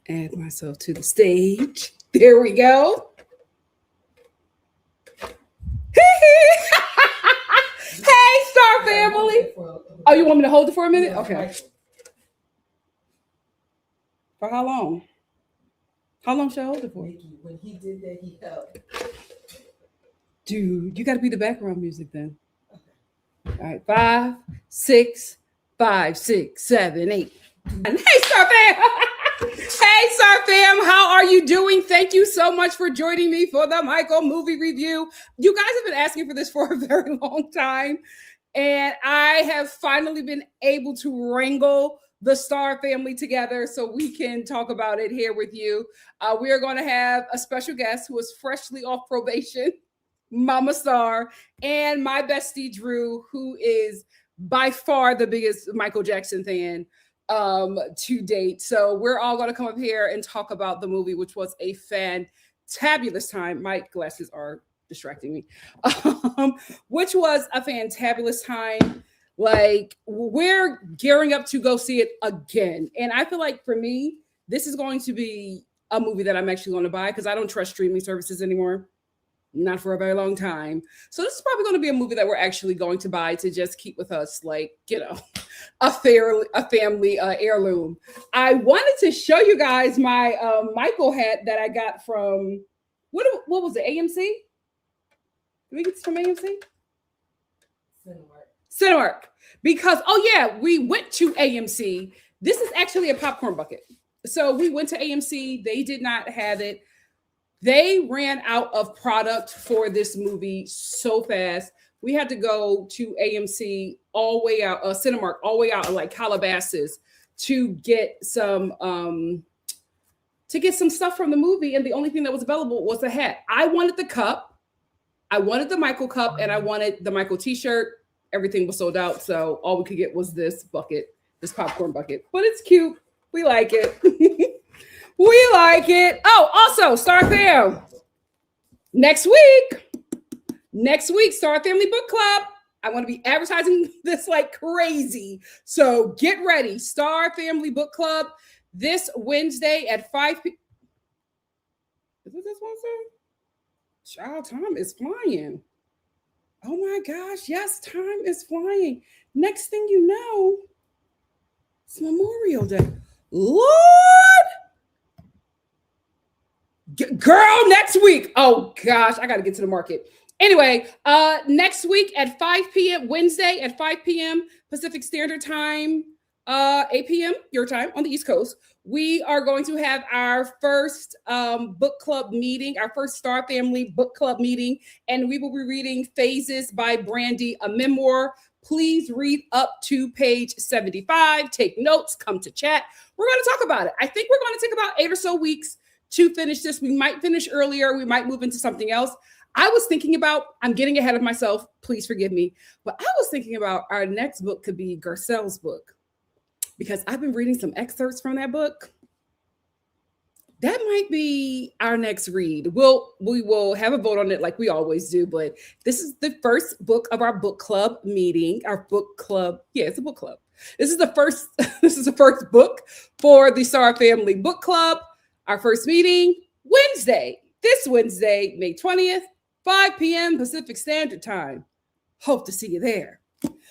Add myself to the stage. There we go. Hey, Star Family. Oh, you want me to hold it for a minute? Okay. For how long? How long should I hold it for? When he did that, he held. Dude, you got to be the background music then. All right, 5, 6, 5, 6, 7, 8. And hey, Star Fam! Hey, Star Fam, how are you doing? Thank you so much for joining me for the Michael movie review. You guys have been asking for this for a very long time, and I have finally been able to wrangle the Star family together so we can talk about it here with you. We are going to have a special guest who is freshly off probation, Mama Star, and my bestie Drew, who is by far the biggest Michael Jackson fan to date. So we're all going to come up here and talk about the movie, which was a fantabulous time. My glasses are distracting me. Which was a fantabulous time. Like, we're gearing up to go see it again. And I feel like for me, this is going to be a movie that I'm actually going to buy because I don't trust streaming services anymore. Not for a very long time. So this is probably going to be a movie that we're actually going to buy to just keep with us, like, you know, a family heirloom. I wanted to show you guys my Michael hat that I got from, what was it, AMC? Did we get this from AMC? Cinemark. Because, oh yeah, we went to AMC. This is actually a popcorn bucket. So we went to AMC. They did not have it. They ran out of product for this movie so fast. We had to go to AMC all the way out, Cinemark, all the way out in like Calabasas to get some stuff from the movie. And the only thing that was available was a hat. I wanted the cup. I wanted the Michael cup, and I wanted the Michael t-shirt. Everything was sold out. So all we could get was this bucket, this popcorn bucket. But it's cute. We like it. We like it. Oh, also, Star Fam. Next week, Star Family Book Club. I want to be advertising this like crazy. So get ready. Star Family Book Club this Wednesday at 5 p.m. Is it this Wednesday? Child, time is flying. Oh my gosh. Yes, time is flying. Next thing you know, it's Memorial Day. Lord! Girl, next week. Oh gosh, I got to get to the market. Anyway, next week at 5 p.m., Wednesday at 5 p.m. Pacific Standard Time, 8 p.m. your time on the East Coast, we are going to have our first book club meeting, our first Star Family book club meeting, and we will be reading Phases by Brandy, a memoir. Please read up to page 75. Take notes, come to chat. We're going to talk about it. I think we're going to take about 8 or so weeks to finish this. We might finish earlier. We might move into something else. I was thinking about, I'm getting ahead of myself. Please forgive me. But I was thinking about our next book could be Garcelle's book, because I've been reading some excerpts from that book. That might be our next read. We will have a vote on it like we always do, but this is the first book of our book club meeting. Our book club. Yeah, it's a book club. This is the first book for the Star Family Book Club. Our first meeting, this Wednesday, May 20th, 5 p.m. Pacific Standard Time. Hope to see you there.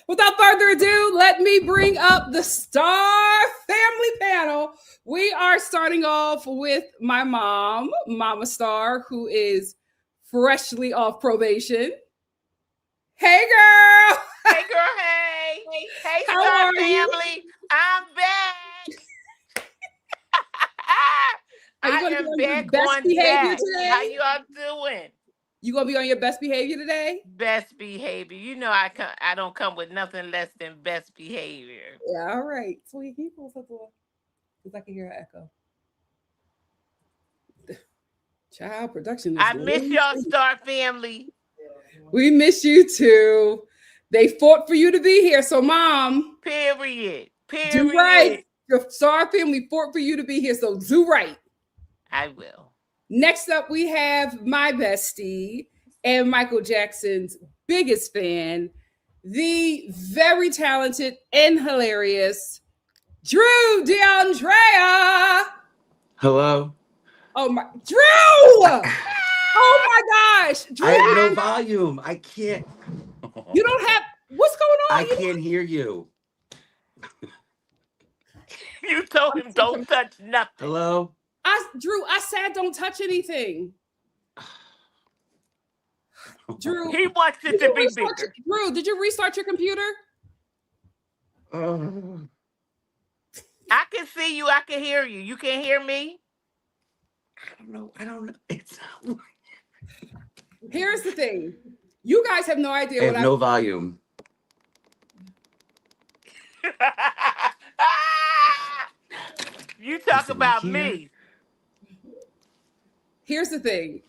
Without further ado, let me bring up the Star Family panel. We are starting off with my mom, Mama Star, who is freshly off probation. Hey, girl. Hey, girl. Hey. Hey, Star Family. I'm back. I am back on behavior today. How you all doing? You gonna be on your best behavior today? Best behavior. You know I don't come with nothing less than best behavior. Yeah, all right. Sweet, can you pull something up? Because I can hear an echo. Child production. I miss y'all, Star Family. We miss you too. They fought for you to be here, so Mom. Period. Do right. Your Star Family fought for you to be here, so do right. I will. Next up, we have my bestie and Michael Jackson's biggest fan, the very talented and hilarious Drew DeAndrea. Hello? Oh my, Drew! Oh my gosh, Drew! I have no volume. I can't. You don't have. What's going on? I can't hear you. You told him don't touch nothing. Hello? Drew, I said don't touch anything. Drew, He wants it to be bigger. Drew, did you restart your computer? I can see you. I can hear you. You can't hear me? I don't know. It's not. Here's the thing. You guys have no idea I what have no volume. You talk Is it about here? me. Here's the thing.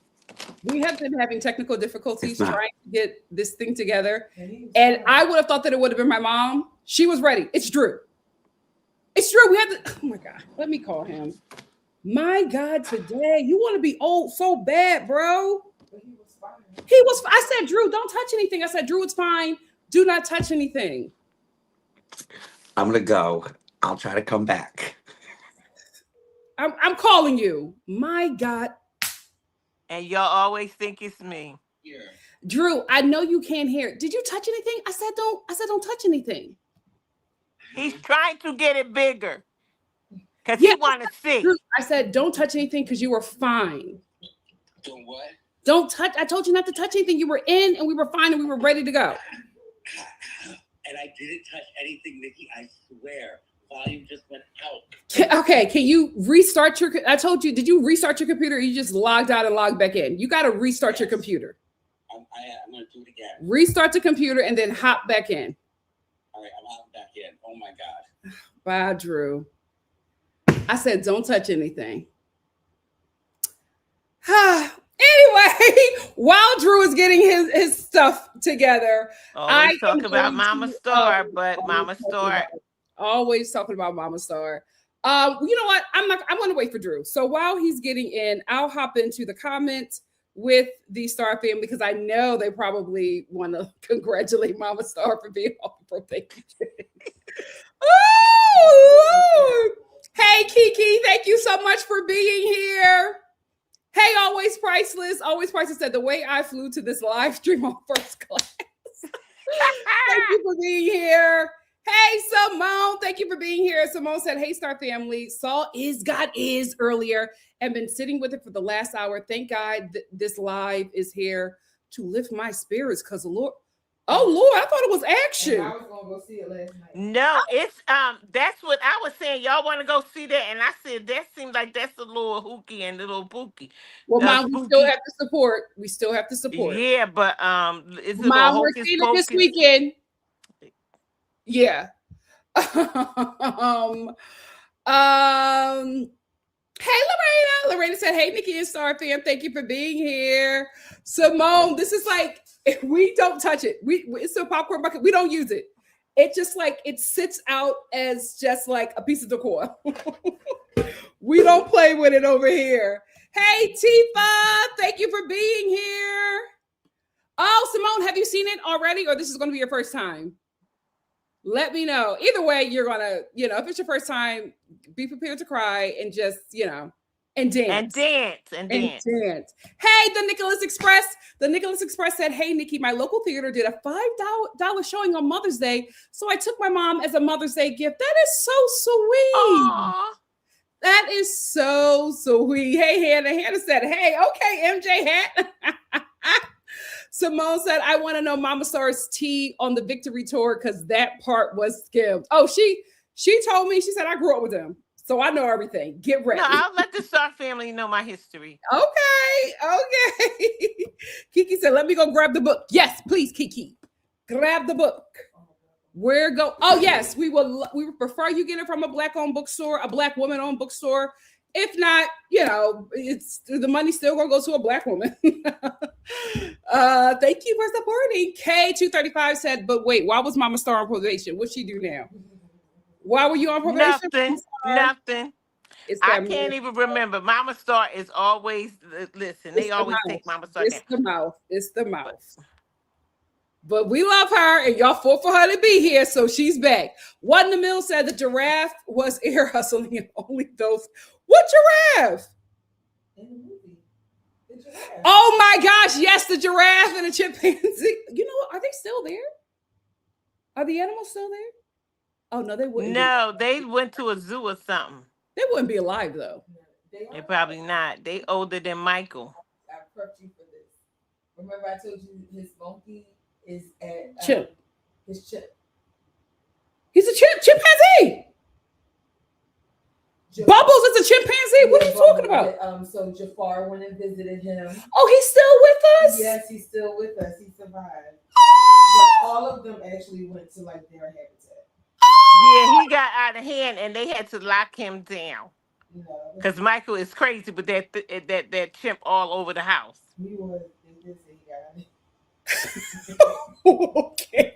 We have been having technical difficulties trying to get this thing together. And I would have thought that it would have been my mom. She was ready. It's Drew. It's Drew. We have to. Oh my God. Let me call him. My God, today. You want to be old so bad, bro. He was. I said, Drew, don't touch anything. I said, Drew, it's fine. Do not touch anything. I'm going to go. I'll try to come back. I'm calling you. My God. And y'all always think it's me. Yeah. Drew, I know you can't hear. Did you touch anything? I said don't touch anything. He's trying to get it bigger. Because he want to see. Drew, I said don't touch anything because you were fine. Doing what? Don't touch. I told you not to touch anything. You were in and we were fine and we were ready to go. And I didn't touch anything, Nikki. I swear. Volume just went out. Okay, can you restart your? I told you. Did you restart your computer? Or you just logged out and logged back in. You got to restart your computer. I'm going to do it again. Restart the computer and then hop back in. All right, I'm hopping back in. Oh my God. Bye, Drew. I said don't touch anything. Anyway, while Drew is getting his stuff together, I talk about Mama Star, but Mama Star. Always talking about Mama Star. You know what? I'm going to wait for Drew. So while he's getting in, I'll hop into the comments with the Star family because I know they probably want to congratulate Mama Star for being off the birthday. Oh, Lord. Hey, Kiki, thank you so much for being here. Hey, Always Priceless. Always Priceless said, the way I flew to this live stream on first class. Thank you for being here. Hey, Simone, thank you for being here. Simone said, hey, Star family, saw got is earlier and been sitting with it for the last hour. Thank God this live is here to lift my spirits because the Lord, oh, Lord, I thought it was action. I was going to go see it last night. No, it's, that's what I was saying. Y'all want to go see that? And I said, that seems like that's a little hooky and a little pooky. Well, Mom, we still have to support. We still have to support. Yeah, but, it's a Mom, little we're seeing it this weekend. Yeah. Hey, Lorena. Lorena said, hey, NikkiNicoleStar fam, thank you for being here. Simone, this is like, if we don't touch it. It's a popcorn bucket. We don't use it. It just like, it sits out as just like a piece of decor. We don't play with it over here. Hey, Tifa, thank you for being here. Oh, Simone, have you seen it already? Or this is going to be your first time? Let me know. Either way, you're going to, if it's your first time, be prepared to cry and just, and dance. And dance. Hey, the Nicholas Express. The Nicholas Express said, hey, Nikki, my local theater did a $5 showing on Mother's Day. So I took my mom as a Mother's Day gift. That is so sweet. Aww. That is so sweet. Hey, Hannah. Hannah said, hey, okay, MJ hat. Simone said, I want to know Mama Star's tea on the victory tour because that part was skimmed. Oh, she told me, she said, I grew up with them. So I know everything. Get ready. No, I'll let the Star family know my history. Okay. Kiki said, let me go grab the book. Yes, please, Kiki. Grab the book. Where go? Oh, yes, we would prefer you get it from a Black-owned bookstore, a Black woman-owned bookstore. If not, it's the money still gonna go to a Black woman. Thank you for supporting. K235 said, but wait, why was Mama Star on probation? What's she do now? Why were you on probation? Nothing. I can't even remember. Mama Star is always, listen, they always take Mama Star down. It's the mouth. But we love her, and y'all fought for her to be here, so she's back. What in the Mill said the giraffe was ear hustling and only those. What giraffe? In the movie. The giraffe. Oh my gosh, yes, the giraffe and the chimpanzee. You know what? Are they still there? Are the animals still there? Oh no, they wouldn't. No, they went to a zoo or something. They wouldn't be alive though. They probably not. They older than Michael. I prepped you for this. Remember I told you his monkey is at Chip. His chip. He's a chimpanzee. Bubbles is a chimpanzee. What are you talking about? So Jafar went and visited him. Oh, he's still with us? Yes, he's still with us. He survived. But all of them actually went to like their habitat. Yeah, he got out of hand, and they had to lock him down. Because Michael is crazy with that chimp all over the house. He was. They did say he got out. Okay.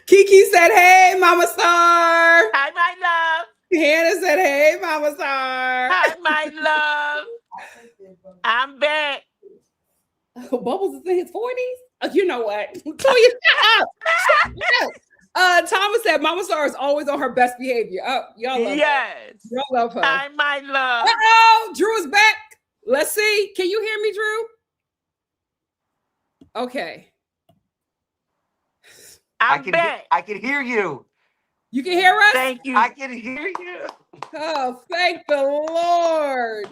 Kiki said, "Hey, Mama Star." Hi, my love. Hannah said, "Hey, Mama Star." Hi, my love. I'm back. Bubbles is in his 40s. You know what? Toya, shut up. Thomas said, "Mama Star is always on her best behavior." Oh, y'all love her. Y'all love her. Hi, my love. Uh-oh, Drew is back. Let's see. Can you hear me, Drew? Okay. I'm back. I can hear you. You can hear us? Thank you. I can hear you. Oh, thank the Lord.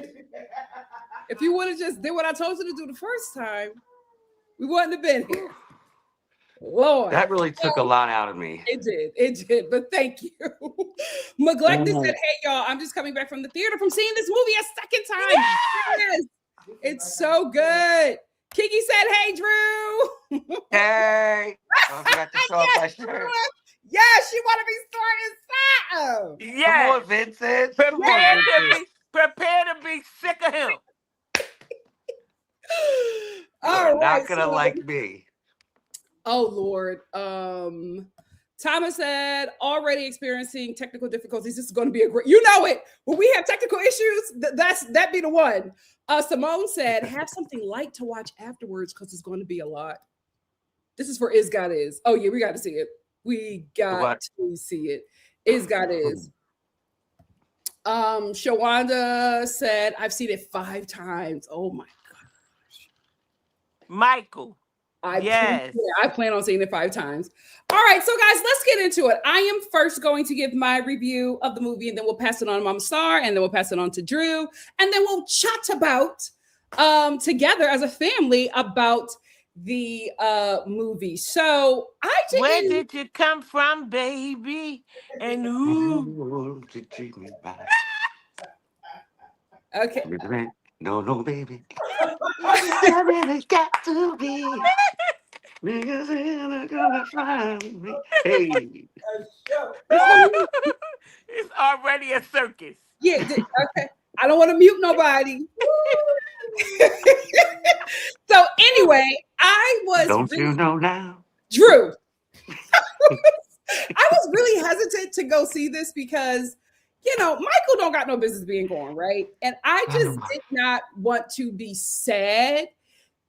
If you would have just did what I told you to do the first time, we wouldn't have been here. Lord. That really took a lot out of me. It did, but thank you. Neglected said, "Hey, y'all, I'm just coming back from the theater from seeing this movie a second time." Yes. It's so good. Kiki said, "Hey, Drew." Hey. I forgot to show off my shirt. Yes, she want to be starting inside. Yes. Come on, Vincent. Prepare to be sick of him. All right, not gonna like me. Oh Lord. Thomas said, "Already experiencing technical difficulties. This is going to be a great, you know it. When we have technical issues, that be the one." Simone said, "Have something light to watch afterwards because it's going to be a lot." This is for Is God Is. Oh yeah, we got to see it. We got to see it. Is God Is. Shawanda said, "I've seen it 5 times." Oh my gosh. Michael. I plan on seeing it 5 times. All right, so guys, let's get into it. I am first going to give my review of the movie, and then we'll pass it on to Mama Star, and then we'll pass it on to Drew, and then we'll chat about together as a family about the movie. So where did you come from, baby? And who to treat me bad? Okay. No, baby. I really got to be. Niggas ain't gonna find me. Hey. It's already a circus. Yeah, okay. I don't want to mute nobody. So anyway, I was Don't you know now? Drew. I was really hesitant to go see this because, you know, Michael don't got no business being gone, right? And I just did not want to be sad.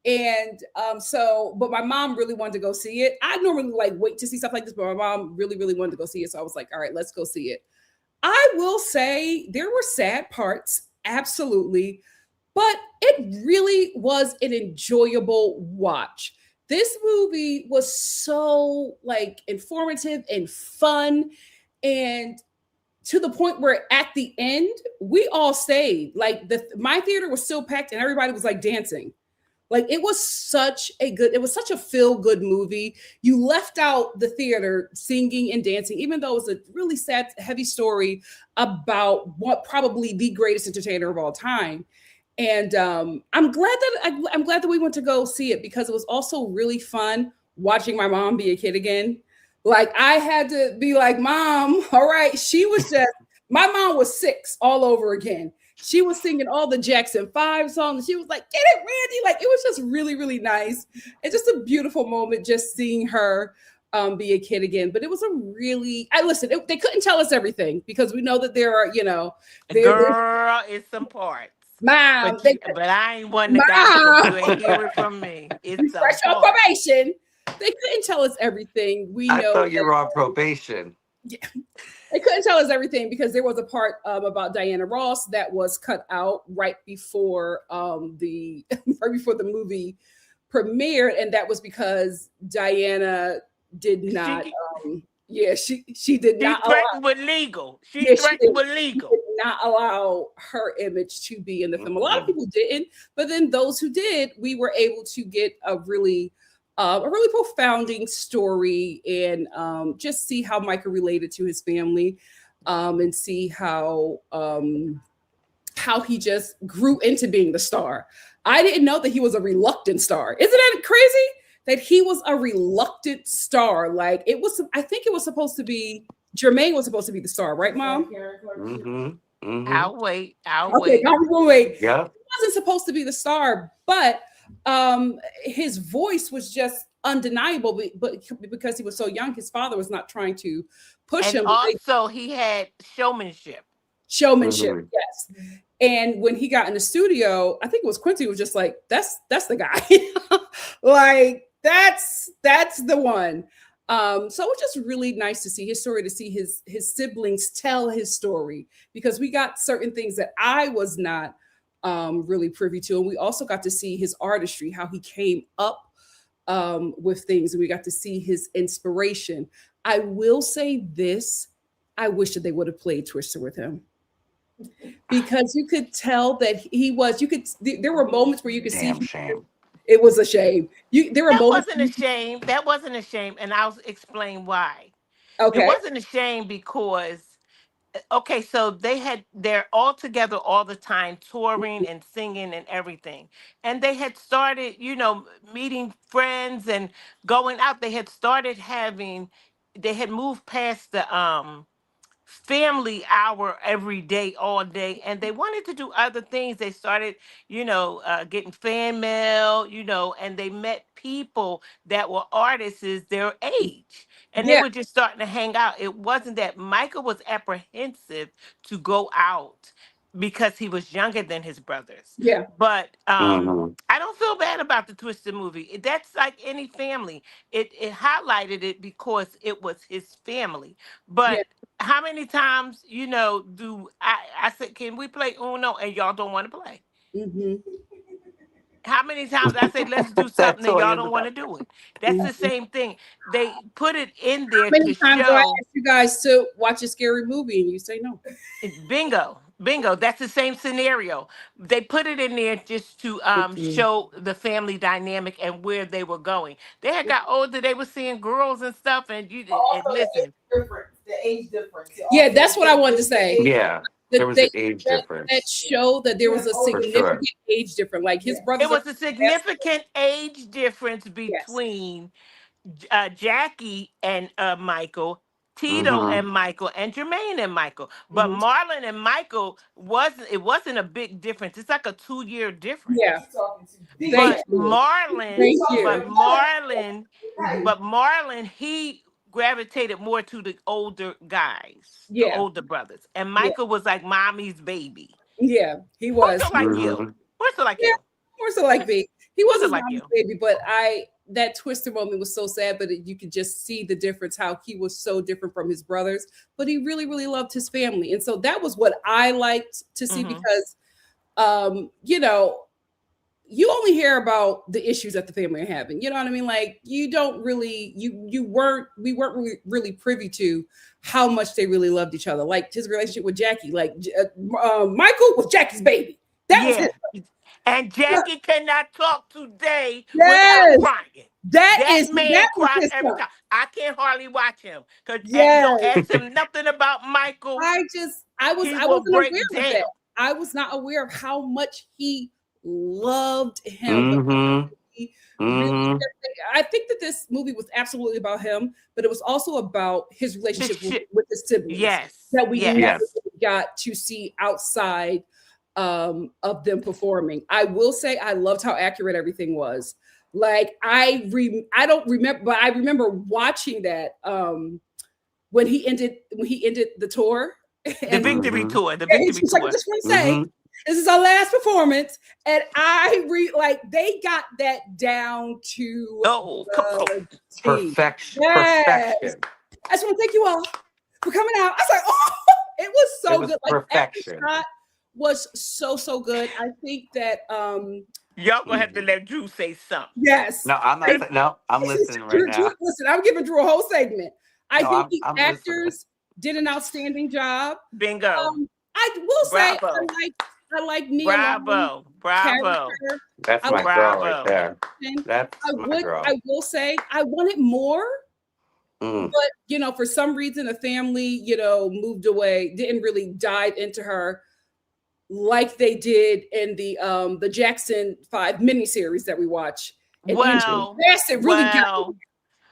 And but my mom really wanted to go see it. I normally like wait to see stuff like this, but my mom really, really wanted to go see it. So I was like, all right, let's go see it. I will say there were sad parts, absolutely, but it really was an enjoyable watch. This movie was so like informative and fun, and to the point where at the end we all stayed. Like my theater was still packed, and everybody was like dancing. Like it was such a feel-good movie. You left out the theater singing and dancing, even though it was a really sad, heavy story about what probably the greatest entertainer of all time. And I'm glad that we went to go see it because it was also really fun watching my mom be a kid again. Like I had to be like, "Mom, all right." My mom was 6 all over again. She was singing all the Jackson 5 songs. She was like, "Get it, Randy." Like it was just really, really nice. It's just a beautiful moment just seeing her be a kid again. But it was they couldn't tell us everything because we know that there are, girl, it's some parts. Mom, but I ain't one the gossip. You ain't hear it from me. It's fresh information. they couldn't tell us everything. We I know thought you were on probation. yeah, they couldn't tell us everything because there was a part about Diana Ross that was cut out right before the right before the movie premiered, and that was because Diana did not. She did She not allow. threatened with legal. She Yeah, threatened with She legal. did not allow her image to be in the film. A lot of people didn't, but then those who did, we were able to get a really profounding story and just see how Michael related to his family, and see how he just grew into being the star. I didn't know that he was a reluctant star. Isn't that crazy? That he was a reluctant star. Like it was, I think it was supposed to be Jermaine was supposed to be the star, right, Mom? I'll wait. Okay, we'll wait. Yeah. He wasn't supposed to be the star, but his voice was just undeniable. But because he was so young, his father was not trying to push And him. also, he had showmanship. Yes. And when he got in the studio, I think it was Quincy was just like, that's the guy. Like that's the one. So it was just really nice to see his story, to see his siblings tell his story, because we got certain things that I was not really privy to. And we also got to see his artistry, how he came up with things, and we got to see his inspiration. I will say this, I wish that they would have played Twister with him. Because you could tell that there were moments where you could see shame. It was a shame. That wasn't a shame. That wasn't a shame, and I'll explain why. Okay. It wasn't a shame because, okay, so they're all together all the time, touring and singing and everything, and they had started, meeting friends and going out. They had moved past the family hour every day, all day, and they wanted to do other things. They started, getting fan mail, and they met people that were artists their age, and they Yeah. were just starting to hang out. It wasn't that Michael was apprehensive to go out because he was younger than his brothers. Yeah. But I don't feel bad about the Twisted movie. That's like any family. It highlighted it because it was his family. But Yeah. how many times, do I said, can we play Uno, and y'all don't want to play? Mm-hmm. How many times I say, let's do something, That's and all y'all you don't want to know. do it? That's the same thing. They put it in there Many to times do I show. ask you guys to watch a scary movie and you say no? Bingo. That's the same scenario. They put it in there just to show the family dynamic and where they were going. They had got older. They were seeing girls and stuff. And listen, the age difference. Yeah, that's what I wanted to say. Yeah. There was an age difference. That showed that there was a significant age difference. Like his brothers. it was a significant age difference Yes. between Jackie and Michael, Tito and Michael, and Jermaine and Michael. But Marlon and Michael wasn't a big difference. It's like a 2-year difference. Yeah. But Marlon, he gravitated more to the older guys, the older brothers. And Michael was like mommy's baby. Yeah, he was. More so like you. More so like you. More so like me. He wasn't like mommy's you. baby, but that Twister moment was so sad, but you could just see the difference, how he was so different from his brothers, but he really, really loved his family. And so that was what I liked to see, because, you only hear about the issues that the family are having. You know what I mean? Like you don't really, we weren't really privy to how much they really loved each other. Like his relationship with Jackie, like Michael was Jackie's baby. That was his. And Jackie cannot talk today Yes. without crying. That man cries every time. I can't hardly watch him because don't ask him nothing about Michael. I wasn't aware of that. I was not aware of how much he loved him. I think that this movie was absolutely about him, but it was also about his relationship with his siblings. Yes. That we never got to see outside of them performing. I will say I loved how accurate everything was. Like I don't remember, but I remember watching that when he ended the tour. The victory tour. The victory tour. I just want to say, This is our last performance, and they got that down to Oh, come on. the T. Perfection. Yes. Perfection. I just want to thank you all for coming out. I was like, oh, it was so It was good. Like every perfection. shot was so good. I think that Y'all gonna have to let Drew say something. yes. No, I'm not. No, I'm listening right now. Listen, I'm giving Drew a whole segment. I No, think the I'm actors did an outstanding job. Bingo. I will say Bravo. I like Nia Bravo. Bravo. character. That's I my like girl Bravo. right there. That's my girl. I will say I wanted more, Mm. but you know, for some reason the family, you know, moved away, didn't really dive into her like they did in the Jackson 5 miniseries that we watch. And Well, it really got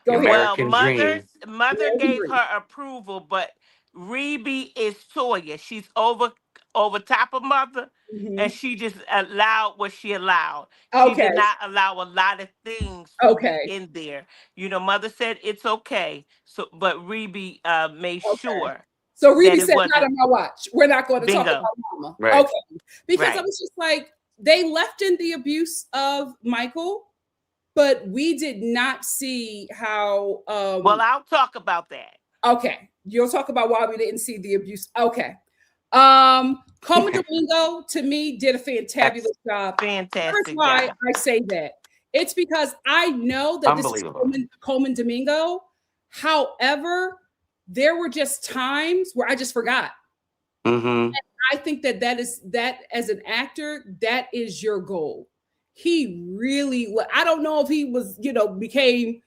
go ahead. American Dream. Mother gave her approval, but Rebe is Toya. She's over top of Mother, and she just allowed what she allowed. She Okay. did not allow a lot of things to be in there. You know, Mother said it's okay. So, but Rebe made sure. So Rebe that it said, "Not wasn't- on my watch. We're not going to talk Bingo. about Mama." Right. Okay, because Right. I was just like, they left in the abuse of Michael, but we did not see how. Well, I'll talk about that. Okay, you'll talk about why we didn't see the abuse. Okay, Coleman Domingo to me did a fantabulous job. Fantastic Here's why job. I say that. It's because I know that this is Coleman Domingo. However, there were just times where I just forgot. Mm-hmm. I think that as an actor, that is your goal. He really, I don't know if he was, you know, became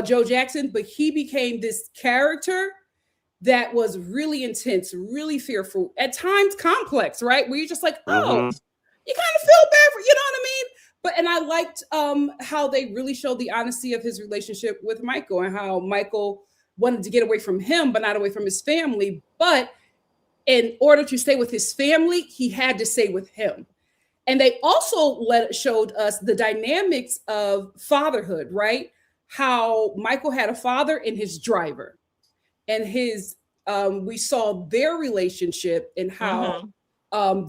Joe Jackson, but he became this character that was really intense, really fearful, at times complex, right? Where you're just like, oh, you kind of feel bad for, you know what I mean? But and I liked how they really showed the honesty of his relationship with Michael and how Michael wanted to get away from him, but not away from his family. But in order to stay with his family, he had to stay with him. And they also showed us the dynamics of fatherhood, right? How Michael had a father and his driver, and we saw their relationship and how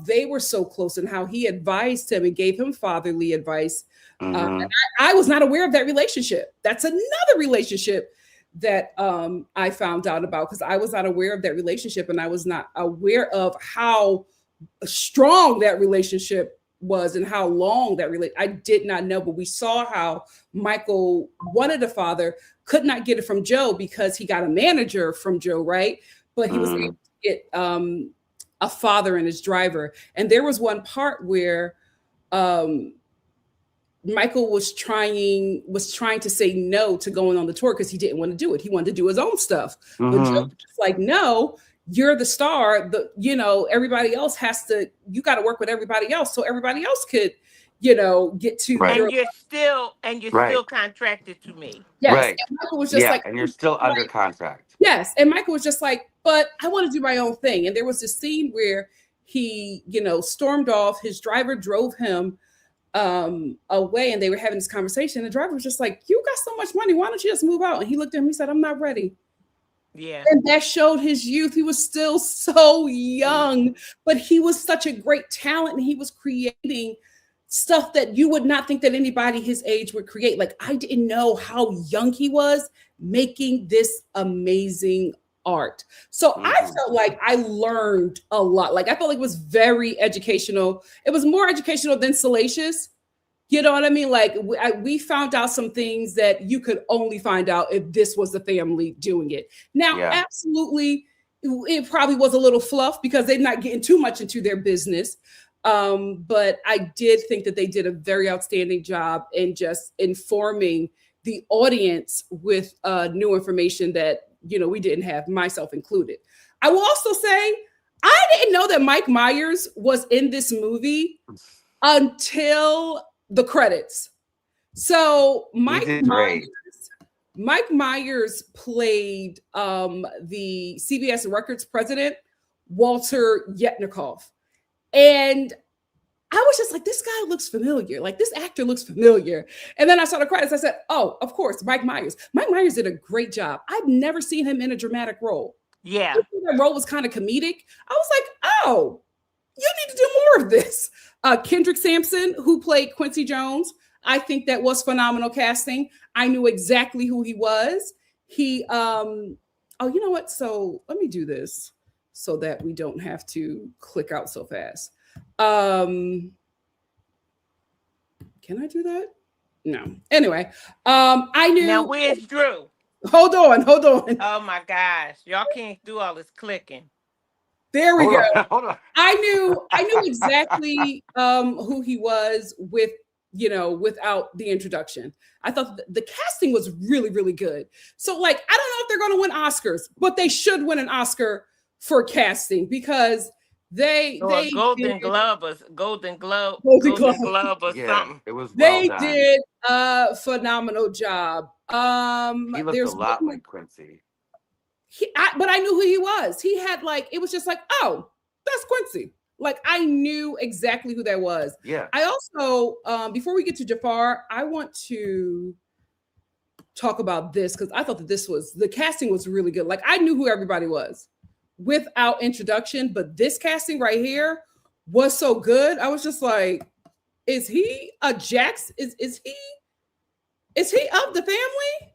they were so close and how he advised him and gave him fatherly advice. And I was not aware of that relationship. That's another relationship that I found out about, because I was not aware of that relationship, and I was not aware of how strong that relationship was and how long that I did not know. But we saw how Michael wanted a father, could not get it from Joe because he got a manager from Joe, right? But he was able to get a father and his driver. And there was one part where Michael was trying to say no to going on the tour because he didn't want to do it. He wanted to do his own stuff. But Joe was just like, no, you're the star. Everybody else you got to work with everybody else so everybody else could, get to. Right. And you're still contracted to me. Yes. Right. And Michael was just like, and you're still under contract. Yes. And Michael was just like, but I want to do my own thing. And there was this scene where he, stormed off. His driver drove him away, and they were having this conversation. The driver was just like, you got so much money, why don't you just move out? And he looked at him, he said, I'm not ready. Yeah. And that showed his youth. He was still so young, but he was such a great talent, and he was creating stuff that you would not think that anybody his age would create. Like, I didn't know how young he was making this amazing art. So I felt like I learned a lot. Like, I felt like it was very educational. It was more educational than salacious. You know what I mean? Like, we found out some things that you could only find out if this was the family doing it. Now, absolutely, it probably was a little fluff because they're not getting too much into their business. But I did think that they did a very outstanding job in just informing the audience with new information that, we didn't have, myself included. I will also say, I didn't know that Mike Myers was in this movie until the credits. So Mike Myers played the CBS Records president, Walter Yetnikoff. And I was just like, this guy looks familiar. Like, this actor looks familiar. And then I saw the credits. I said, oh, of course, Mike Myers. Mike Myers did a great job. I've never seen him in a dramatic role. Yeah. That role was kind of comedic. I was like, oh, you need to do more more of this. Kendrick Sampson, who played Quincy Jones, I think that was phenomenal casting. I knew exactly who he was. He, oh, you know what? So let me do this so that we don't have to click out so fast. Can I do that? No. Anyway, I knew. Now where's Drew? Hold on, hold on. Oh my gosh, y'all can't do all this clicking. There we Hold go. on, hold on. I knew exactly who he was with, without the introduction. I thought the casting was really, really good. So like, I don't know if they're going to win Oscars, but they should win an Oscar for casting because they Golden did, Globe or Golden Globe, Golden Golden Globe. Globe or Yeah, something. it was well They done. did a phenomenal job. He looked a There's lot one, like Quincy. but I knew who he was. He had like, it was just like, oh, that's Quincy. Like I knew exactly who that was. Yeah. I also, before we get to Jafar, I want to talk about this because I thought that the casting was really good. Like I knew who everybody was without introduction, but this casting right here was so good. I was just like, is he a Jax? Is he of the family?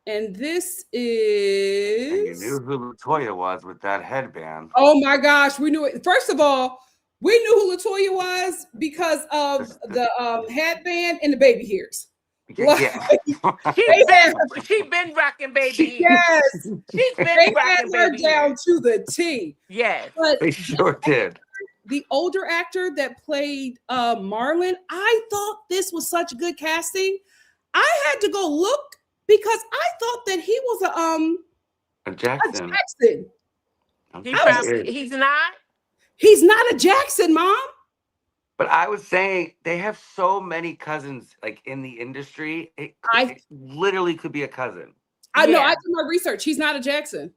And this And you is, knew who Latoya was with that headband. oh my gosh, we knew it. First of all, we knew who Latoya was because of the headband and the baby hairs. Yeah. She been rocking baby. Yes, She's been they had rocking her baby. down ears. to the T. Yes. But They sure did. the older actor that played Marlon, I thought this was such good casting. I had to go look because I thought that he was A a Jackson. Jackson. He's not. He's not a Jackson, Mom. But I was saying they have so many cousins like in the industry. It literally could be a cousin. I know. I did my research. He's not a Jackson.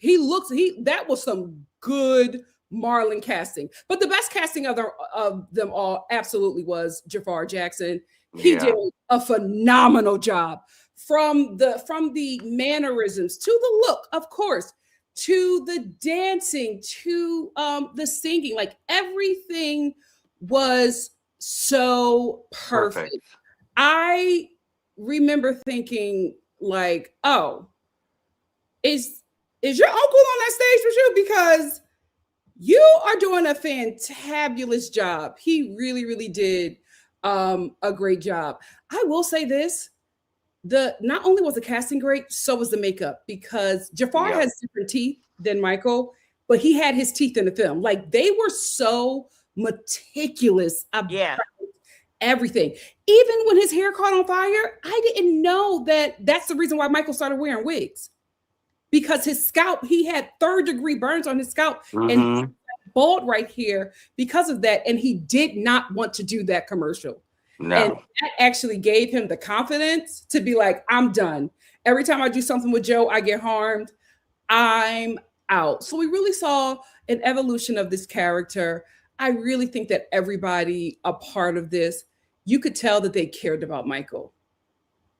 That was some good Marlon casting. But the best casting of them all absolutely was Jafar Jackson. He did a phenomenal job from the mannerisms to the look, of course, to the dancing, to the singing. Like everything was so perfect. I remember thinking like, oh, is your uncle on that stage with you? Because you are doing a fantabulous job. He really, really did a great job. I will say this. Not only was the casting great, so was the makeup because Jafar has different teeth than Michael, but he had his teeth in the film. Like they were so meticulous about everything. Even when his hair caught on fire, I didn't know that that's the reason why Michael started wearing wigs. Because his scalp, he had third-degree burns on his scalp and bald right here because of that. And he did not want to do that commercial. No. And that actually gave him the confidence to be like, I'm done. Every time I do something with Joe, I get harmed. I'm out. So we really saw an evolution of this character. I really think that everybody a part of this, you could tell that they cared about Michael.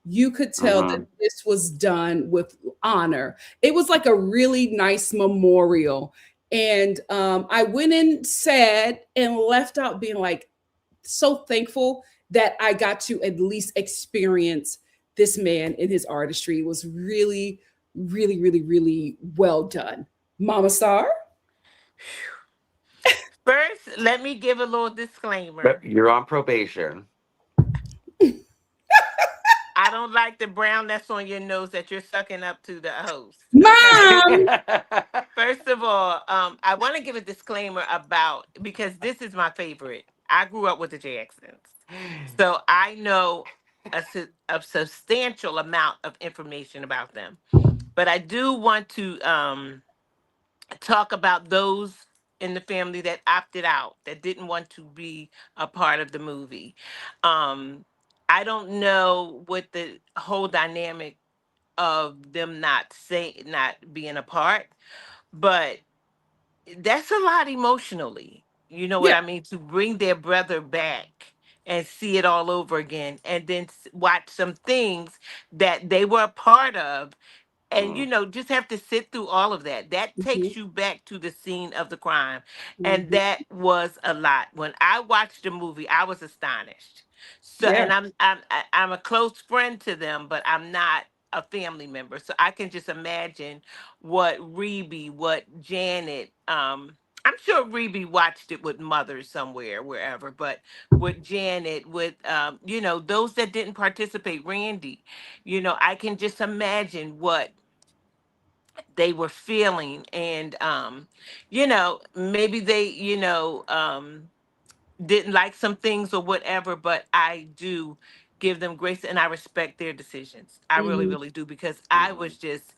You could tell that this was done with honor. It was like a really nice memorial. And I went in sad and left out being like so thankful that I got to at least experience this man in his artistry. It was really, really, really, really well done. Mama Star? First, let me give a little disclaimer. You're on probation. I don't like the brown that's on your nose that you're sucking up to the host. Mom! First of all, I want to give a disclaimer about, because this is my favorite. I grew up with the Jacksons. So I know a substantial amount of information about them. But I do want to talk about those in the family that opted out, that didn't want to be a part of the movie. I don't know what the whole dynamic of them not being apart, but that's a lot emotionally. You know what I mean? To bring their brother back and see it all over again, and then watch some things that they were a part of and just have to sit through all of that. That Mhm. takes you back to the scene of the crime, and Mhm. that was a lot. When I watched the movie, I was astonished. So, Yeah. and I'm a close friend to them, but I'm not a family member, so I can just imagine what Reby, what Janet. I'm sure Reby watched it with mother somewhere, wherever, but with Janet, with those that didn't participate, Randy, I can just imagine what they were feeling, and maybe they didn't like some things or whatever, but I do give them grace and I respect their decisions. I really, Mhm. really do, because I was just,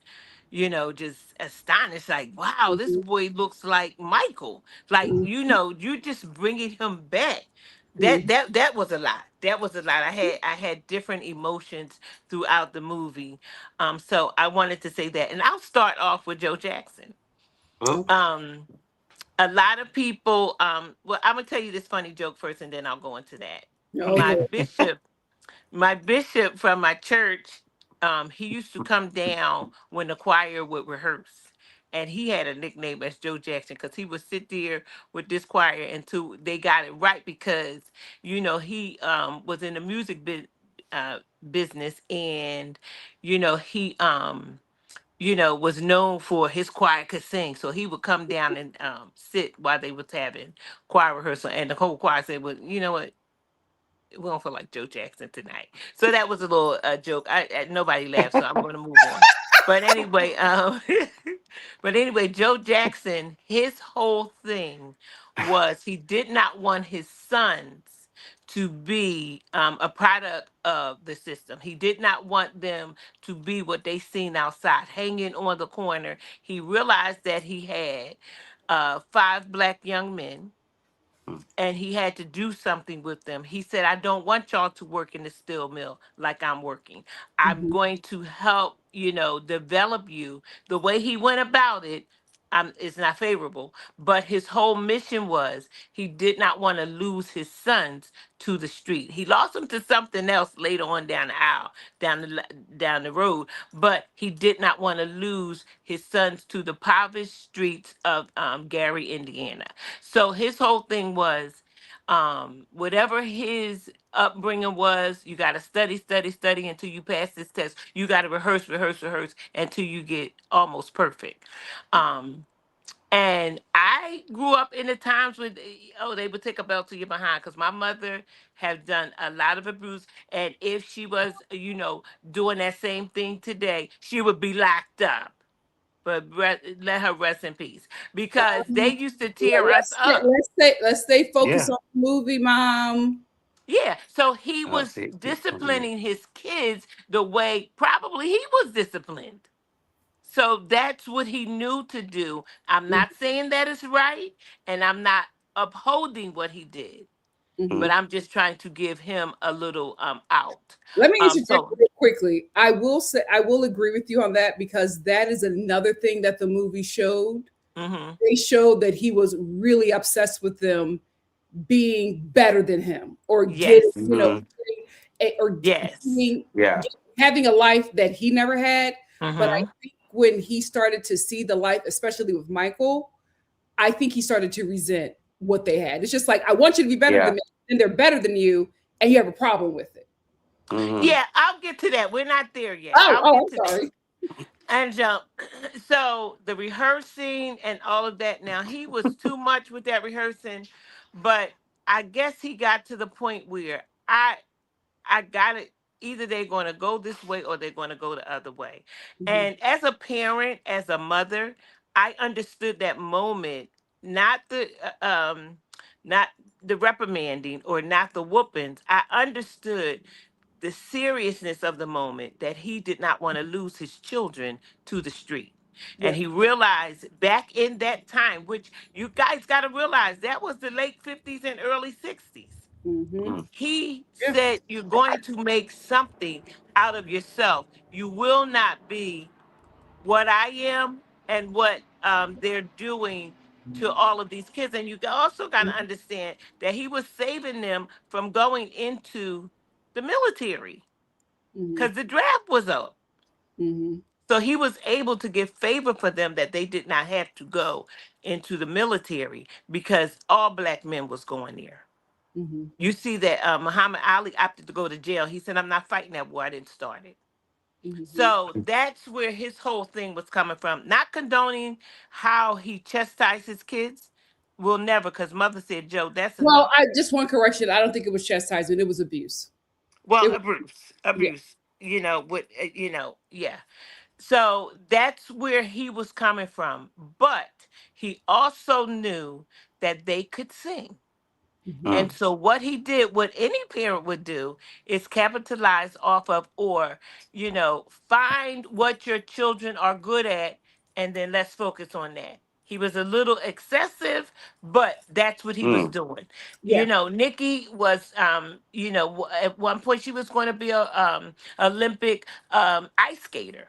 just astonished. Like, wow, this Mhm. boy looks like Michael. Like, Mhm. you just bringing him back. That Mhm. that that was a lot. That was a lot. I had different emotions throughout the movie. So I wanted to say that, and I'll start off with Joe Jackson. Oh, Okay. Um, a lot of people well, I'm gonna tell you this funny joke first and then I'll go into that. my Okay. bishop my bishop from my church, he used to come down when the choir would rehearse, and he had a nickname as Joe Jackson because he would sit there with this choir until they got it right, because he was in the uh, business, and he was known for his choir could sing. So he would come down and sit while they was having choir rehearsal, and the whole choir said, "Well, you know what? We don't feel like Joe Jackson tonight." So that was a little joke. Nobody laughed, so I'm going to move on. But anyway, Joe Jackson, his whole thing was he did not want his sons to be a product of the system. He did not want them to be what they seen outside, hanging on the corner. He realized that he had five black young men, and he had to do something with them. He said, "I don't want y'all to work in the steel mill like I'm working. I'm Mhm. going to help, develop you." The way he went about it, is not favorable. But his whole mission was he did not want to lose his sons to the street. He lost them to something else later on down the aisle, down the road. But he did not want to lose his sons to the impoverished streets of Gary, Indiana. So his whole thing was, whatever his upbringing was, you got to study, study, study until you pass this test. You got to rehearse, rehearse, rehearse until you get almost perfect. Um, and I grew up in the times when, they would take a belt to your behind, because my mother had done a lot of abuse. And if she was, doing that same thing today, she would be locked up. But let her rest in peace, because they used to tear us up. Let's stay focused yeah. on the movie, Mom. Yeah, so he I was see. Yeah. disciplining his kids the way probably he was disciplined. So that's what he knew to do. I'm not saying that is right, and I'm not upholding what he did, Mhm. but I'm just trying to give him a little out. Let me interject So real quickly. I will say I will agree with you on that because that is another thing that the movie showed. mhm. They showed that he was really obsessed with them being better than him or getting, Yes. Mm-hmm. or Yes. being Yeah. having a life that he never had. But I Mhm. think when he started to see the life, especially with Michael, I think he started to resent what they had. It's just like I want you to be better than Yeah. me, and they're better than you, and you have a problem with it. Mm-hmm. Yeah, I'll get to that. We're not there yet. Oh, I'll oh, get I'm to that. sorry. And so the rehearsing and all of that. Now he was too much with that rehearsing, but I guess he got to the point where I got it. Either they're going to go this way or they're going to go the other way. Mhm. And as a parent, as a mother, I understood that moment. Not the not the reprimanding or not the whoopings. I understood the seriousness of the moment, that he did not want to lose his children to the street. And Yeah. he realized back in that time, which you guys got to realize that was the late 50s and early 60s. Hmm. He Yeah. said, "You're going to make something out of yourself. You will not be what I am and what they're doing to all of these kids." And you also got to understand that he was saving them from going into the military Hmm. because the draft was up. Hmm. So he was able to give favor for them that they did not have to go into the military because all black men was going there. Hmm. You see that Muhammad Ali opted to go to jail. He said, "I'm not fighting that war. I didn't start it." Hmm. So that's where his whole thing was coming from. Not condoning how he chastised his kids. Will never, because mother said, "Joe, that's Well, enough." I just one correction. I don't think it was chastisement. It was abuse. Well, It was, abuse, yeah. abuse. Yeah. So that's where he was coming from. But he also knew that they could sing. Hmm. And Mm. so what he did, what any parent would do, is capitalize off of, or, find what your children are good at, and then let's focus on that. He was a little excessive, but that's what he was Mm. doing. Yeah. Nikki was, at one point she was going to be a Olympic ice skater.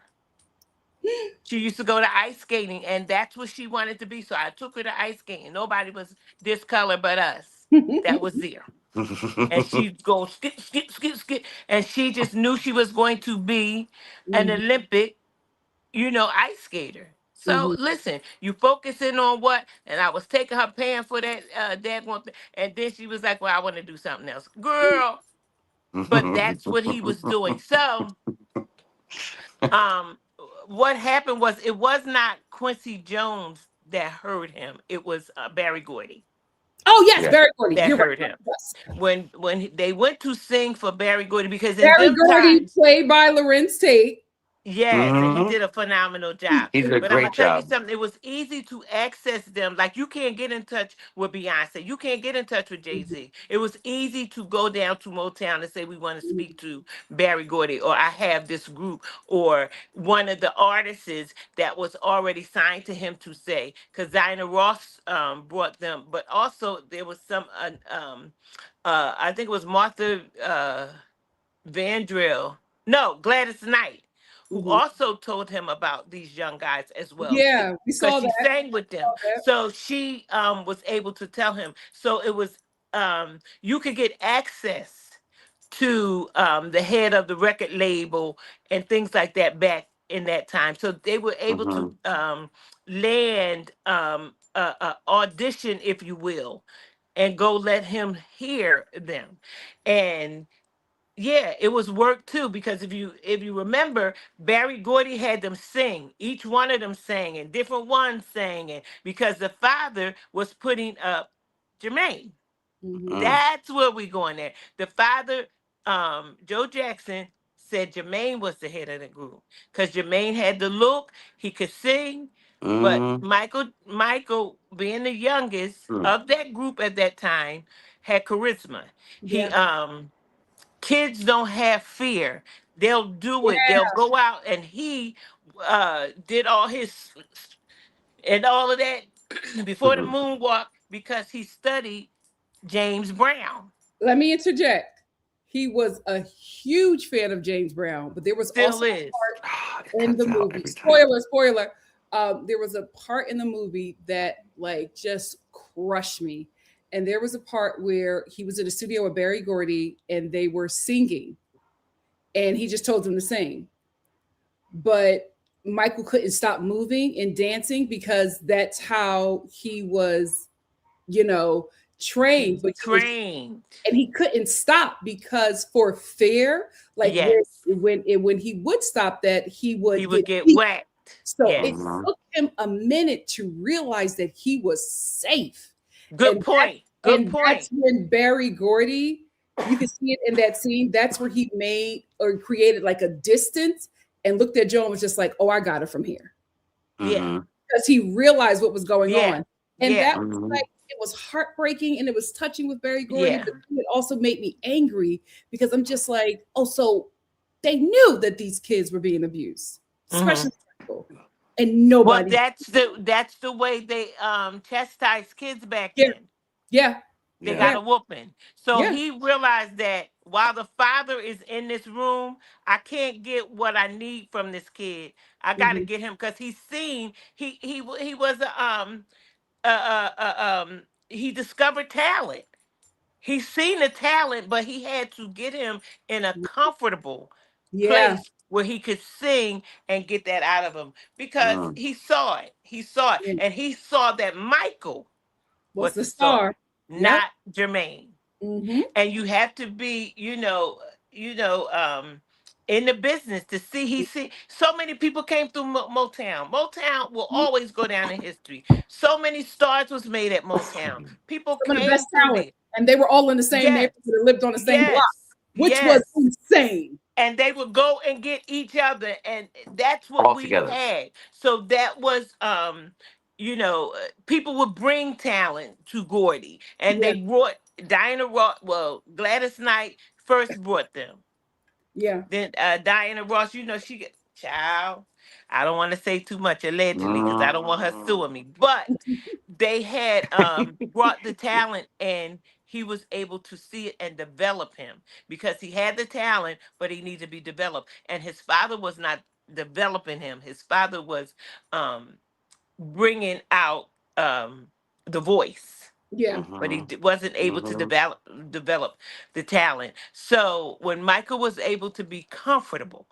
She used to go to ice skating, and that's what she wanted to be. So I took her to ice skating. Nobody was this color but us. That was there. And she'd go skip, skip, skip, skip. And she just knew she was going to be an Hmm. Olympic, ice skater. So Hmm. listen, you focusing on what? And I was taking her paying for that daggone thing. And then she was like, "Well, I want to do something else." Girl, but that's what he was doing. So um what happened was, it was not Quincy Jones that hurt him. It was Barry Gordy Oh yes, Yeah. Barry Gordy. that You're right. hurt him. Yes. When they went to sing for Barry Gordy, because in Barry them Gordy, times, played by Lorenz Tate. yes, and he Hmm. did a phenomenal job. He did a But I'm gonna great tell you job. something. It was easy to access them. Like, you can't get in touch with Beyonce. You can't get in touch with Jay Mhm, Z. It was easy to go down to Motown and say, "We want to mhm, speak to Barry Gordy," or "I have this group," or one of the artists that was already signed to him to say. Because Diana Ross brought them, but also there was some. I think it was Martha. Vandrill, no, Gladys Knight, who mhm. also told him about these young guys as well too, Yeah, we because saw she that. sang with them. Saw that. So she was able to tell him. So it was, you could get access to the head of the record label and things like that back in that time. So they were able to Hmm. land a audition, if you will, and go let him hear them. And yeah, it was work too, because if you remember, Barry Gordy had them sing. Each one of them sang, and different ones sang, and because the father was putting up Jermaine. Mhm, Mm. That's where we going there. The father, Joe Jackson, said Jermaine was the head of the group because Jermaine had the look, he could sing, but Mm. Michael, being the youngest Mm. of that group at that time, had charisma. He yeah, Kids don't have fear. They'll do it. yeah. They'll go out, and he did all his and all of that before the Mhm. moonwalk because he studied James Brown. Let me interject. He was a huge fan of James Brown, but there was Still also is. Ah, it in the cuts out movie. every time. Spoiler, spoiler. There was a part in the movie that like just crushed me. And there was a part where he was in a studio with Barry Gordy and they were singing and he just told them to sing. But Michael couldn't stop moving and dancing because that's how he was, you know, trained. But he was Trained. and he couldn't stop because for fear, like Yes. when he would stop that, he He would would get get beat. whacked. So it Yes. Mhm. took him a minute to realize that he was safe. Good And point. Good that's point. when Barry Gordy, you can see it in that scene. That's where he made or created like a distance and looked at Joe and was just like, oh, I got it from here. Yeah. Mhm. Because he realized what was going Yeah. on. And Yeah. that was Mhm. like, it was heartbreaking and it was touching with Barry Gordy, Yeah. but it also made me angry because I'm just like, oh, so they knew that these kids were being abused, Hmm. especially Michael, and Well, nobody. that's the way they chastised kids back Yeah, then. yeah, They Yeah. got yeah, a whooping. So yeah. he realized that while the father is in this room, I can't get what I need from this kid. I got to Mhm. get him because he's seen he was he discovered talent. He's seen the talent, but he had to get him in a comfortable Yeah, place where he could sing and get that out of him because Mm. he saw it. He saw it. Yeah. And he saw that Michael What's was the the star, star? Yep. not Jermaine. Mm-hmm. And you have to be, in the business to see. He see so many people came through Motown. Motown will always go down in history. So many stars was made at Motown. People Some of the best came through talent, there. and they were all in the same Yes, neighborhood and lived on the same block, yes, which was yes. insane. And they would go and get each other, and that's what All we together. had. So that was people would bring talent to Gordy, and Yeah, they brought Diana Ross. Well, Gladys Knight first brought them. yeah, Then Diana Ross, she get child. I don't want to say too much allegedly because I don't want her suing Mm. me. But they had brought the talent, and he was able to see it and develop him because he had the talent, but he needed to be developed. And his father was not developing him. His father was um, bringing out the voice, yeah. but he Mhm. wasn't able to Mhm. develop the talent. So when Michael was able to be comfortable,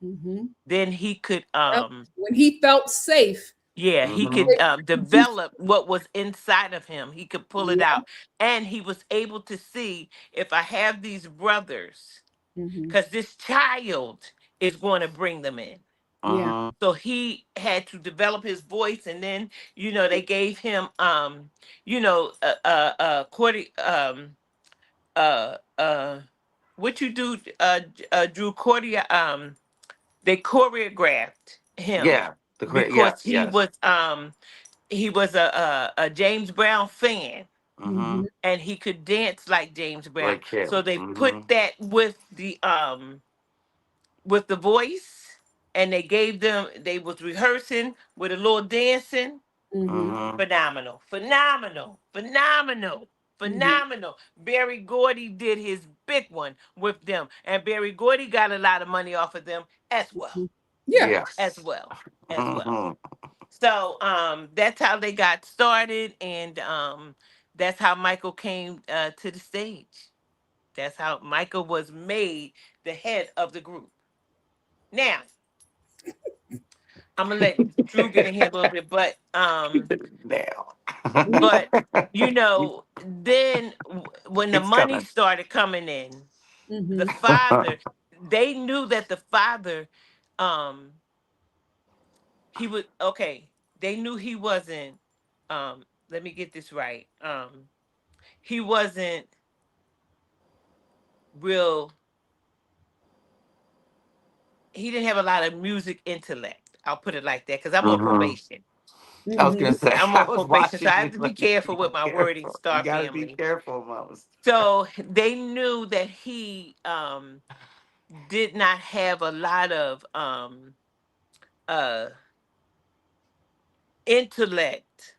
Mm-hmm. then he could Yep. When he felt safe, yeah, he Mhm. could develop what was inside of him. He could pull it yeah. out, and he was able to see, if I have these brothers, Mm-hmm. because this child is going to bring them in. Yeah. Mhm. So he had to develop his voice, and then they gave him quarter what you do, Drew Cordia, they choreographed him Yeah. The correct. Yeah. because Yes. he was a James Brown fan, Mm-hmm. Mhm. and he could dance like James Brown. Like So him. they put Mhm. that with the voice, and they was rehearsing with a little dancing. Mm-hmm. Mhm. Phenomenal, phenomenal, phenomenal, Mm-hmm. phenomenal. Barry Gordy did his big one with them, and Barry Gordy got a lot of money off of them as well, Mm-hmm. Yeah. as Yes. well, as well. Mhm. So that's how they got started, and that's how Michael came to the stage. That's how Michael was made the head of the group. Now I'm gonna let Drew get in here a little bit, Now. but then when the It's money coming. started coming in, the Mm-hmm. father, they knew that the father, um, he would okay. They knew he wasn't. Let me get this right. He wasn't real. He didn't have a lot of music intellect. I'll put it like that because I'm on Mhm. probation. I was Mm-hmm. gonna say. I'm I on was probation, so watching I you. have to be Like, careful be with my wording, careful. You Star gotta be Family. careful, Mama. So they knew that he did not have a lot of uh intellect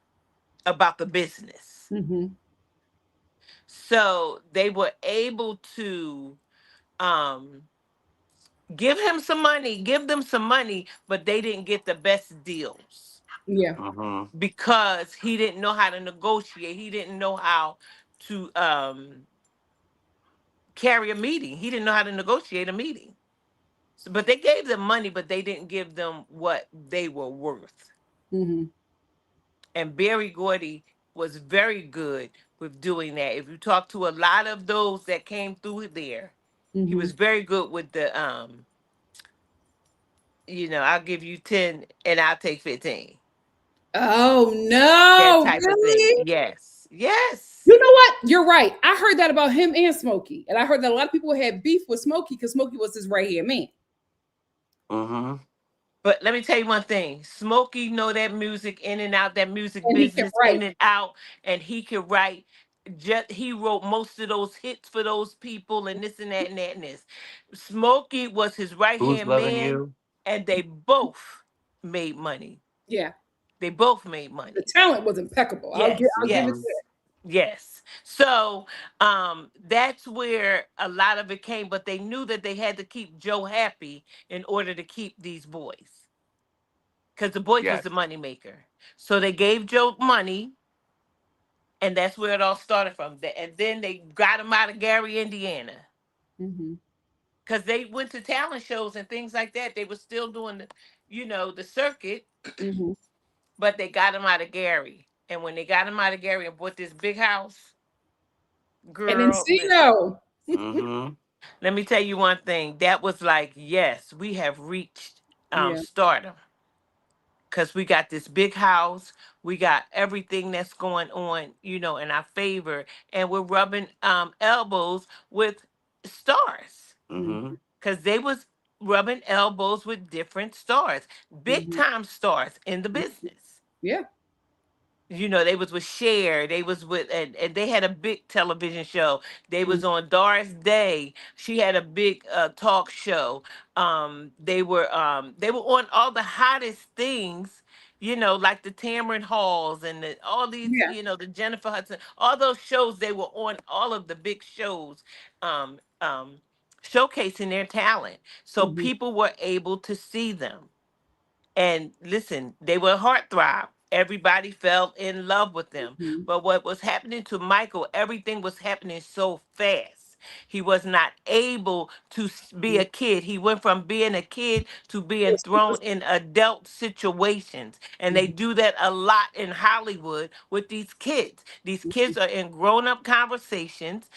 about the business. Mm-hmm. So they were able to um give them some money, but they didn't get the best deals Yeah. Mhm. because he didn't know how to negotiate. He didn't know how to carry a meeting. He didn't know how to negotiate a meeting. So, but they gave them money, but they didn't give them what they were worth. Mm-hmm. And Barry Gordy was very good with doing that. If you talk to a lot of those that came through there, he Mm-hmm. was very good with the I'll give you 10 and I'll take 15. Oh That no, type of thing. really? Yes. Yes. You know what? You're right. I heard that about him and Smokey, and I heard that a lot of people had beef with Smokey because Smokey was his right hand man, Mhm. But let me tell you one thing. Smokey know that music in and out, that music and he can business write. in and out, and he could write. Just he wrote most of those hits for those people, and this and that and that and this. Smokey was his right Who's hand loving man, you? and they both made money. Yeah, They both made the money. talent was impeccable. Yes, I'll give it Mhm. yes, yes. So that's where a lot of it came, but they knew that they had to keep Joe happy in order to keep these boys. Because the boys was Yes. the money maker. So they gave Joe money, and that's where it all started from. And then they got him out of Gary, Indiana. to. Mm-hmm. because they went to talent shows and things like that. They were still doing the circuit, Mm-hmm. but they got him out of Gary. And when they got him out of Gary and bought this big house, And girl, listen. Encino. Mm-hmm. Let me tell you one thing. That was like, yes, we have reached Yeah. stardom because we got this big house. We got everything that's going on, in our favor, and we're rubbing elbows with stars Mm-hmm. because they was rubbing elbows with different stars, big Mm-hmm. time stars in the business. Yeah. They was with Cher. They was with, and they had a big television show. They Mm-hmm. was on Doris Day. She had a big talk show. They were on all the hottest things, like the Tamron Halls and all these, Yeah. the Jennifer Hudson, all those shows. They were on all of the big shows, um, um, showcasing their talent. So Mm-hmm. people were able to see them. And listen, they were heartthrob. Everybody fell in love with them. Mm-hmm. But what was happening to Michael, everything was happening so fast. He was not able to be a kid. He went from being a kid to being thrown in adult situations. And they Mm-hmm. do that a lot in Hollywood with these kids. These kids are in grown up conversations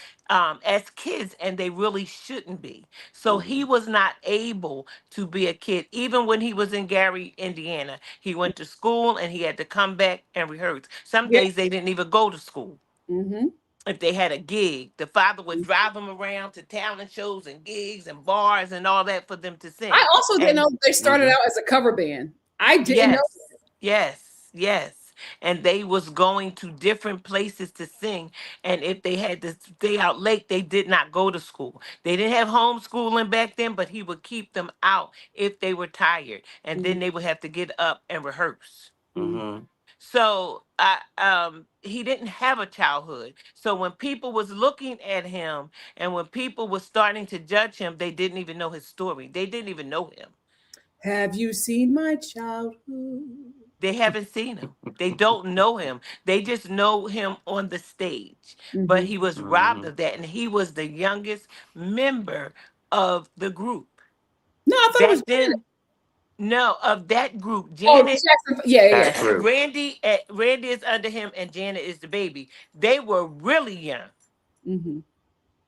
as kids, and they really shouldn't be. So he was not able to be a kid. Even when he was in Gary, Indiana, he went to school and he had to come back and rehearse. Some Yeah. days they didn't even go to school. Mm-hmm. If they had a gig, the father would drive them around to talent shows and gigs and bars and all that for them to I sing. also didn't And know they started Mm-hmm. out as a cover band. I didn't know. yes, yes. And they was going to different places to sing. And if they had to stay out late, they did not go to school. They didn't have homeschooling back then, but he would keep them out if they were tired. And Mm-hmm. then they would have to get up and rehearse. Mm-hmm. So he didn't have a childhood. So when people was looking at him and when people was starting to judge him, they didn't even know his story. They didn't even know him. Have you seen my childhood? They haven't seen him. They don't know him. They just know him on the stage. But Mm-hmm. he was robbed Mm-hmm. of that, and he was the youngest member of the group. No, I thought it was Back Janet. then, no, of that group, Oh, Janet, Jackson. Yeah, yeah, That yeah. group. Randy is under him, and Janet is the baby. They were really young. Mm-hmm.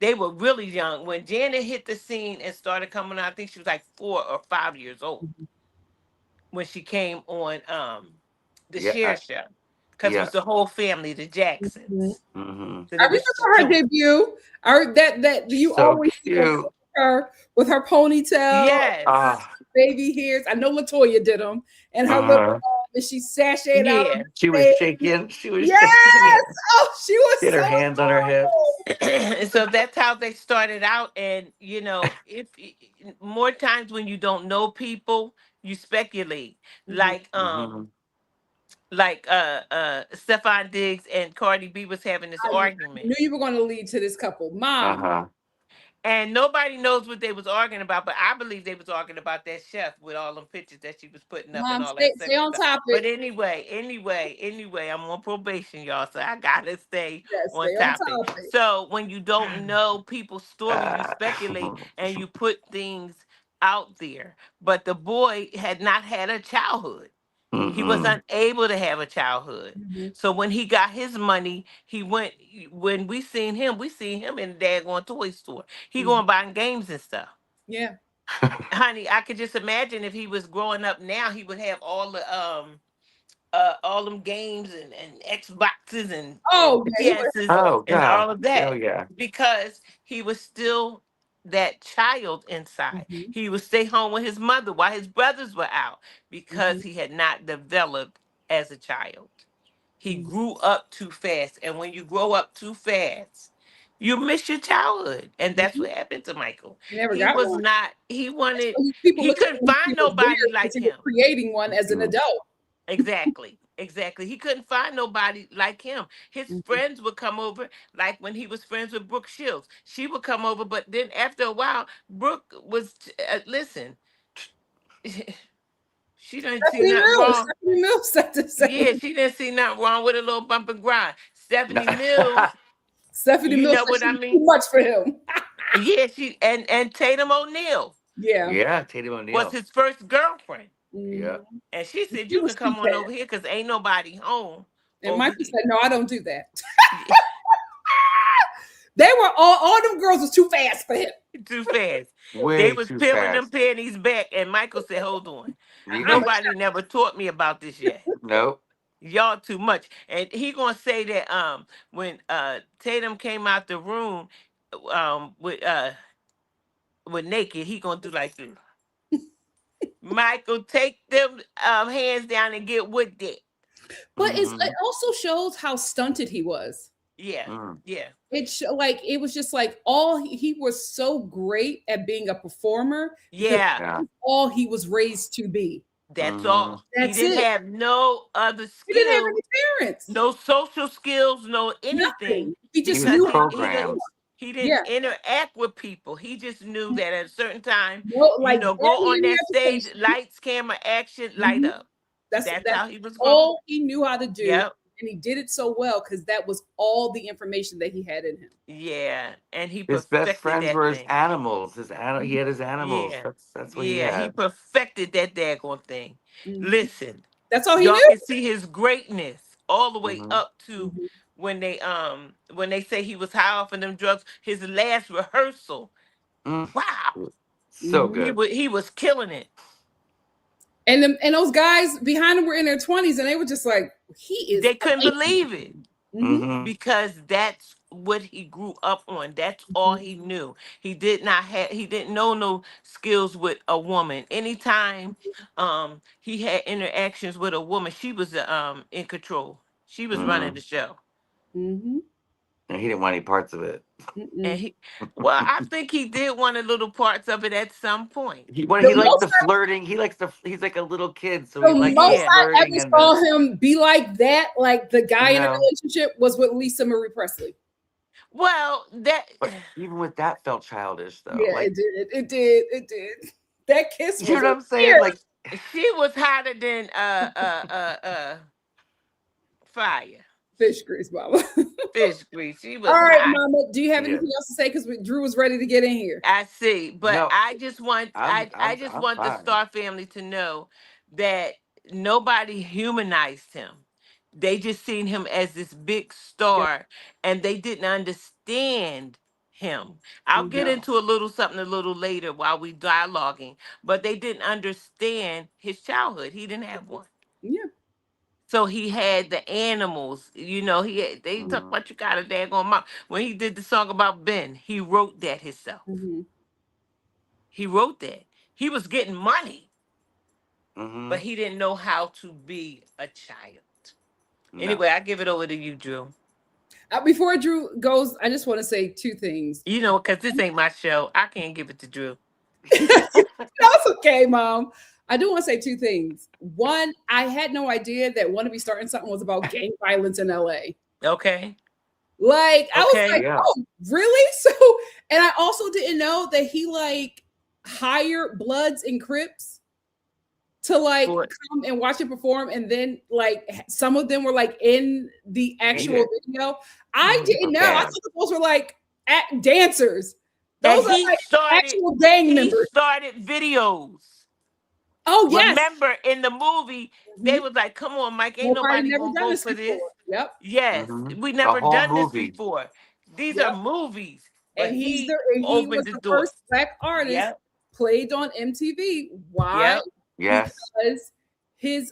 They were really young when Janet hit the scene and started coming out. I think she was like 4 or 5 years old when she came on the Yeah. Share Show, because it Yeah. was the whole family, the Mm-hmm. Jacksons. Mm-hmm. So I there was remember her debut. That you So always see that cute. her with her ponytail, yes, Ah. baby hairs. I know Latoya did them, and her little Uh-huh. and she sashayed out on yeah. She the was stage. shaking. She was Yes. shaking. Yeah. Oh, she She had was her so hands on her hips. adorable. And so that's how they started out. And if more times when you don't know people, you speculate. Mhm. Like Mm-hmm. Stephon Diggs and Cardi B was having this I argument. knew you were going to lead to this couple, Mom. Uh-huh. And nobody knows what they was arguing about, but I believe they was arguing about that chef with all them pictures that she was putting up and Mom, all stay, that stay sexy on stuff. But topic. anyway, I'm on probation, y'all, so I gotta stay Yes, on stay on topic. topic. So when you don't know people's story, you Ah. speculate and you put things out there. But the boy had not had a childhood. He was Mm-mm. unable to have a childhood. Mhm. So when he got his money, he went. When we seen him in the daggone toy store. He Mhm. going buying games and stuff. Yeah. Honey, I could just imagine if he was growing up now, he would have all them games and Xboxes and Oh, yeah. He would PSs Oh and God. all of Oh that yeah. because he was still that child inside. have. He would stay home with his mother while his brothers were out Hmm. because he had not developed as a child. He Hmm. grew up too fast. And when you grow up too fast, you miss your childhood. And that's Hmm. what happened to Michael. He never He got was one. not, So people he look at couldn't him, he find was nobody weird because like he was him. creating one as an Mm. adult. Exactly. He couldn't find nobody like him. His Mhm. friends would come over, like when he was friends with Brooke Shields. She would come over, but then after a while, Brooke was, listen, she didn't see Stephanie nothing Mills. wrong. Stephanie Mills said the Yeah, same. she didn't see nothing wrong with a little bump and grind. Stephanie Mills, Stephanie you Mills know said what she I was too mean? much for him. Yeah, she and Tatum O'Neal Yeah. Yeah, Tatum was O'Neal. his first girlfriend. Yeah. Mhm. And she said, He you was can too come on fast. over here because ain't nobody home And over Michael here. said, "No, I don't do that." They were all them girls was too fast for him. Too fast. They Way was too peeling them fast. panties back, and Michael said, hold on. I'm Neither. a Nobody never taught me about this yet. Nope. Y'all too much. And he gonna say that when Tatum came out the room with naked, he gonna do like this. Michael, take them hands down and get with it. But Mm-hmm. it also shows how stunted he was. Yeah, Mm. yeah, Like it was just like he was so great at being a performer because yeah. Yeah. all he was raised to be. That's Mm-hmm. all. He That's didn't it. have no other He didn't have skills, any parents. no social skills, no anything, Nothing. He just He was because knew how to he perform. programmed. he Yeah. didn't interact with people. He just knew that at a certain time, No, like go barely on any that stage, education. lights, camera, action, light Mhm. up. That's That's how he was going. all he knew how to do, Yep. and he did it so well because that was all the information that he had in him. Yeah. And he His best perfected friends that were his thing. animals. He had his animals. Yeah. That's what he Yeah. He had. perfected that daggone thing. Mhm. Listen, That's all he y'all knew. can see his greatness all the way Mm-hmm. up to Mhm. when they say he was high off of them drugs, his last rehearsal. Mm. Wow. So Mhm. good. He was killing it. And those guys behind him were in their 20s, and they were just like, he is They couldn't amazing. believe it. Mhm. Mm-hmm. Because that's what he grew up on. That's all he knew. He didn't know no skills with a woman. Anytime he had interactions with a woman, she was in control. She was running Mm-hmm. the show. Mhm. And he didn't want any parts of it. And Mm-mm. I think he did want a little parts of it at some point. The He liked most the flirting. He's like a little kid, so he the likes the most Yeah. I flirting ever and saw the him be like that, like the guy you in a know. relationship, was with Lisa Marie Presley. Well, that But even with that felt childish though. Yeah, Like it did. It did. It did. That kiss you was know a what I'm saying? weird Like she was hotter than fire. fish grease, mama. Fish grease. She All was right, hot. mama. Do you have yeah. anything else to say? Because Drew was ready to get in here. I see, but No, I just I'm want the fine. Star family to know that nobody humanized him. They just seen him as this big Yep. star, and they didn't understand him. I'll get Mhm. No. into a little something a little later while we dialoguing, but they didn't understand his childhood. He didn't have one. Yeah. So he had the animals, they talk Mm-hmm. about you got a daggone mom. When he did the song about Ben, he wrote that himself. Mhm. He wrote that. He was getting money, Mm-hmm. but he didn't know how to be a child. No. Anyway, I give it over to you, Drew. Before Drew goes, I just want to say two things. Because this ain't my show. I can't give it to Drew. That's okay, mom. I do want to say two things. One, I had no idea that Want to Be Starting Something was about gang violence in LA. Okay. Like, I was Okay. like, Yeah. oh, really? So, and I also didn't know that he like hired Bloods and Crips to like Boy, come and watch him perform, and then like some of them were like in the actual it. video. I Mhm. didn't know. I Okay. thought those were like dancers. and Those are like actual gang he members. started videos. Oh yes. Remember in the movie, they Mhm. was like, come on, Mike, ain't Nobody nobody never gonna done go this for this. before. Yep. Yes, Mm-hmm. we The never whole done this movie. before. These are Yep. movies. But And he he was opened the the door. first black artist Yep. played on MTV. Why? Yep. Yes. Because his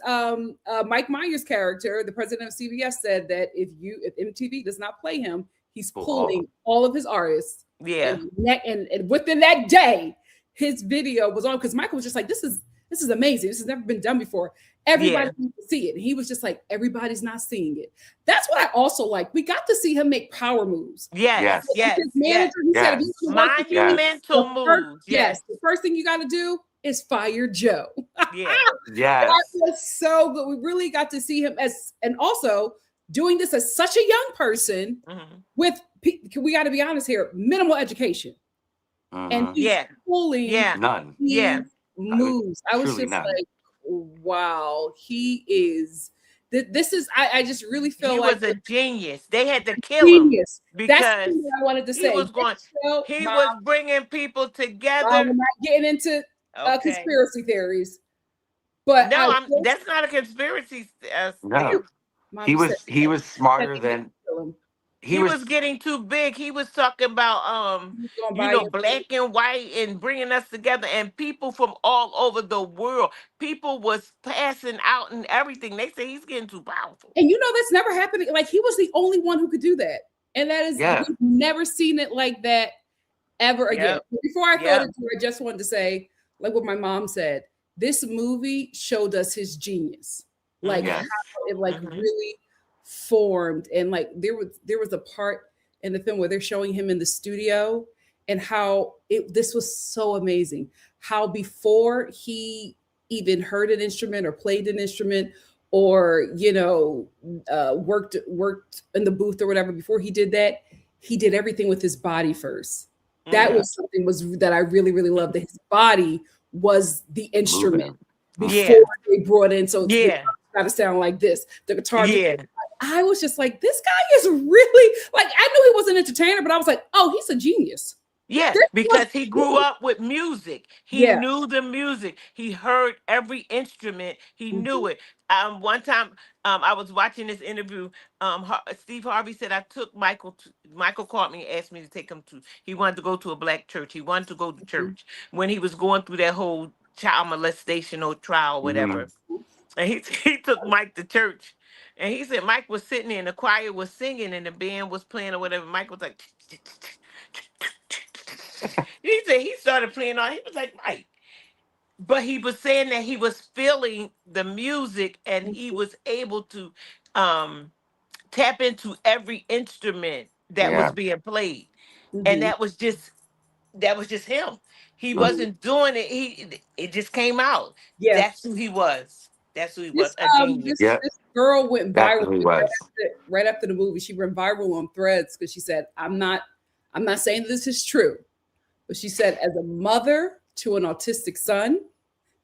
Mike Myers character, the president of CBS, said that if MTV does not play him, he's Pull pulling all of his artists. Yeah. And within that day, his video was on because Michael was just like, this is amazing. This has never been done before. Everybody Yeah. needs to see it. And he was just like, everybody's not seeing it. That's what I also like. We got to see him make power moves. Yes. Yes. Yes. His Yes. manager, he said, if you Yes. want to work with me, Yes. Monumental moves. Yes. the first thing you got to do is fire Joe. Yeah. That Yes. was so good. We really got to see him and also doing this as such a young person Mhm. with, we got to be honest here, minimal education. And Mm-hmm. he's Yeah. pulling Yeah. None. Yeah. moves. I was Truly just none. like, wow, he is This is I just really feel He like was a genius. They had to kill him genius. That's the because thing that I wanted to he say. was going. This show, He Mom, was bringing people Mom, together. we're not getting into Okay. conspiracy theories, but No, I I'm. will That's not a conspiracy No, theory. Mom, you said he was that smarter they had to than kill him. he He was was. getting too big. He was talking about He was going to buy him. black and white and bringing us together, and people from all over the world. People was passing out and everything. They say he's getting too powerful. And that's never happened. Like he was the only one who could do that. And that is, Yeah, we've never seen it like that ever again. Yep. Before I throw it Yep. into I just wanted to say, like what my mom said, this movie showed us his genius. Like Mm-hmm. how yes, it like Mm-hmm. really formed. And like there was a part in the film where they're showing him in the studio and how this was so amazing. How before he even heard an instrument or played an instrument or worked in the booth or whatever, before he did that, he did everything with his body first. That Mm-hmm. yeah, was something was that I really, really loved, that his body was the instrument moving. before Yeah. they brought in. So the Yeah. guitar got to sound like this. The guitar. Yeah. I was just like, this guy is really like. I knew he was an entertainer, but I was like, oh, he's a genius. Yeah, This was because he grew genius. up with music. He Yeah. knew the music. He heard every instrument. He Mhm. knew it. One time, I was watching this interview. Steve Harvey said I took Michael. Michael called me and asked me to take him to. He wanted to go to a black church. He wanted to go to Mhm. church when he was going through that whole child molestation or trial, Hmm. whatever. And he he took Mike to church. And he said Mike was sitting there and the choir was singing and the band was playing or whatever. Mike was like, he said he started playing on. He was like, Mike. But he was saying that he was feeling the music and he was able to um, tap into every instrument that was Yeah. being played. And Mhm. that was just him. He Mm. Mhm. wasn't doing it. It just came out. Yeah. That's who he was. That's who he was. This A this genius. Yep, this girl went that's viral who he was. right after the movie. She went viral on Threads because she said, I'm not saying this is true, but she said, as a mother to an autistic son,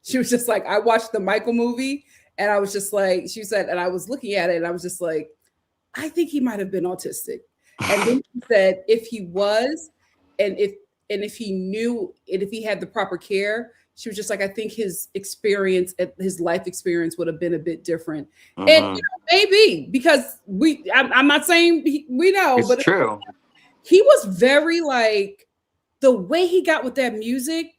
she was just like, I watched the Michael movie and I was just like, she said, and I was looking at it and I was just like, I think he might have been autistic. And then she said, if he was, and if he knew, and if he had the proper care, she was just like, I think his life experience would have been a bit different. And Hmm. maybe because I'm not saying we know, It's but true. he was very like the way he got with that music,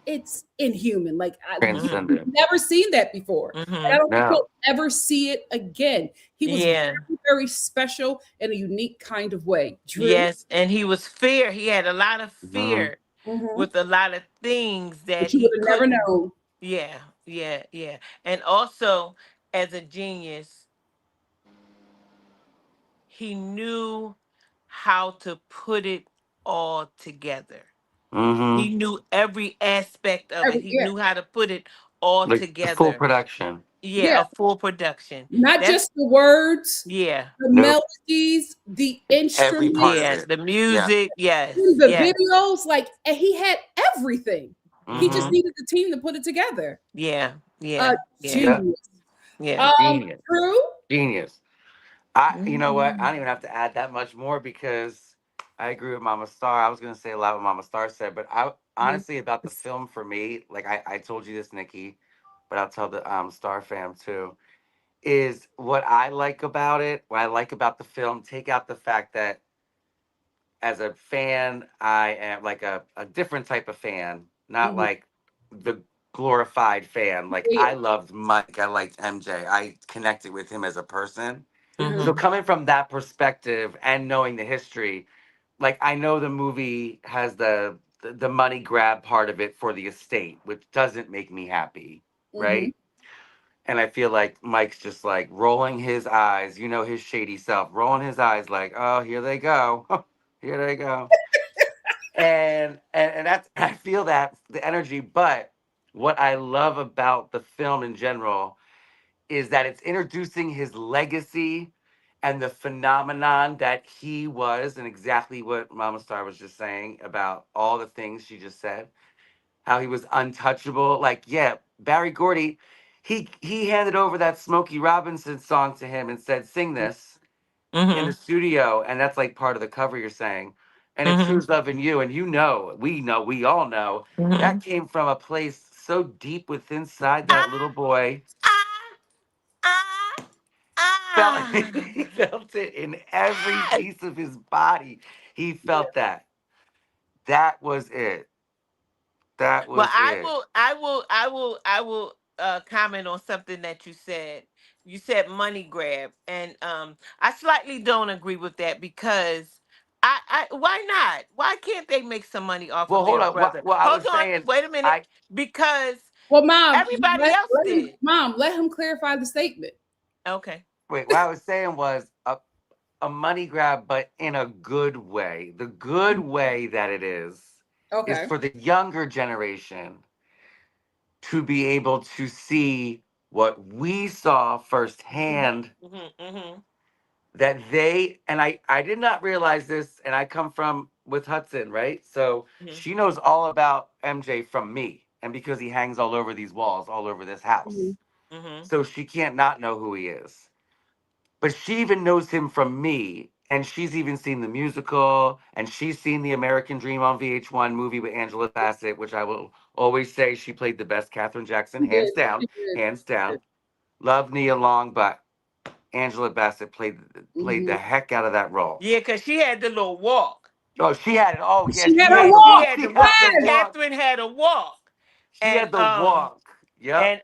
it's inhuman. Like Hmm. we've Transcendent. never seen that before, and I Hmm. don't think No, we'll ever see it again. He was Yeah. very, very special in a unique kind of way. Drew. Yes. And he was fear. He had a lot of hmm, fear Mhm. with a lot of things that But you he would have never couldn't. known. Yeah. Yeah. Yeah. And also, as a genius, he knew how to put it all together. hmm, He knew every aspect of it. He Yeah, knew how to put it all like the full together. production. Yeah, yeah. a full production. Not That's just the words, yeah. the Nope, melodies, the every part instruments, of Yeah, it. the Yeah. music. Yes, the yes, videos. Like, and he had everything. He just Hmm. hmm, needed the team to put it together. yeah, Uh, yeah, yeah, Yep. genius. yeah. Um, Genius. Drew. Genius. You know what? I Mhm. don't even have to add that much more because I agree with Mama Star. I was gonna say a lot what Mama Star said, but I Mhm. honestly about the film for me, like I told you this, Nikki, but I'll tell the Star fam too. Is what I like about it. What I like about the film. Take out the fact that as a fan, I am like a different type of fan, not Mhm. like the glorified fan. Like Yeah. I loved Mike. I liked MJ. I connected with him as a person. Mhm. So Mhm. coming from that perspective and knowing the history, like I know the movie has the money grab part of it for the estate, which doesn't make me happy, Mhm. right? And I feel like Mike's just like rolling his eyes, his shady self, rolling his eyes like, oh, here they go. Here they go. And that's I feel that the energy, but what I love about the film in general is that it's introducing his legacy and the phenomenon that he was, and exactly what Mama Star was just saying about all the things she just said, how he was untouchable. Like, yeah, Barry Gordy, he handed over that Smokey Robinson song to him and said, "Sing this in the Mm-hmm. studio," and that's like part of the cover you're saying. And it's Mm-hmm. Who's Loving You, and we all know Mm-hmm. that came from a place so deep within inside that little Ah, boy. ah, ah, Felt ah. he felt it in every Yes. piece of his body. He felt that. That was it. That Well, was it. I will comment on something that you said. You said money grab, and I slightly don't agree with that because why not? Why can't they make some money off Well, of hold their on. brother? What I Hold was on, saying, wait a minute, I because Well, mom, everybody else did. let him clarify the statement. Okay. wait. What I was saying was a money grab, but in a good way. The good way that it is Okay. for the younger generation to be able to see what we saw firsthand, Mm-hmm, mm-hmm, that they and I did not realize this, and I come from with Hudson, right? So mm-hmm, she knows all about MJ from me, and because he hangs all over these walls, all over this house. Mhm. mm-hmm. So she can't not know who he is. But she even knows him from me, and she's even seen the musical, and she's seen the American Dream on VH1 movie with Angela Bassett, which I will always say she played the best Katherine Jackson, She hands did. down, She did. hands down. Love Nia Long, but Angela Bassett played the Mhm. heck out of that role. Yeah, because she had the little walk. Oh, she had it. Oh, yeah, She she had her had Yeah, the she walk. had she the had walk. the Yes. walk. Catherine had a walk, She had the walk. Yep. and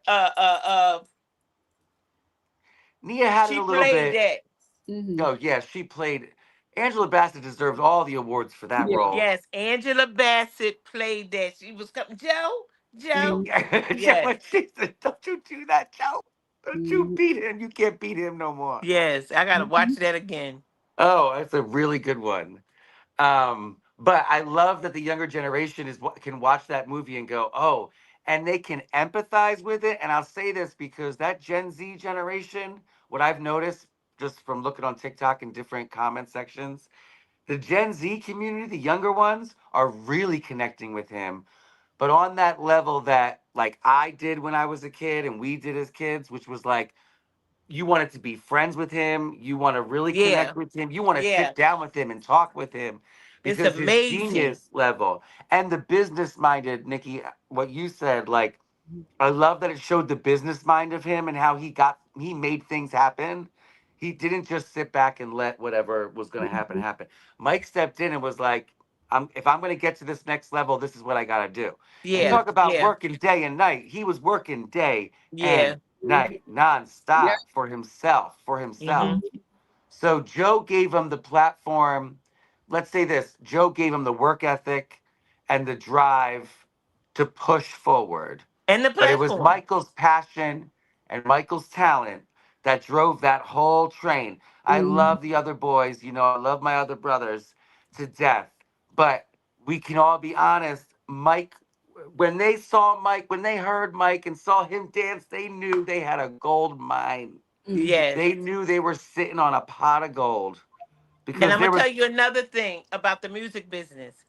Nia had it she a little played bit. that. Mhm. Oh yeah, she played. Angela Bassett deserves all the awards for that Yeah. role. Yes, Angela Bassett played that. She was coming, Joe. You, Mhm. Yes, when she said, "Don't you do that, Joe? Don't you Mhm. beat him? You can't beat him no more." yes. I gotta watch Mhm. that again. Oh, that's a really good one. But I love that the younger generation can watch that movie and go, "Oh," and they can empathize with it. And I'll say this because that Gen Z generation, what I've noticed just from looking on TikTok and different comment sections, the Gen Z community, the younger ones, are really connecting with him, but on that level that like I did when I was a kid and we did as kids, which was like you wanted to be friends with him, you want to really Yeah, connect with him, you want to yeah. sit down with him and talk with him It's because his amazing. genius level and the business minded, Nikki, what you said, like I love that it showed the business mind of him and how he made things happen. He didn't just sit back and let whatever was going to happen Mhm. happen. Mike stepped in and was like, if I'm going to get to this next level, this is what I got to do. And Yeah. Yeah, talk about yeah, working day and night. He was working day yeah. and Mhm. night, Yeah. nonstop for himself, for himself. Mhm. Mhm. So Joe gave him the platform. Let's say this: Joe gave him the work ethic and the drive to push forward. And the But it was platform. Michael's passion and Michael's talent that drove that whole train. I Mhm. love the other boys, I love my other brothers to death. But we can all be honest, Mike, when they heard Mike and saw him dance, they knew they had a gold mine. Mhm. Yes. They knew they were sitting on a pot of gold And because I'm gonna there tell was, you another thing about the music business.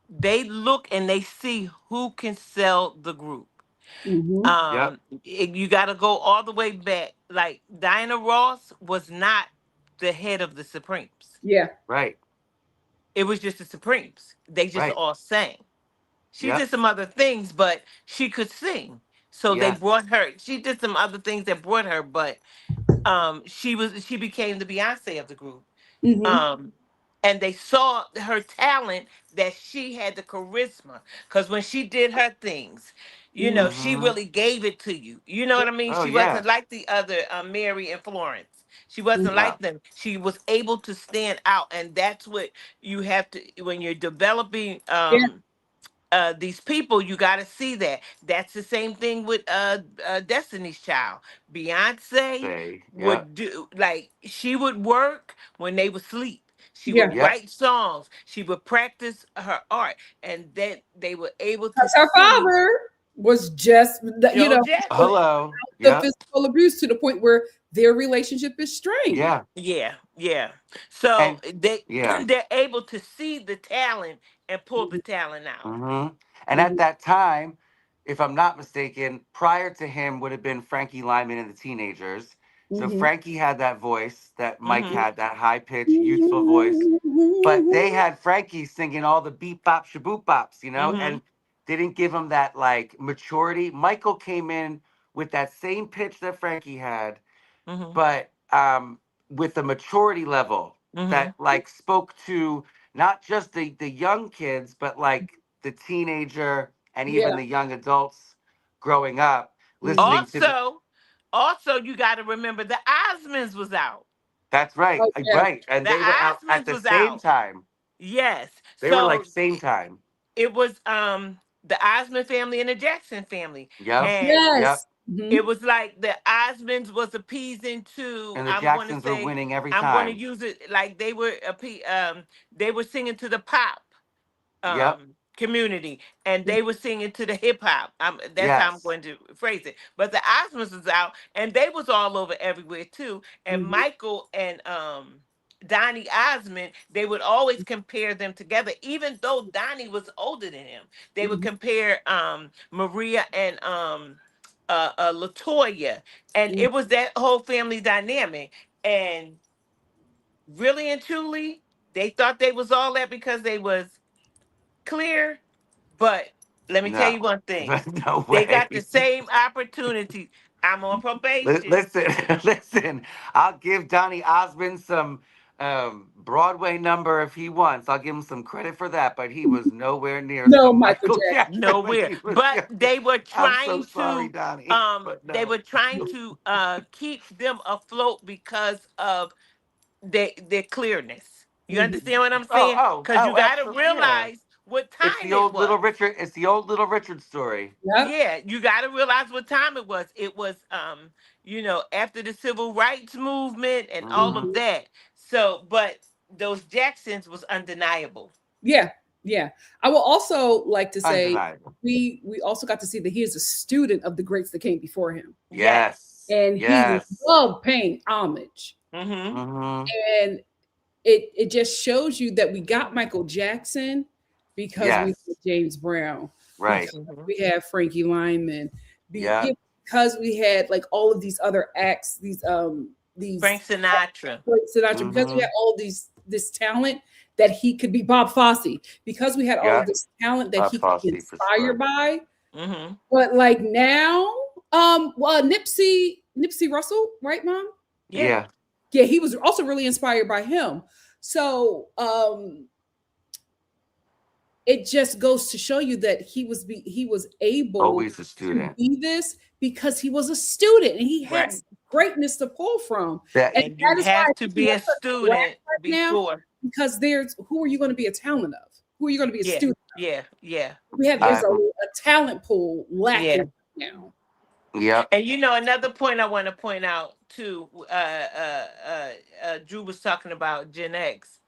They look and they see who can sell the group. Mhm. yep, You got to go all the way back. Like Diana Ross was not the head of the Supremes. Yeah. right, It was just the Supremes. They just right, all sang. She yep, did some other things, but she could sing. So they yes, brought her. She did some other things that brought her, but she became the Beyonce of the group. Mhm. um and they saw her talent, that she had the charisma, because when she did her things, Mhm. she mm-hmm. really gave it to you, you know what I mean. Oh She yeah, wasn't like the other Mary and Florence. She wasn't Mhm. no, like them. She was able to stand out, and that's what you have to, when you're developing Yeah. these people, you got to see that. That's the same thing with Destiny's Child. Beyonce say, yep, would do, like, she would work when they would sleep. She Yeah. would yep. write songs. She would practice her art, and then they were able to Because her see father was just, Joe Jackson. Hello. the Yep. physical abuse to the point where their relationship is strained. Yeah. Yeah, yeah. So And they yeah. they're able to see the talent and pull the Mhm. talent out. hmm And at Mhm. that time, if I'm not mistaken, prior to him would have been Frankie Lyman and the Teenagers. So Mhm. Frankie had that voice that Mike Mm-hmm. had, that high pitched, youthful voice. But they had Frankie singing all the beep bop shaboop bops, Mm-hmm. and didn't give him that like maturity. Michael came in with that same pitch that Frankie had, Mm-hmm. but with a maturity level Mm-hmm. that like spoke to not just the young kids, but like the teenager and even Yeah. the young adults growing up Mhm. listening to the. Also, you got to remember the Osmonds was out. That's right, Oh yeah. right, and The they were out at Osmonds the was same out. time. Yes. They were like So same time. it was the Osmond family and the Jackson family, Yep, and yep. Yes. Mhm. it was like the Osmonds was appeasing to, And the I'm going to Jacksons were say, winning every I'm going to time. use it like they were singing to the pop Yep. community, and they were singing to the hip hop. That's how I'm Yes. going to phrase it. But the Osmonds was out, and they was all over everywhere too. And Mhm. Michael and Donnie Osmond, they would always compare them together, even though Donnie was older than him. They would Mhm. compare Maria and Latoya, and Mhm. it was that whole family dynamic. And really and truly, they thought they was all that because they was clear, but let me tell you No. one thing. No They got the way. same opportunity. I'm on probation. Listen, listen. I'll give Donny Osmond some Broadway number if he wants. I'll give him some credit for that. But he was nowhere near No, some Michael Michael Jackson. Jackson when Nowhere. he was But younger. I'm so sorry, Donnie, but they no. were trying to keep them afloat because of their clearness. You Mhm. understand what I'm Oh, saying? oh, Because you oh, gotta absolutely. Yeah. realize what It's time the it old Little was. Richard. It's the old Little Richard story. Yep. Yeah, you got to realize what time it was. It was after the civil rights movement and all Hmm. of Mhm. that. So, but those Jacksons was undeniable. Yeah. Yeah. I will also like to say Undeniable. we also got to see that he is a student of the greats that came before him, Yes. Yes. and he Yes. loved paying homage. Mhm. Hmm. And it just shows you that we got Michael Jackson because we Yes. had James Brown, Right. because Mhm. we had Frankie Lyman, Yeah. because we had like all of these other acts, these Frank Sinatra. Frank Sinatra, because we Hmm. had all this talent that he could be Bob Fosse, because we had all of Yeah. this talent that he could be Fosse for inspired sure. by. Mhm. But like now, well, Nipsey Russell, right, Mom? Yeah. Yeah. Yeah, he was also really inspired by him. So it just goes to show you that he was able Always a to student. be this because he was a student and he had Right. greatness to pull from. That And And you that is why have to he be has a such a lack student right now, before. because there's who are you going to be a talent of? Who are you going to be a Yeah. student? Yeah. Yeah. There's Yeah. a talent pool lacking Yeah. right now. yep. And another point I want to point out too. Drew was talking about Gen X.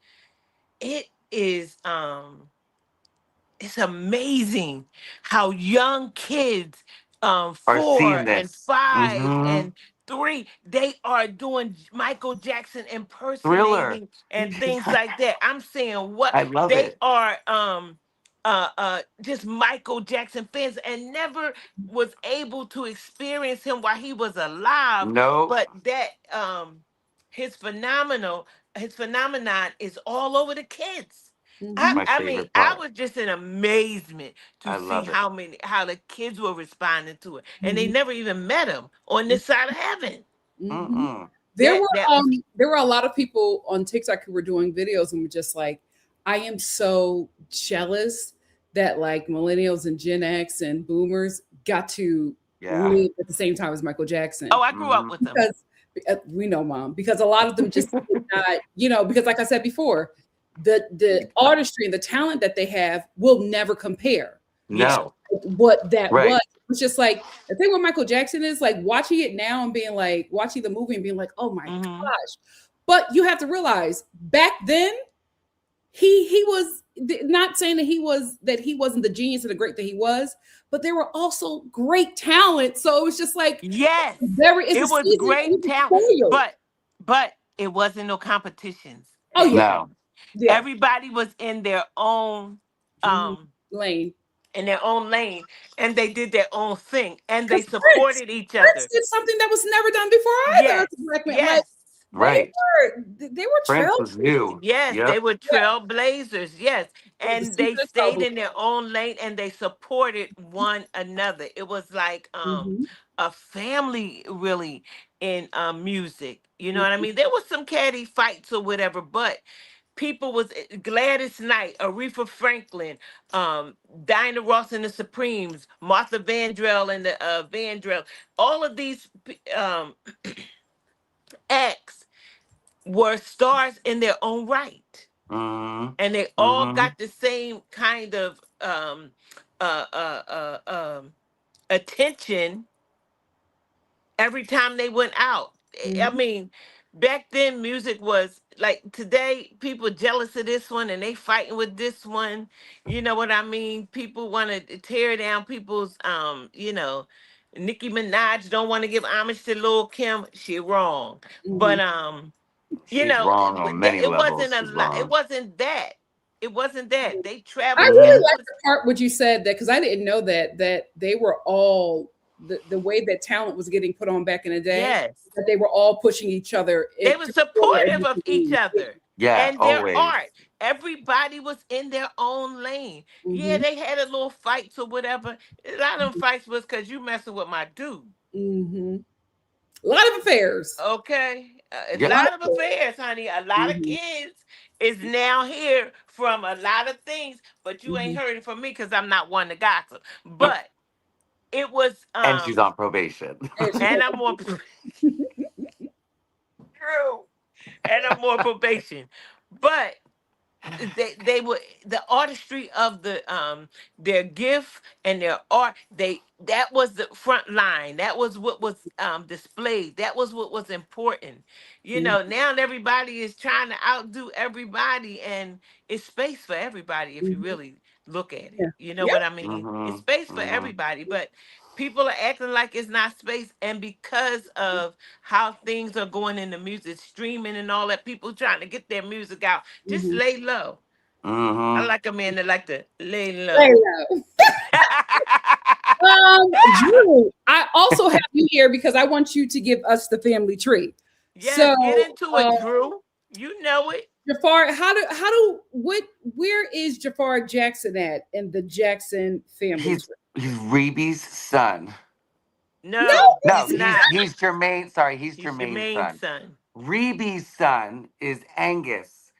It is it's amazing how young kids, Are seeing this. 4 and 5 Hmm. and 3, they are doing Michael Jackson Thriller. impersonating and things like that. I'm saying what I love they it. are just Michael Jackson fans and never was able to experience him while he was alive, No, but that his phenomenal his phenomenon is all over the kids. it's Mhm. my I mean, favorite I part. was just in amazement to I see love it. how the kids were responding to it, and they Mhm. never even met him on this side of heaven. Mhm. Mm-mm. That There were a lot of people on TikTok who were doing videos and were just like, I am so jealous that like millennials and Gen X and boomers got to Yeah. live at the same time as Michael Jackson. Oh, I grew Hmm. up with them. Because we know, Mom, because a lot of them just did not, because like I said before, the artistry and the talent that they have will never compare Yeah. to No. what that was. Right. It's just like the thing with Michael Jackson is like watching it now and being like watching the movie and being like, oh my Hmm. gosh. But you have to realize back then he was not saying that he wasn't the genius and the great that he was, but there were also great talent. So it was just like Yes, it's a it was season, it great was talent, spoiled. but it wasn't no competitions Oh back yeah, then. No. yeah. Everybody was in their own Mhm. um Lane. in their own lane, and they did their own thing, and they Because Prince, supported each Prince other. did something that was never done before either as Yes, a black man. Like yes. they Right. they were Prince was trailblazers. new. Yes, they Yep. were trailblazers. Yes. It was the And season they of stayed trouble. in their own lane and they supported one another. It was like Mm-hmm. a family really in music. You know what I mean? There was some catty fights or whatever, but people was Gladys Knight, Aretha Franklin, Diana Ross and the Supremes, Martha Vandrell and the Vandrell. All of these acts were stars in their own right, Mm-hmm. and they all Mm-hmm. got the same kind of uh, uh, uh, attention every time they went out. I Mm-hmm. mean, back then music was like today. People jealous of this one and they fighting with this one. You know what I mean? People want to tear down people's Nicki Minaj don't want to give homage to Lil Kim. She wrong, Mm-hmm. but She's wrong on many it wasn't levels. a She's lot. It wrong. wasn't that. It wasn't that. They I traveled together. really Mm-hmm. It like was the part what you said that because I didn't know that they were all the way that talent was getting put on back in the day, yes. that they were all pushing each other They were to the corner and supportive of each yeah. other Yeah, and their always. art. Everybody was in their own lane. Yeah, Mm-hmm. they had a little fights or whatever. A lot of them fights was because you messing with my dude. Mm-hmm. A lot of affairs. Okay, a A Yeah. lot lot of of affairs. affairs, honey. A lot of Mm-hmm. kids is now here from a lot of things, but you Mm-hmm. ain't heard it from me because I'm not one to gossip. But it was And she's on probation. And she's and like, I'm more true, and I'm more probation. But they were the artistry of their gift and their art. That was the front line. That was what was displayed. That was what was important. You mm-hmm. know, now everybody is trying to outdo everybody, and it's space for everybody if you Mm-hmm. really look at it. Yeah. You know Yep. what I mean? It's Mm-hmm. space for Mm-hmm. everybody, but people are acting like it's not space, and because of how things are going in the music streaming and all that, people trying to get their music out, just Mm-hmm. lay low. I Mm-hmm. like a man that like to lay There low. you go. Drew, I also have you here because I want you to give us the family tree. So, Yes, get into uh, it, Drew. You know it. Jafar, where is Jafar Jackson at in the Jackson family He's tree? he's Reeby's son. No, No, No, he's he's not. he's Jermaine. Sorry, he's He's your Jermaine's main son. son. Reeby's son is Angus,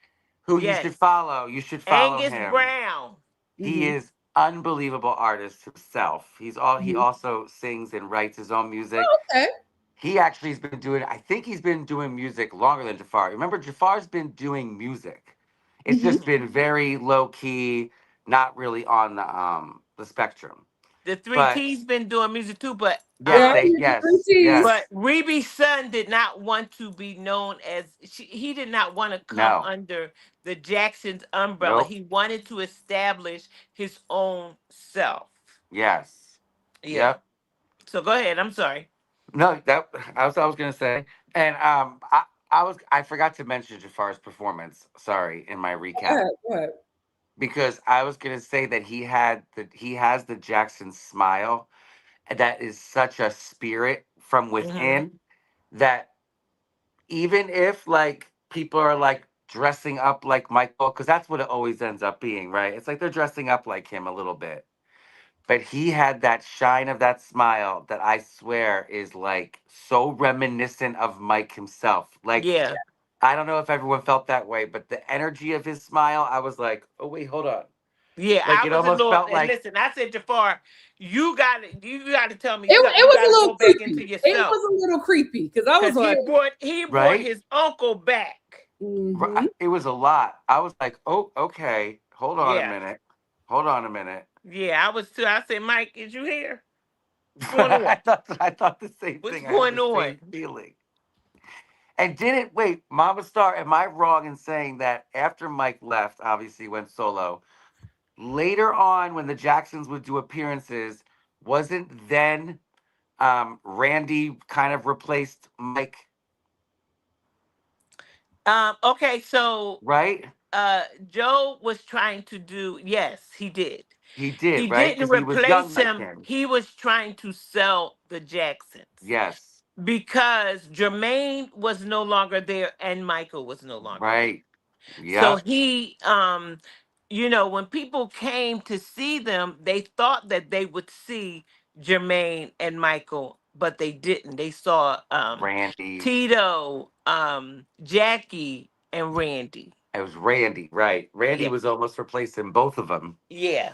who you should Yes, follow. You should follow Angus him. Brown. He mm-hmm. is unbelievable artist himself. He Mm-hmm. also sings and writes his own music. Okay. He actually has been doing, I think he's been doing music longer than Jafar. Remember, Jafar's been doing music. It's Mm-hmm. just been very low key, not really on the spectrum. The Three But T's been doing music too, Yeah, yes, but Reese's. yes, Reeby's son did not want to be known as he did not want to come no, under the Jackson's umbrella. nope, He wanted to establish his own self. yes, Yeah. yep. So go ahead. I'm sorry. No, that I was gonna say, and I forgot to mention Jafar's performance. Sorry, in my Go recap, ahead. Go ahead. because I was gonna say that he has the Jackson smile, and that is such a spirit from Hmm. within that even if like people are like dressing up like Michael, because that's what it always ends up being, right? It's like they're dressing up like him a little bit, but he had that shine of that smile that I swear is like so reminiscent of Mike himself. Like, Yeah. I don't know if everyone felt that way, but the energy of his smile, I was like, oh, wait, hold on. Yeah. Like, I it was a almost little felt and like, listen, I said Jafar, you gotta tell me something. It You was a gotta little go back into creepy. It yourself. was a little creepy because I was Cause like, he brought right? his uncle back. mm-hmm. It was a lot. I was like, oh, okay. Hold on a Yeah. minute. Hold on a minute. Yeah, I was too. I said, Mike, is you here? What's going on? I thought the same What's thing. I had going the same on? feeling. And didn't wait, Mama Star, am I wrong in saying that after Mike left, obviously went solo, later on when the Jacksons would do appearances, wasn't then Randy kind of replaced Mike, Okay, so right? Joe was trying to do, yes, he did. He did, He right? didn't Because he was young replace like him. him. He was trying to sell the Jacksons Yes. because Jermaine was no longer there and Michael was no longer there. Right. So Yep. he, when people came to see them, they thought that they would see Jermaine and Michael, but they didn't. They saw Randy. Tito, Jackie, and Randy. It was Randy, right? Randy Yeah, was almost replacing both of them. yeah.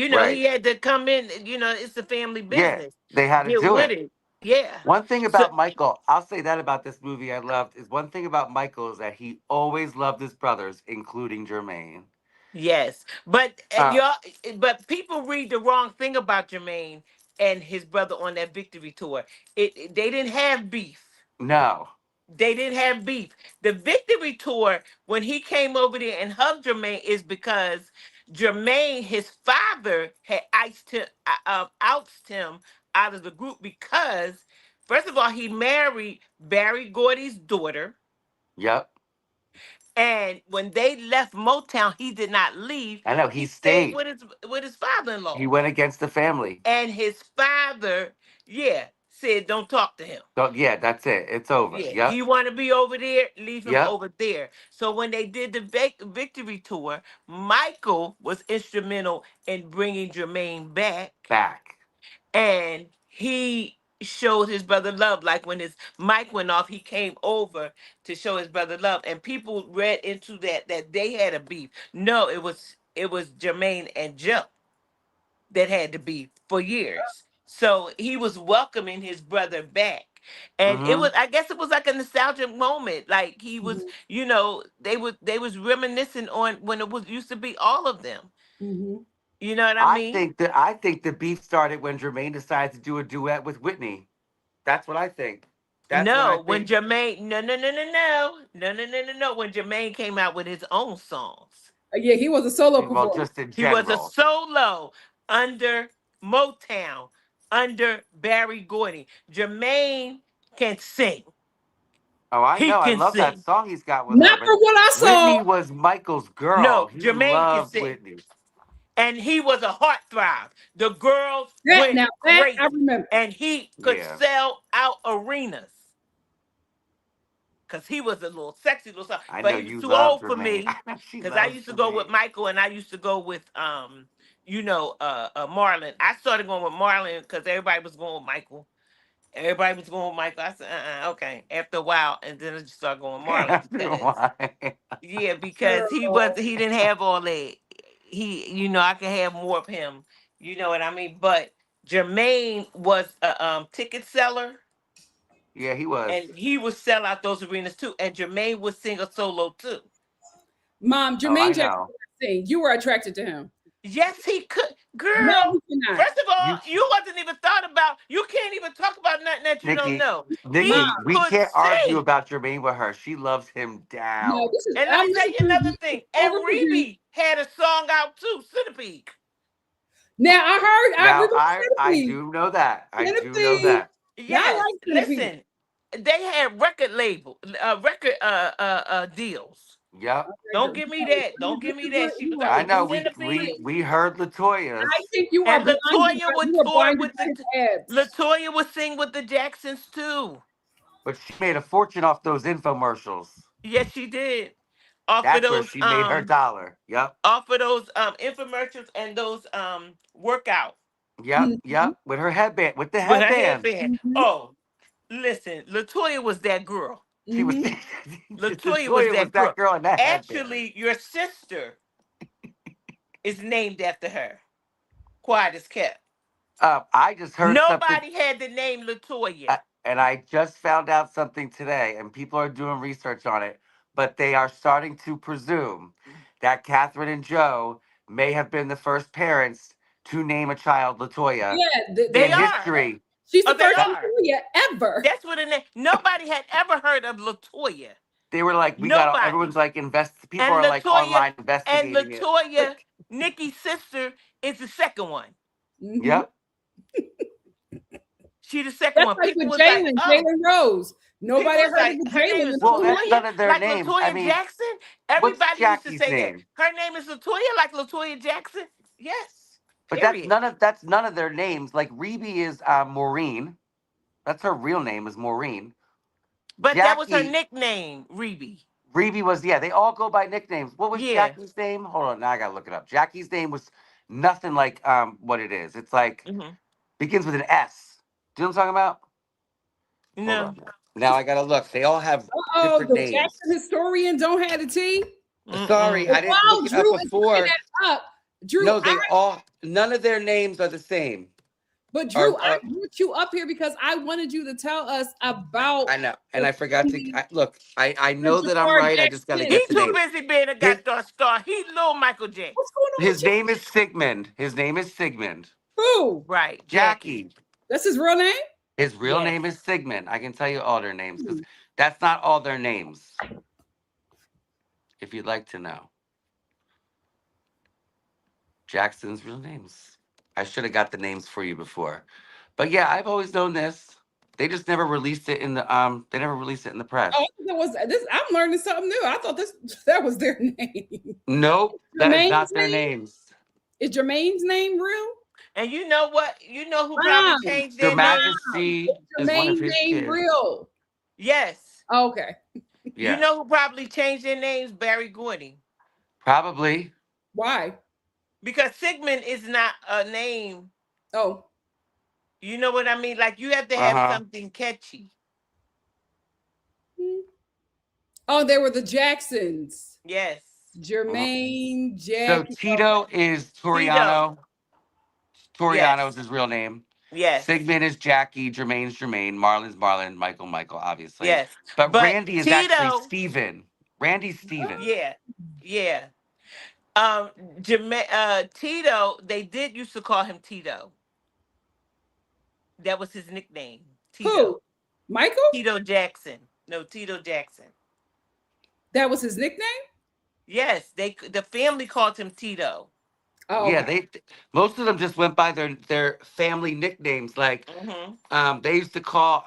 Right. He had to come in. It's a family Yeah. business. They had to Get do with it. it. Yeah. One thing So about Michael, I'll say that about this movie I loved, is one thing about Michael is that he always loved his brothers, including Jermaine. yes, but Uh, but people read the wrong thing about Jermaine and his brother on that victory tour. They didn't have beef. no. They didn't have beef. The victory tour, when he came over there and hugged Jermaine, is because Jermaine, his father, had ousted him out of the group because, first of all, he married Barry Gordy's daughter. Yep. And when they left Motown, he did not leave. I know. He He stayed stayed. with his He father-in-law. went against the family. And his father, yeah, said don't talk to him. So, yeah, that's it. It's over. Yeah, Yep. he want to be over there, leave him Yep. over there. So when they did the victory tour, Michael was instrumental in bringing Jermaine back, Back. and he showed his brother love. Like when his mic went off, he came over to show his brother love, and people read into that they had a beef. No, it was Jermaine and Joe that had to beef for years. So he was welcoming his brother back. And Mm-hmm. I guess it was like a nostalgic moment. Like he was, Mhm. they was reminiscing on when it was used to be all of them. Mhm. You know what I I mean? think that I think the beef started when Jermaine decided to do a duet with Whitney. That's what I think. That's when I No, when think. Jermaine, no, no, no, no, no, no, no, no, no, no. When Jermaine came out with his own songs, Yeah, he was a solo Well, performer. just in he was a general. solo under Motown, under Barry Gordy. Jermaine can sing. Oh, I He know. I can love that sing. song he's got with her. Not But from what I saw. Whitney was Michael's girl. No, He Jermaine can loved sing. Whitney. And he was a heartthrob. The girls That went now that I crazy. remember. And he could Yeah. sell out arenas. Because he was a little sexy little song. I But know he was you too love old for Jermaine. me. I know she Because I loves used to go with Jermaine. Michael and I used to go with Marlon. I started going with Marlon because everybody was going with Michael. Everybody was going with Michael. I said, okay. After a while, and then I just started going with Marlon After a because while. yeah, because Girl. he didn't have all that. I could have more of him. You know what I mean? But Jermaine was a ticket seller, Yeah, he was. and he would sell out those arenas too. And Jermaine would sing a solo too. Mom, Oh, Jermaine I Jackson know. sing. You were attracted to him. Yes, he could. No, Girl, you cannot. first of all, You, you wasn't even thought about. You can't even talk about nothing that you don't Nikki, know. Mom, He Nikki, we could can't argue sing. about Jermaine with her. She loves him no, down. this is And let I'm me tell you listening to another you thing. And overproduced. Reby had a song out too, Centipede. Now I heard I Now remember I Centipede. do know that. I do know Centipede. that. Now I Yes, like Centipede. listen, they had record deals. Yep. Don't give me that. Don't give me that. She was You out are I with the know blind to centipede, we heard Latoya's. I think you are and blinded Latoya by would you are tour blinded with by the his abs. Latoya would sing with the Jacksons too. But she made a fortune off those infomercials. Yes, she did. Off of That's where those she made her dollar. Yep. infomercials and those workout Yep. Mhm, Yep. With her headband, with the with her headbands. headband. mhm, Oh, listen, Latoya was that girl. She was mhm. Latoya was Latoya was that that girl. girl in that headband. Actually, your sister is named after her. Quiet as kept. I just heard something. Nobody had the name Latoya. And I just found out something today, and people are doing research on it, but they are starting to presume that Catherine and Joe may have been the first parents to name a child Latoya Yeah, They in are. history. she's Oh, the they first That are. Latoya ever. That's what the name. Nobody had ever heard of Latoya. they were like, we got Nobody. everyone's like people And are like Latoya online investigating it. Nikki's sister, is the second one. Mhm. Yep. She the second That's one. like People with was like, Jalen, oh, Jalen Rose. Nobody People was heard of like, the her name Jalen is until Well, that's now. none Latoya, of their like names. I Latoya mean, Jackson. what's Everybody used to Jackie's say that. name? Her name is Latoya, like Latoya Jackson. Yes. But Period. that's none of their names. Like Rebe is Maureen. That's her real name is Maureen. But that was her Jackie nickname, Rebe. Rebe was, yeah, they all go by nicknames. What was Yeah. Jackie's name? Hold on, now I gotta look it up. Jackie's name was nothing like what it is. It's like Hmm. begins with an S. Do you know what I'm talking about? Hold No. on. Now I gotta look. They all have Oh, different the names. Jackson historian don't have the T. Sorry, Mm-mm. I didn't look Wow, it up Drew is looking before. that up. Drew, No, they all none of their names are the same. but Are, Drew, I are brought you up here because I wanted you to tell us about I know, and the I forgot to look. I the know that I'm Jafar right. I just got to He get Jackson. the too name. busy being a His goddamn star. He little Michael J. What's going on with his you? name is Sigmund. His name is Sigmund. Who? Right, Jackie. Jackie. That's his real name? His real Yes. name is Sigmund. I can tell you all their names because Hmm. that's not all their names. If you'd like to know, Jackson's real names. I should have got the names for you before, but yeah, I've always known this. They just never released it in the They never released it in the press. Oh, that was this. I'm learning something new. I thought that was their name. Nope, that is not Jermaine's their name? names. Is Jermaine's name real? And you know what? You know who probably Mom, changed Your their mom, name? Majesty is is one of Jermaine's his name kids. real? Yes. Okay. You Yeah, know who probably changed their names? Barry Gordy. probably. Why? Because Sigmund is not a name. Oh. You know what I mean? Like you have to Uh have huh. something catchy. Oh, they were the Jacksons. Yes. Jermaine, So Jackie. Tito is Tito. Toriano. Toriano is Yes. his real name. Yes. Sigmund is Jackie. Jermaine's Jermaine. Marlon's Marlon. Michael, obviously. Yes. But But Randy is actually Tito, Steven. Randy's Steven. yeah. Yeah. Tito, they did used to call him Tito. That was his nickname. Who? Tito. Michael? Tito Jackson. No, Tito Jackson. That was his nickname? Yes, the family called him Tito. Oh, Yeah, okay. most of them just went by their family nicknames. Like Hmm. they used to call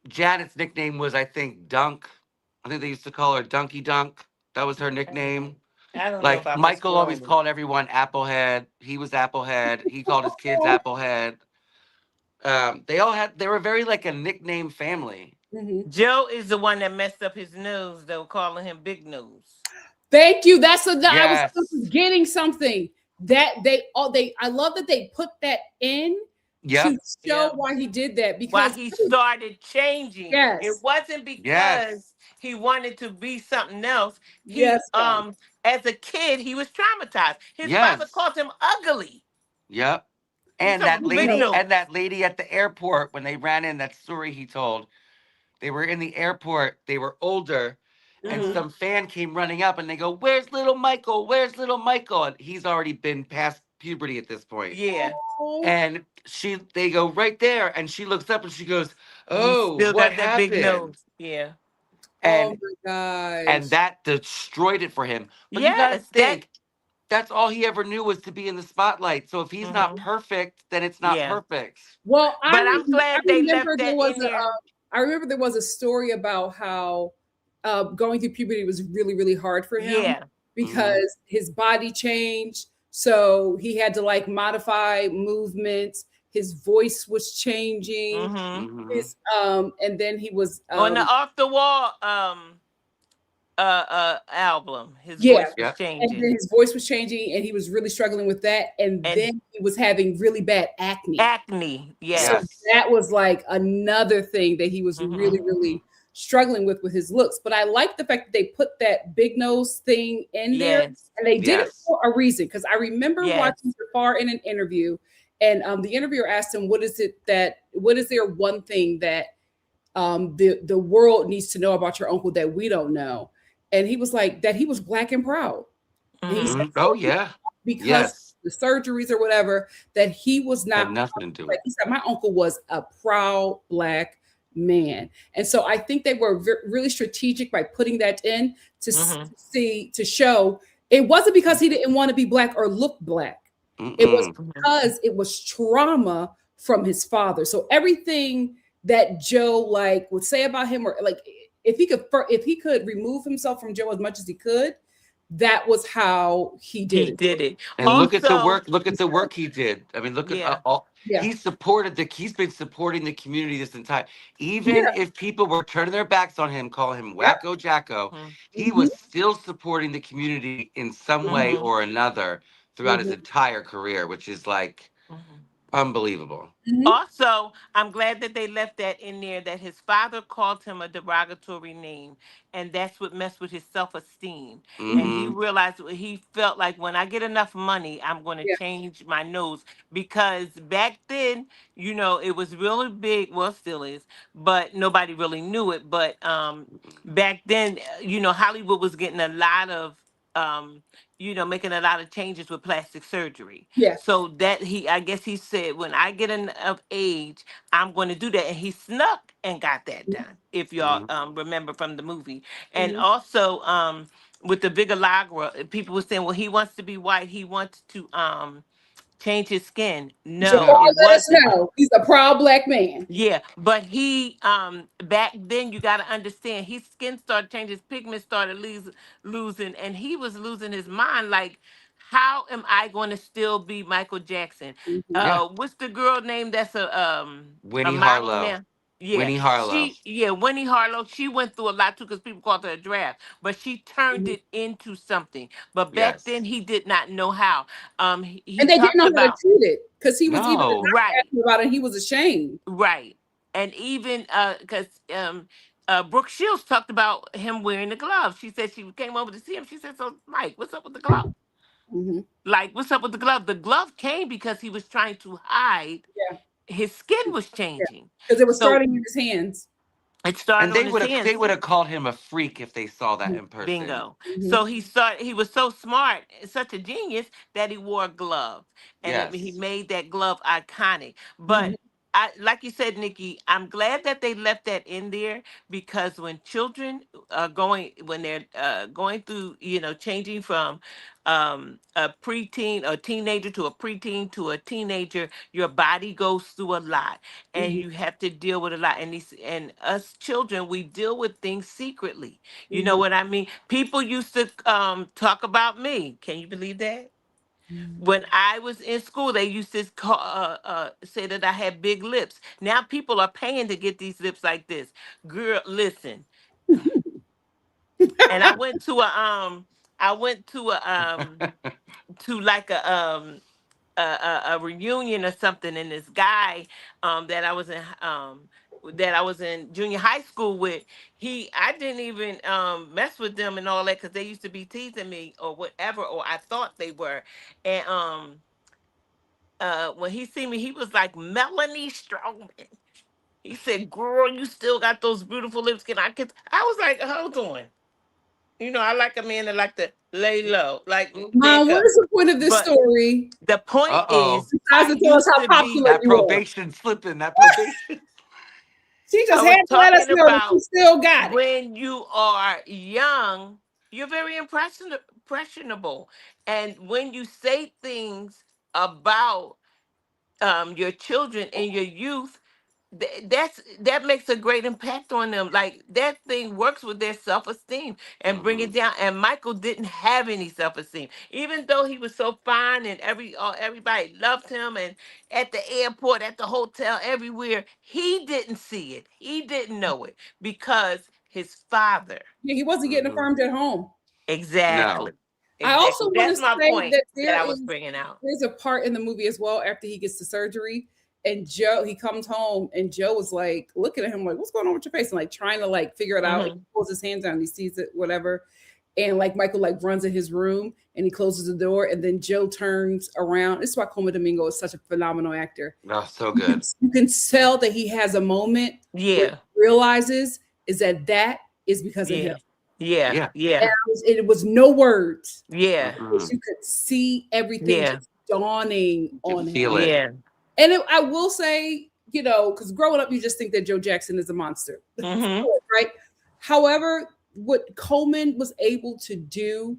Janet's nickname was, I think, Dunk. I think they used to call her Dunky Dunk. That was her nickname. I don't know Like about Miss Michael always Florida. called everyone Applehead. He was Applehead. He called his kids Applehead. They were very like a nickname family. Mhm. Joe is the one that messed up his nose, though, calling him Big Nose. Thank you. That's I was Yes. getting something that I love that they put that in to Yep. show Yeah. why he did that Why because he started changing. yes, It wasn't because Yes. he wanted to be something else. yes, God. As a kid, he was traumatized. His father Yes. called him ugly. Yep. He And told that him Big lady Nose. at the airport when they ran in, that story he told. They were in the airport, they were older, and Hmm. some fan came running up and they go, "Where's little Michael? Where's little Michael?" And he's already been past puberty at this point. Yeah. Oh, And they go right there, and she looks up and she goes, You "Oh, still what got that big happened?" nose. Yeah. oh And my and gosh. that destroyed it for him. But you got to Yes, that. think that's all he ever knew was to be in the spotlight. So if he's not Hmm. perfect, then it's not Yeah. perfect. Well, But I'm I glad they remember left that in there. I remember there was a story about how going through puberty was really, really hard for him Yeah. Hmm. because his body changed. So he had to like modify movements. His voice was changing. Hmm. Hmm. His and then he was On the Off the Wall album, his yeah, voice was Yep. and then changing. his voice was changing and he was really struggling with that. And And then he was having really bad acne. acne, So yes. Yes. that was like another thing that he was really, Hmm. really struggling with his looks. But I like the fact that they put that big nose thing in there Yes. and they did it Yes. for a reason. Because I remember Yes. watching Jafar in an interview, and the interviewer asked him, what is there one thing that the world needs to know about your uncle that we don't know? And he was like, that he was black and proud. And he said, Hmm. Oh yeah. because Yes. the surgeries or whatever, that he was Had not nothing to do like with he said, my uncle was a proud black man. And so I think they were really strategic by putting that in to Hmm. to show it wasn't because he didn't want to be black or look black. it. It was Mm-mm. because it was trauma from his father. So everything that Joe like would say about him, or like if he could remove himself from Joe as much as he could, that was how he did He it. did it. And look at the Also, work. Look at the work he did. I mean, look at yeah. all. Yeah, He's been supporting the community this entire. Even yeah, if people were turning their backs on him, calling him yep. Wacko Jacko, Mhm. he Hmm. was still supporting the community in some way Mhm. or another throughout his Hmm. entire career, which is like Mhm. unbelievable. Hmm. Also, I'm glad that they left that in there that his father called him a derogatory name, and that's what messed with his self esteem. And he Mm-hmm. realized he felt like when I get enough money, I'm going to Yeah, change my nose because back then, it was really big. Well, still is, but nobody really knew it. But back then, Hollywood was getting a lot of. Making a lot of changes with plastic surgery. yeah. So that I guess he said, when I get enough age, I'm going to do that. And he snuck and got that done, if y'all Mm-hmm. remember from the movie. And Hmm. also with the Vigalagra, people were saying, well, he wants to be white. He wants to change his skin. No, Jafar No. it let us wasn't. know he's a proud black man. Yeah, but he back then you got to understand his skin started changing, his pigment started losing, and he was losing his mind. Like, how am I going to still be Michael Jackson? Hmm. Yeah. What's the girl name that's a Winnie model Harlow. now? Yeah, Winnie Harlow. Winnie Harlow. She went through a lot too because people called her a draft, but she turned Hmm. it into something. But back Yes. then he did not know how. He And they didn't know talked how to about treat it because he was even the No. doctor right. asking about it. And he was ashamed. Right. And even because Brooke Shields talked about him wearing the gloves. She said she came over to see him. She said, "So, Mike, what's up with the glove? Hmm. Like, what's up with the glove?" The glove came because he was trying to hide Yeah, his skin was yeah, changing. because it was So starting in his hands. it And started on his they hands. would have called him a freak if they saw that in person. Bingo. Hmm. So he was so smart, such a genius that he wore a glove, and he Yes. made that glove iconic. Hmm. But like you said, Nikki, I'm glad that they left that in there because when children are when they're going through, changing from a preteen or teenager to a preteen to a teenager, your body goes through a lot, and Hmm. you have to deal with a lot. And us children, we deal with things secretly. You know Hmm. what I mean? People used to talk about me. Can you believe that? When I was in school, they used to say that I had big lips. Now people are paying to get these lips like this. Girl, listen. And I went to like a reunion or something, and this guy that I was in junior high school with, I didn't even mess with them and all that because they used to be teasing me or whatever, or I thought they were. And when he see me, he was like, Melanie Strowman. He said, "Girl, you still got those beautiful lips. Can I kiss?" I was like, "Hold on." I like a man that like to lay low, like Mom, back what up. is the point of this But story? the point Uh-oh. is, Besides to tell us how popular That you are. probation slipping. That probation. She I just was had to let us talking know that you about still got it. when you are young, you're very impressionable. And when you say things about your children in your youth, that makes a great impact on them. Like that thing works with their self-esteem and bring Hmm. it down. And Michael didn't have any self-esteem, even though he was so fine and everybody loved him, and at the airport, at the hotel, everywhere. He didn't see it. He didn't know it because his father. Yeah, he wasn't getting Hmm. affirmed at home. Exactly. No. I also Exactly. want to That's my say point that that I was bringing out. there's a part in the movie as well after he gets the surgery, and Joe he comes home and Joe is like looking at him like, "What's going on with your face?" and like trying to like figure it out. And he Hmm. pulls his hands down, and he sees it, whatever. And like Michael like runs in his room and he closes the door, and then Joe turns around. This is why Coma Domingo is such a phenomenal actor. Oh, so You can, good. you can tell that he has a moment where Yeah. he realizes is that is because of him. Yeah. Yeah. Yeah. And Yeah. it was no words. Yeah. Because Mm-mm. you could see everything Yeah. just dawning You can on feel him. it. Yeah. And I will say, because growing up, you just think that Joe Jackson is a monster, Hmm. right? However, what Coleman was able to do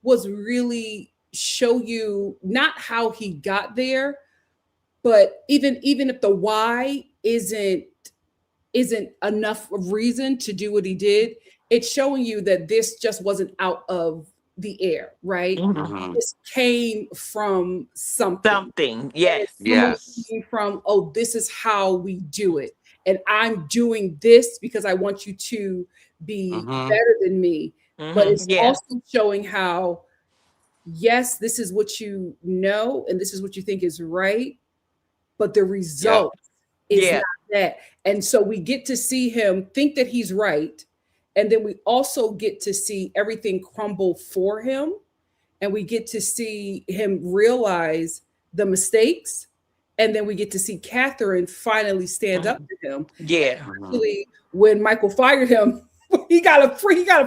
was really show you not how he got there, but even if the why isn't isn't enough reason to do what he did. It's showing you that this just wasn't out of the air, right? Mhm. Mm-hmm. This came from something. Something. And it's Yes. Yes. coming from, oh, this is how we do it. And I'm doing this because I want you to be Mm-hmm. better than me. But it's Yeah. also showing how, yes, this is what you know, and this is what you think is right, but the Yep. result is Yeah. not that. And so we get to see him think that he's right. And then we also get to see everything crumble for him. And we get to see him realize the mistakes. And then we get to see Catherine finally stand up to him. Yeah. Mm-hmm. Actually, when Michael fired him, he got a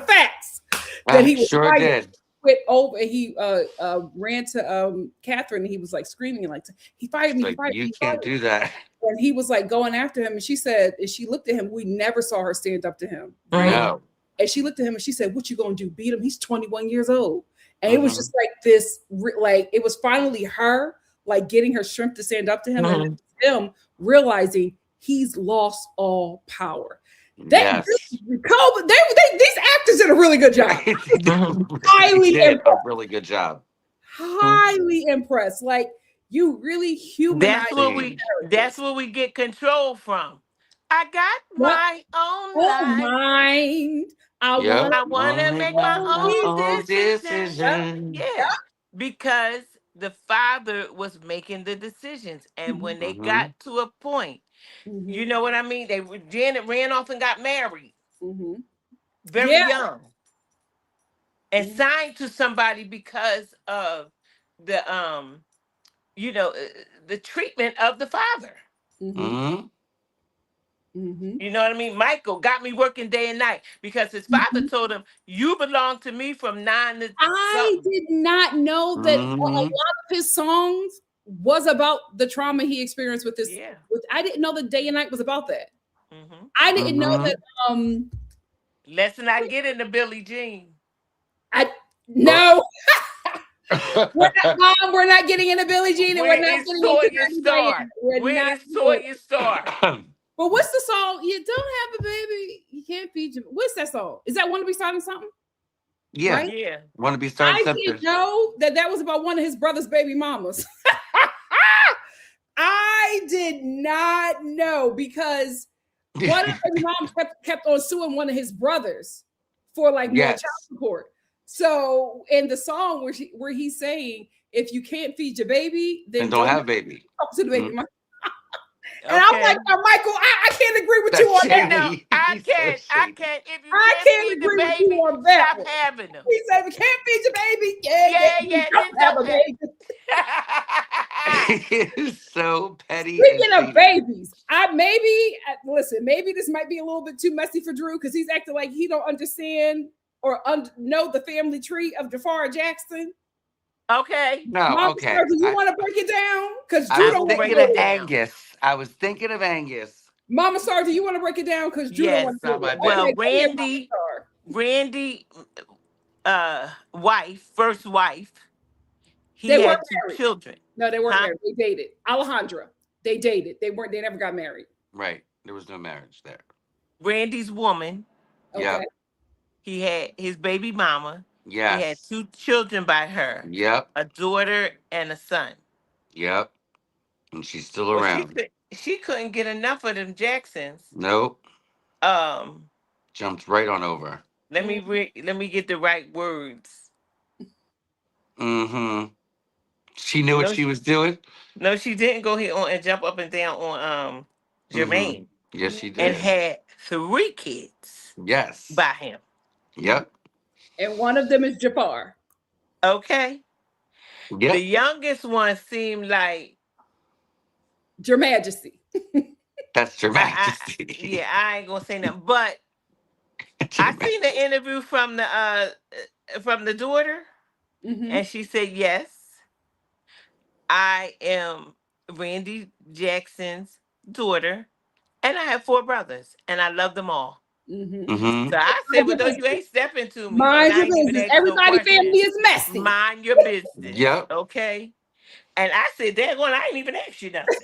fax that I he was sure fired. did. Quit over. He ran to Catherine, and he was like screaming, like, he fired me, It's he like, fired me, you he can't fired me. do that. And he was like going after him, and she said, and she looked at him. We never saw her stand up to him, right? No. And she looked at him and she said, "What you gonna do? Beat him? He's 21 years old." And it was Mhm. just like this, like it was finally her, like getting her strength to stand up to him, and him realizing he's lost all power. That Yes. these actors did a really good job. They Highly did a impressed. really good job. Highly impressed. Like you really humanize That's characters. where we get control from. I got Yep. my own Oh, life. mind. I Yep. want I to want Wanna to make make my my own own decisions. decision. Yeah, because the father was making the decisions, and when they Mm-hmm. got to a point, you Mhm, know what I mean. Janet ran off and got married mhm. very Yeah. young and Mhm, signed to somebody because of the the treatment of the father. mhm, Mm-hmm. mhm, You know what I mean? Michael got me working day and night because his father mhm. told him, "You belong to me from 9 to I something." did not know that a lot Mm-hmm. of his songs was about the trauma he experienced with this. Yeah. I didn't know that Day and Night was about that. Hmm. I didn't know that. Mm-hmm. Um, Let's not get into Billie Jean. I Oh. no, we're not, Mom. We're not getting into Billie Jean, and we're Where not is getting into Toya Dirty Star? Diana. We're Where not is doing it. Toya Star? But what's the song? You don't have a baby. You can't feed your. What's that song? Is that "Wanna Be Starting Something"? Yeah. Right? Yeah. Want to be starting I something? didn't know that that was about one of his brother's baby mamas. I did not know because one of his moms kept on suing one of his brothers for like more child Yes. support. So in the song where he's saying, if you can't feed your baby, And then don't don't have a baby. talk to the baby Mm. mama. And I'm like, Okay. "Now, Michael, I can't agree with you That's on that. No, shady. I He's so can't. I shady. can't. If you I can't can't feed the agree with you baby, on that stop one." having them. He said, "If you can't feed your baby, yeah, Yeah, you yeah. Then don't have don't a baby." He is so petty and Speaking of shady. babies, listen. Maybe this might be a little bit too messy for Drew because he's acting like he don't understand or know the family tree of Jafar Jackson. Okay. No, Mama okay. Star, do you want to break it down? Because I Drew I was don't will want to break thinking do of it it. down. Angus. I was thinking of Angus. Mama Star, do you want to break it down? Because Drew don't Yes. want to do Not it. my Well, Okay, bag. go ahead, Mama Star. Randy, first wife, he They weren't had two married. children. No, they weren't Huh? married. They dated. Alejandra. They dated. They weren't. They never got married. Right. There was no marriage there. Randy's woman, Okay. Yep. he had his baby mama. He had Yes. two children by her, Yep. a daughter and a son. Yep. And she's still Well, around. she couldn't get enough of them Jacksons. Nope. Um, Jumped right on over. let me get the right words. Mm-hmm. She knew what No, she was doing. no, she didn't go here on and jump up and down on Mm-hmm. Jermaine Yes, she and did. had three kids Yes. by him. Yep. And one of them is Jafar. Okay. The Yep. youngest one seemed like Your Majesty. That's Your yeah, Majesty. I ain't gonna say nothing. But Your I seen the Majesty. interview from the daughter, Mm-hmm. and she said, "Yes, I am Randy Jackson's daughter, and I have four brothers, and I love them all." Mm-hmm. Mm-hmm. So I said, Mind "Well, your no, you business. ain't stepping to me, and Mind I your ain't even business. asked no Everybody family questions. is messy. Mind your business, Yep. okay?" And I said, "Daggone, I ain't even asked you nothing.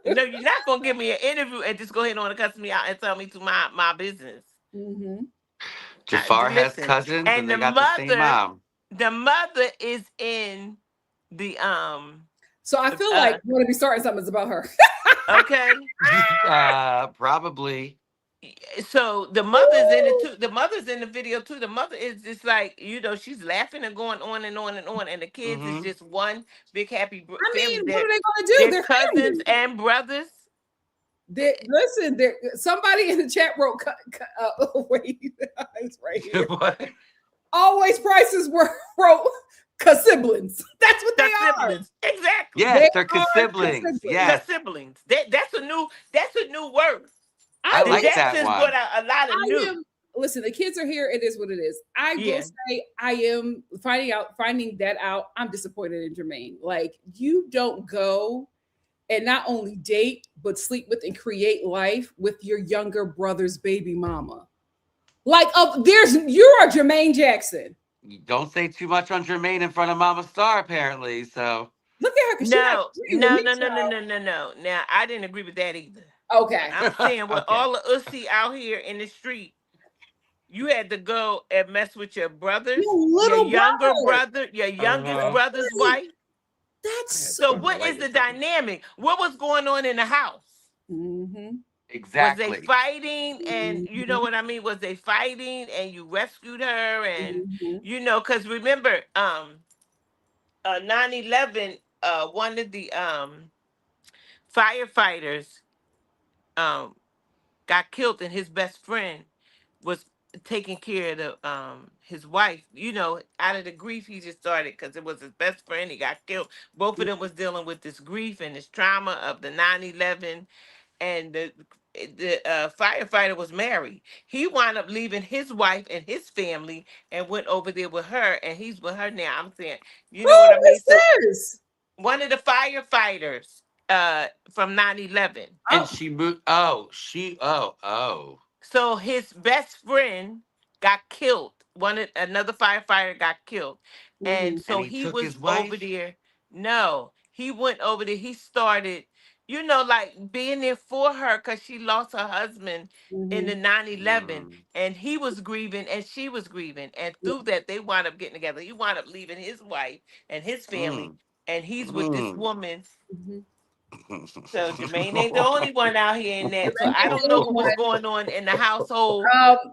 No, you're not gonna give me an interview and just go ahead on and cuss me out and tell me to my business." Mm-hmm. Jafar has Listen, cousins and and they got the same mom. the mother is in the So I feel uh like we're gonna be starting something that's about her. okay. Probably. So the mother's in it too. The mother's in the video too. The mother is just like, she's laughing and going on and on and on, and the kids is Mm-hmm. just one big happy I family. mean, what are they gonna do? They're They're cousins family. and brothers. Listen, somebody in the chat wrote, wait, it's right here. What? Always prices were wrote siblings. That's what The they are. siblings, exactly. Yes, they're Are siblings. siblings. Yes, Siblings. That's a new word. I I The will like that Jacksons one. brought out a lot of I new. am listen, the kids are here. It is what it is. I will Yeah. say I am finding that out. I'm disappointed in Jermaine. Like, you don't go and not only date, but sleep with and create life with your younger brother's baby mama. Like, you are Jermaine Jackson. You don't say too much on Jermaine in front of Mama Star, apparently. So Look at her, because she's not No, agreeing with no, me, no, no, no, child. no, no, no. Now I didn't agree with that either. Okay. I'm saying with okay. all the ussy out here in the street, you had to go and mess with your brothers, Your your little younger brother. brother, your youngest Uh-huh. brother's wife. That's So From the what is light the or something. dynamic? What was going on in the house? mm-hmm, Was they Exactly. fighting? And you know mm-hmm, what I mean? Was they fighting and you rescued her? And mm-hmm. because remember, 9/11, one of the firefighters um got killed, and his best friend was taking care of his wife. Out of the grief he just started, because it was his best friend. He got killed. Both of them was dealing with this grief and this trauma of the 9/11, and the firefighter was married. He wound up leaving his wife and his family and went over there with her, and he's with her now. I'm saying, you know what I Who mean? is So this? one of the firefighters from 9/11. And Oh, she moved. Oh, oh. So his best friend got killed. Another firefighter got killed, and mhm, And so he he took was his over wife? there. No, he went over there. He started, like being there for her, because she lost her husband in the mhm. 9/11, Mm, and he was grieving and she was grieving, and through that they wound up getting together. He wound up leaving his wife and his family, mm, and he's with this mm. woman. Mhm. So Jermaine ain't the only one out here in that. So Jermaine I ain't don't the know only what was one. going on in the household.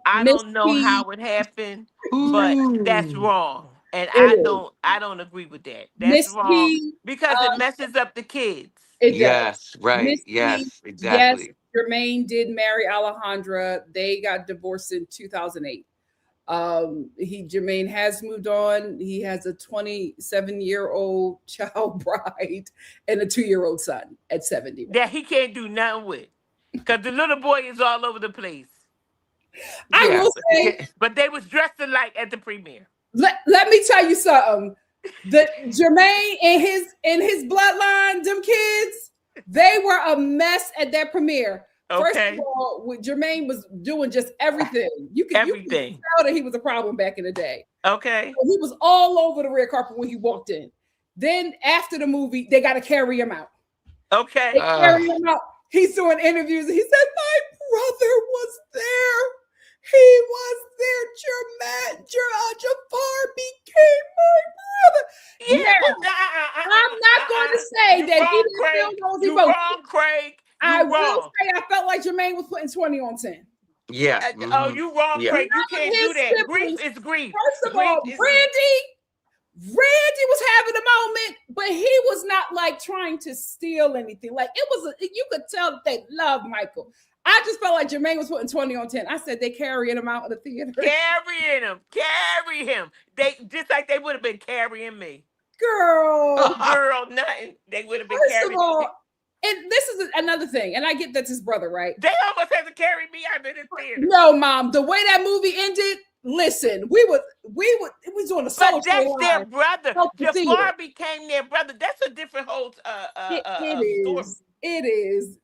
I Miss don't know P, how it happened, but that's Ooh. wrong. And it is. I don't agree with that. That's Miss wrong P, because it um, messes up the kids. it does. Yes, right. Miss P, Yes, yes, exactly. Jermaine did marry Alejandra. They got divorced in 2008. Jermaine has moved on. He has a 27-year-old child bride and a 2-year-old son at 71. That he can't do nothing with. Because the little boy is all over the place. I Yeah. will But you say, can't. But they was dressed alike at the premiere. let me tell you something. The Jermaine and his bloodline, them kids, they were a mess at that premiere. First of Okay? all, Jermaine was doing just everything. You could Everything. tell that he was a problem back in the day. Okay? He was all over the red carpet when he walked in. Then after the movie, they got to carry him out. They Okay? carry him out. He's doing interviews, and he said, "My brother was there. He was there. Jafar became my brother." Yeah. Now, I'm not going to say You that he wrong, didn't feel Craig. those You emotions. wrong, Craig. I You will wrong. say I felt like Jermaine was putting 20 on 10. Yeah. Oh, Mm-hmm. you wrong, Yeah. Craig. You None of can't do his that. Grief siblings. is grief. First of Grief all, is Randy was having a moment, but he was not like trying to steal anything. Like, you could tell that they love Michael. I just felt like Jermaine was putting 20 on 10. I said they carrying him out of the theater. carrying him. Carry him. They just like they would have been carrying me. Girl, Girl, nothing. They would have been first of carrying me. all, and this is another thing, and I get that's his brother, right? They almost had to carry me out of the theater. No, Mom, the way that movie ended, listen, we was on a social But that's their line. brother. Help the theater. Jafar became their brother. That's a different whole It story. is. It is.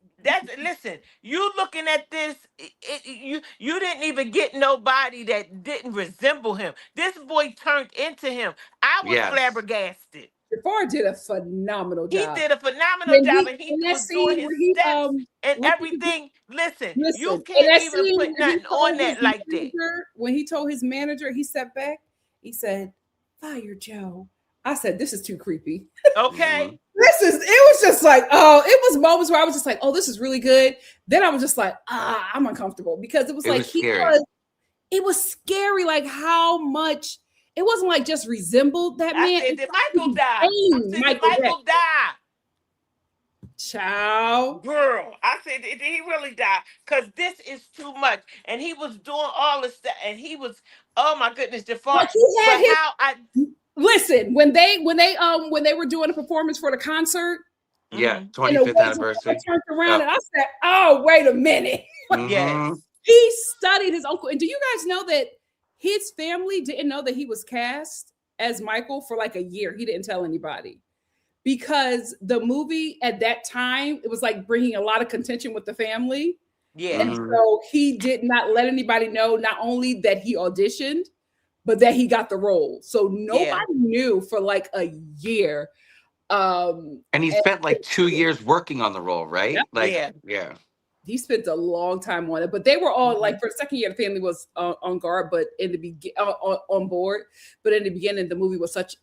Listen. You looking at this? You didn't even get nobody that didn't resemble him. This boy turned into him. I was Yes. flabbergasted. Jafar did a phenomenal He job. did a phenomenal When job, he and he in that was doing scene his where he steps and when he, everything. Listen, you listen, in can't that even scene put where he nothing on told that his like that. manager, when he told his manager, he stepped back. He said, "Fire Joe." I said, "This is too creepy." Okay. This is. It was just like, oh, it was moments where I was just like, oh, this is really good. Then I was just like, I'm uncomfortable because it was It like was scary. it was scary, like how much it wasn't like just resembled that I man. said, It's did like Michael he die? I became said, did Michael Jackson. Michael die? Child. Girl, I said, did he really die? Because this is too much. And he was doing all this stuff. And he was, oh my goodness, But Jafar. he had But how I, his listen when they were doing a performance for the concert Yeah, mhm, and the 25th words were all anniversary. turned around, Yep. and I said, oh, wait a minute. Mm-hmm. yes. He studied his uncle. And do you guys know that his family didn't know that he was cast as Michael for like a year? He didn't tell anybody because the movie at that time, it was like bringing a lot of contention with the family. And Yes. Mm-hmm. so he did not let anybody know not only that he auditioned, but that he got the role. So Yeah. nobody knew for like a year. And he And spent like 2 years working on the role, yeah, right? Like, Yeah. yeah. he spent a long time on it, but they were all Mhm. like for the second year, the family was on guard, but in the on board. But in the beginning, the movie was such,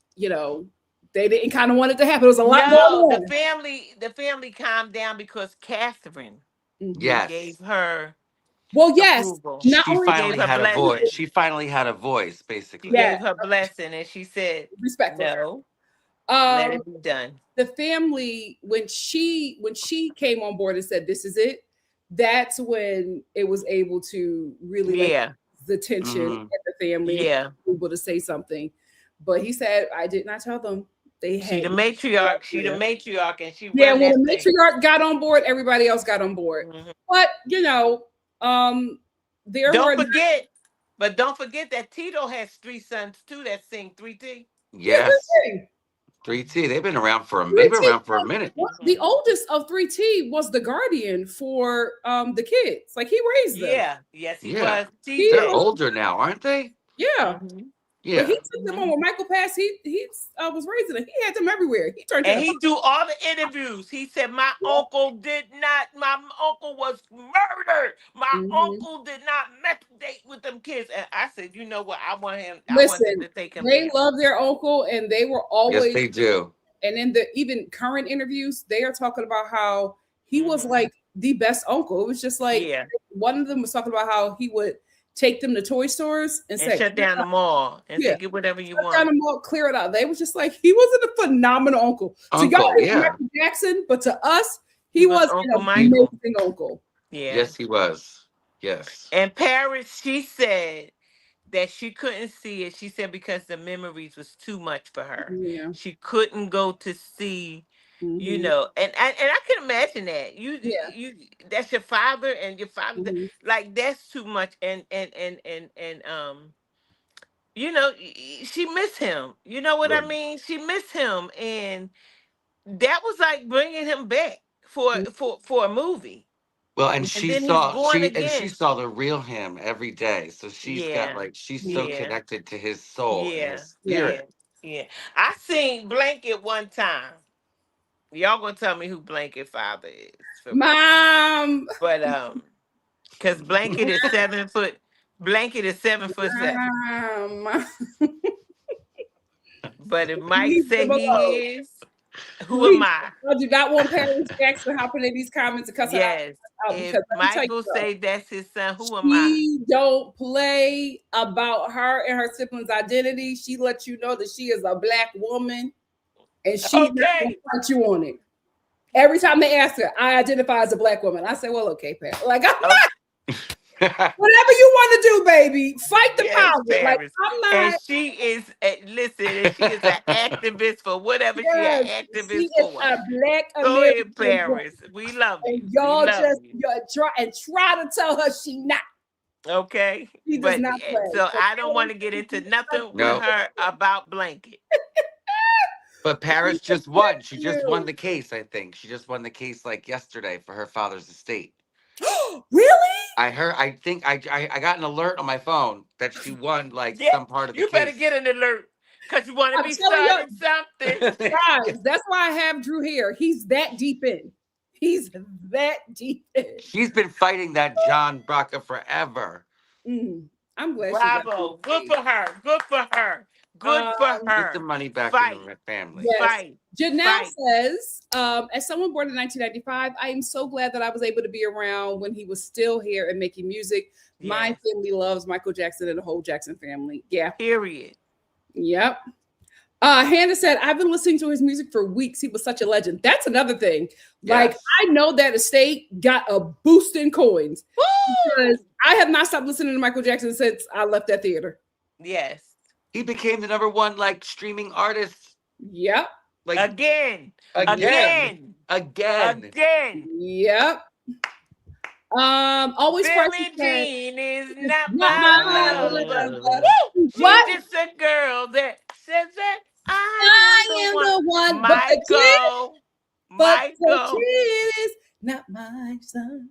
they didn't kind of want it to happen. There was a lot going No, the on. family calmed down because Catherine Mhm. gave Yes. her Well, yes, approval. not She only She gave finally her had a voice. blessing. She finally had a voice, She basically. yeah, gave her blessing, and she said, respectfully. "No, let Um, it be done." the family when she came on board and said this is it, that's when it was able to really like Yeah, the tension Mm-hmm. at the family and yeah. able to say something. But he said, I did not tell them. They She had the no idea. matriarch. She the matriarch, and she Yeah, run when that the thing. matriarch got on board, everybody else got on board. Mhm. But um there Don't were forget, but don't forget that Tito has three sons too that sing 3T. yeah, Yes. 3T. They've been around for a. They've been 3T, around for a minute. the Mhm. oldest of 3T was the guardian for the kids. Like he raised them. Yeah, yes, he Yeah. was He They're TJ. older now, aren't they? Yeah. Hmm. But he Yeah. took them on Hmm. when Michael passed. He was raising them. He had them everywhere. He turned to And the he do all the interviews. He said, "My uncle did not. My uncle was murdered. My Mhm. uncle did not date with them kids." And I said, "You know what? I want him. I want them Listen, to take him they down." love their uncle, and they were Yes, always. they do. And in the even current interviews, they are talking about how he was Hmm. like the best uncle. It was just like Yeah, one of them was talking about how he would take them to toy stores and and say, shut down the mall and "Yeah, say, "Get whatever you shut down want." the mall, clear it out." They was just like he wasn't a phenomenal uncle to y'all. Uncle. He was Yeah. Michael Jackson, but to us, He he was was Uncle an Michael. amazing uncle. Yeah. Yes, he was. Yes. And Paris, she said that she couldn't see it. She said because the memories was too much for her. Yeah. She couldn't go to see, Hmm. and I can imagine that. Yeah. That's your father and your father Hmm. like that's too much and she missed him. You know what I mean? She missed him and that was like bringing him back for a movie. Well, and And she then he's saw born she again. saw the real him every day. So she's got Yeah. like she's so Yeah. connected to his soul and Yeah, his Yeah. yeah, spirit. yeah. I seen Blanket one time. Y'all gonna tell me who Blanket father is for real? Mom, But because Blanket is 7 foot. Blanket is 7 foot 7. mom, But if Mike leave say them alone. he is, who am Please, I? I do not want Paris Jackson hopping in these comments and cussing Yes. out If because let me tell you Michael something. say that's his son, who am I? She don't play about her and her siblings' identity. She lets you know that she is a black woman, and she's not going to Okay. fight you on it. Every time they ask her, I identify as a black woman. I say, well, okay, Pat. Like, I'm Oh, not, whatever you want to do, baby. Fight the yes, power. Like, Paris. I'm And not, she is listen, and she is an activist for whatever she an yes, she activist is for. a black Go American ahead, woman. Paris. We love And you. We y'all love just you. try to tell her she not. Okay. She does But not play. so So I don't want Paris, to get if into you like nothing with No. her about Blanket. But we Paris just respect won. She just won you. the case, I think. She just won the case like yesterday for her father's estate. Really? I think I got an alert on my phone that she won like Yeah, some part of the you better case. get an alert. Because you want to I'm be telling you, starting something. guys, that's why I have Drew here. He's that deep in. He's that deep in. She's been fighting that John Braca forever. Mm, I'm glad she got Bravo. Good for her. Good for her. Good um, for Get the her. money back in Fight. the family. yes. Fight. Janelle Fight. says, as someone born in 1995, I am so glad that I was able to be around when he was still here and making music. My Yes. family loves Michael Jackson and the whole Jackson family. Yeah. Period. Yep. Hannah said, I've been listening to his music for weeks. He was such a legend. That's another thing. Like, Yes. I know that estate got a boost in coins because I have not stopped listening to Michael Jackson since I left that theater. Yes. He became the #1 like streaming artist. Yep. Like Again. again. Yep. Always Billie Jean is not not my my lover. lover. Woo! She's What? just a girl that says that I I am am the one, the one. but the Michael. kid is not my son.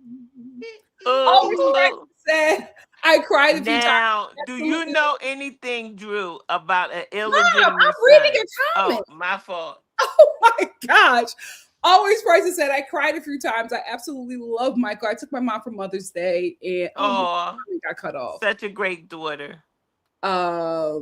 Always Oh. said I cried a few times. Now, do you Absolutely. know anything, Drew, about an Mom, illegitimate I'm reading son? your comment. Oh, my fault. Oh my gosh. Always Price said I cried a few times. I absolutely love Michael. I took my mom for Mother's Day and Oh, got cut off. such a great daughter. Your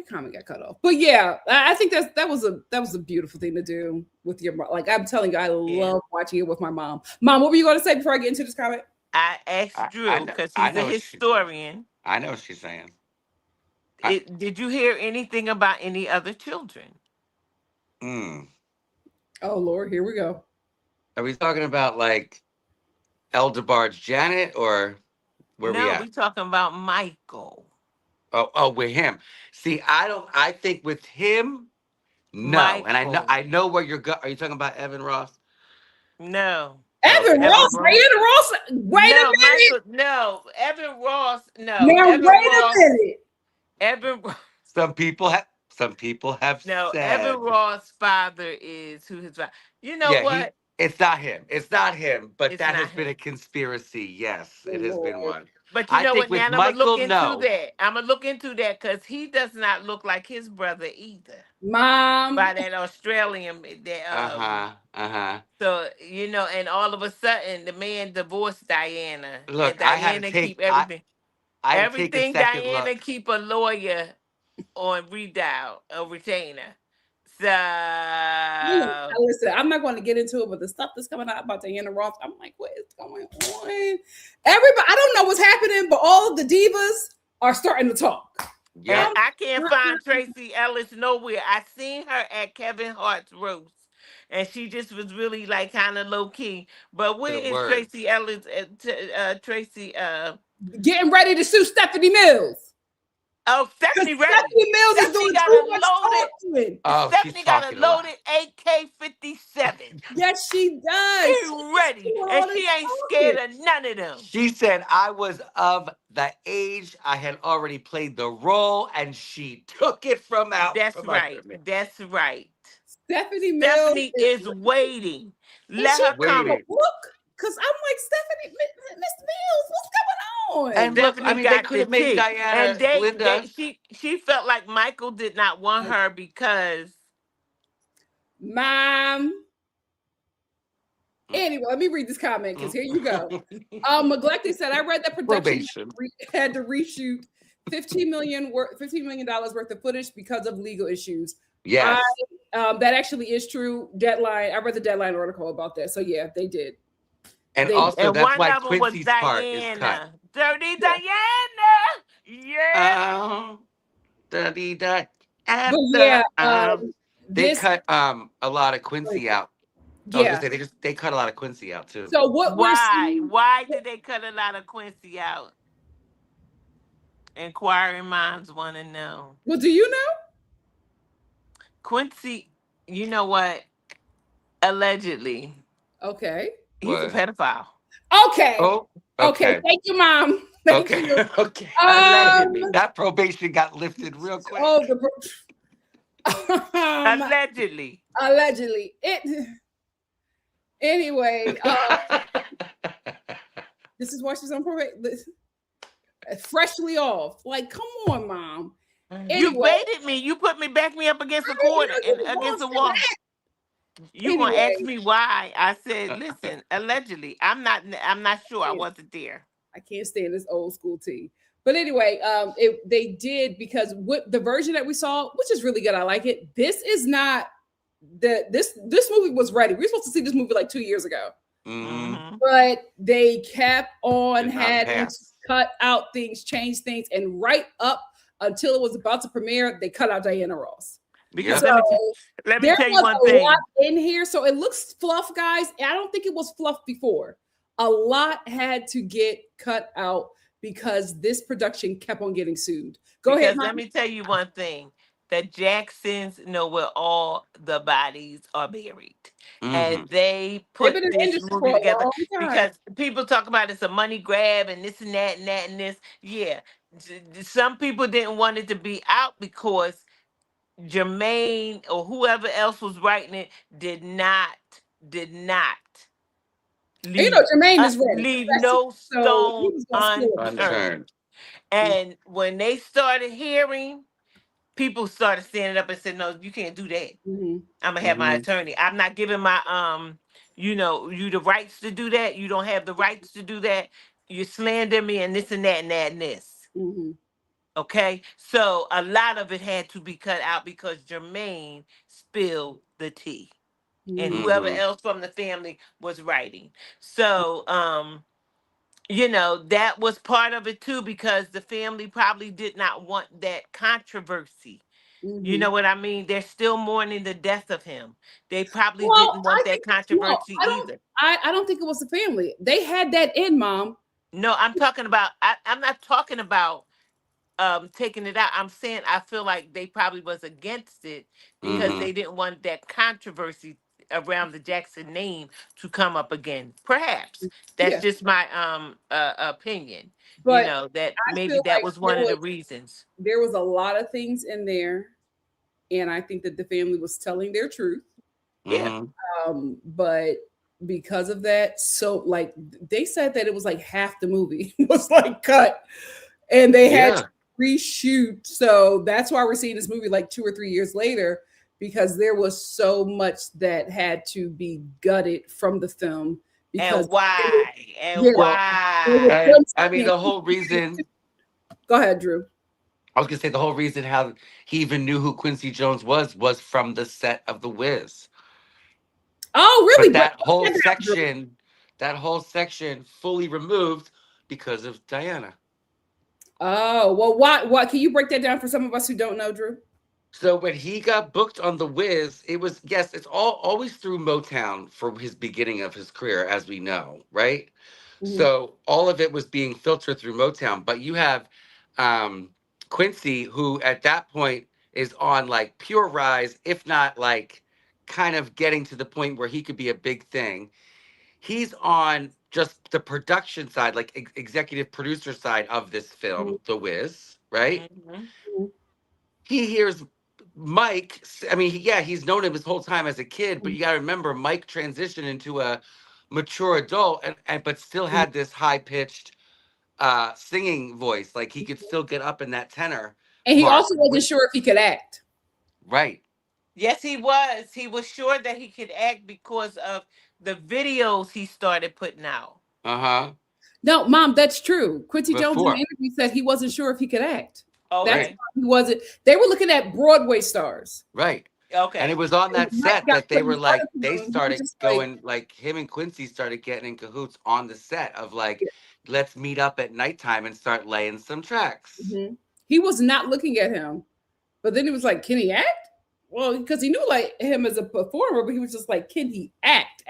comment got cut off. But yeah, I think that was a beautiful thing to do with your mom. Like I'm telling you, I love watching it with my mom. Mom, what were you going to say before I get into this comment? I asked Drew because he's a historian. I know what she's saying. Did you hear anything about any other children? Oh Lord, here we go. Are we talking about like Eldebar's Janet or where we at? No, we talking about Michael. Oh, with him. See, I think with him, no. Michael. And I know where you're going. Are you talking about Evan Ross? Evan No. Ross, Diana Ross. Wait a minute. Michael, no, Evan Ross. No. Now Evan wait Ross, a minute. Evan. Some people have No, said. Evan Ross' father is who his father. You know what? It's not him. It's not him. But It's that not has been him. a conspiracy. Yes, it has been one. But you know what? Now I'm gonna Michael, look into that. I'm gonna look into that because he does not look like his brother either. Mom. By that Australian. So and all of a sudden the man divorced Diana. Look, and Diana keep everything. Everything Diana keep a lawyer on redial, a retainer. So listen, I'm not going to get into it, but the stuff that's coming out about Diana Ross, I'm like, what is going on? Everybody, I don't know what's happening, but all of the divas are starting to talk. Yeah. And I can't find Tracy Ellis nowhere. I seen her at Kevin Hart's roast, and she just was really like kind of low key. But where is Tracy Ellis? Tracy getting ready to sue Stephanie Mills. Oh, Stephanie ready. Stephanie Mills is doing too much talking. Stephanie got a loaded AK-57. Yes, she does. She's ready, and she ain't scared of none of them. She said I was of the age I had already played the role, and she took it from out. That's right. That's right. Stephanie Mills is waiting. Let her come. Because I'm like, Stephanie, Miss Mills, what's going on? And look, I mean, they could have made Diana and Linda. She felt like Michael did not want her because. Mom. Anyway, let me read this comment because here you go. Neglected said, I read that production had to reshoot $15 million worth of footage because of legal issues. Yes. That actually is true. Deadline. I read the Deadline article about that. So yeah, they did. And also, that's why Quincy's part is cut. Dirty Diana. Yeah. Dirty Diana. They cut a lot of Quincy out. Yeah. They cut a lot of Quincy out too. So why did they cut a lot of Quincy out? Inquiring minds want to know. Well, do you know? Quincy, you know what? Allegedly. Okay. He's a pedophile. Okay. Oh, okay. Thank you, Mom. Thank you. Okay. That probation got lifted real quick. Oh, allegedly. Allegedly. Anyway, this is why she's on probation. Freshly off. Like, come on, Mom. You Anyway, baited me. You backed me up against the corner and against the wall. You gonna ask anyway, me why? I said, listen, allegedly, I'm not sure. I wasn't there. I can't stand this old school tea. But anyway, they did because what the version that we saw, which is really good. I like it. This is not this movie was ready. We were supposed to see this movie like 2 years ago. Mm-hmm. But they kept on Did not having to pass. cut out things, change things, and right up until it was about to premiere, they cut out Diana Ross. Because Yep. let me There tell you was one a thing. lot in here, so it looks fluff, guys. I don't think it was fluff before. A lot had to get cut out because this production kept on getting sued. Go ahead, Because let Mom. me tell you one thing. The Jacksons know where all the bodies are buried. And they They've put been in the this industry movie for a together long time. because people talk about it's a money grab and this and that and that and this. Yeah. Some people didn't want it to be out because Jermaine or whoever else was writing it did not And you leave know, Jermaine is ready. leave That's it. no So he stone was gonna spill it. unturned. Unturned. And when they started hearing, people started standing up and said, "No, you can't do that. Mhm. I'm gonna have my Mhm. attorney. I'm not giving my you the rights to do that. You don't have the rights to do that. You slander me and this and that and that and this." Mhm. Okay, so a lot of it had to be cut out because Jermaine spilled the tea, and Mhm. whoever Mhm. else from the family was writing. So that was part of it too, because the family probably did not want that controversy. You Mhm. know what I mean? They're still mourning the death of him. They probably Well, didn't I want that think no, controversy either. I don't think it was the family. They had that in, Mom. No, I'm not talking about taking it out. I'm saying I feel like they probably was against it because Mhm. they Mhm. didn't want that controversy around the Jackson name to come up again. Perhaps. That's Yeah, just my opinion. but That I maybe feel that like was one of the reasons. there was a lot of things in there, and I think that the family was telling their truth. Yeah. Mhm. But because of that, so like they said that it was like half the movie was like cut, and they had to Yeah. reshoot. So that's why we're seeing this movie like 2 or 3 years later, because there was so much that had to be gutted from the film because And why? And yeah, Well, there was why? and one I mean scene- the whole reason. Go ahead, Drew. I was gonna say the whole reason how he even knew who Quincy Jones was from the set of The Wiz. Oh, But really? Break that down, Drew. that whole section, fully removed because of Diana. Oh, well, what can you break that down for some of us who don't know, Drew? So when he got booked on The Wiz, it was yes, it's all always through Motown for his beginning of his career, as we know, right? Mhm. So all of it was being filtered through Motown. But you have um, Quincy, who at that point is on like pure rise, if not like kind of getting to the point where he could be a big thing. He's on just the production side, like executive producer side of this Mhm. film, The Wiz, right? Mhm. He hears Mike. I mean, yeah, he's known him his whole time as a kid, but Mhm. you got to remember Mike transitioned into a mature adult, and but still Mhm. had this high pitched singing voice. Like he could still get up in that tenor And he part, also wasn't which sure if he could act. right. Yes, he was. He was sure that he could act because of the videos he started putting out. Uh-huh. No, Mom, that's true. Quincy Jones in the Before. interview said he wasn't sure if he could act. That's Right. Okay. why he wasn't. They were looking at Broadway stars. Right. And it Okay. was on And that Mike set got that they put in were front like, of they him. He was started just like, going, like him and Quincy started getting in cahoots on the set of like, let's meet up at nighttime and start laying some tracks. mhm. He was not looking at him. But then he was like, can he act? Well, because he knew like him as a performer, but he was just like, can he act?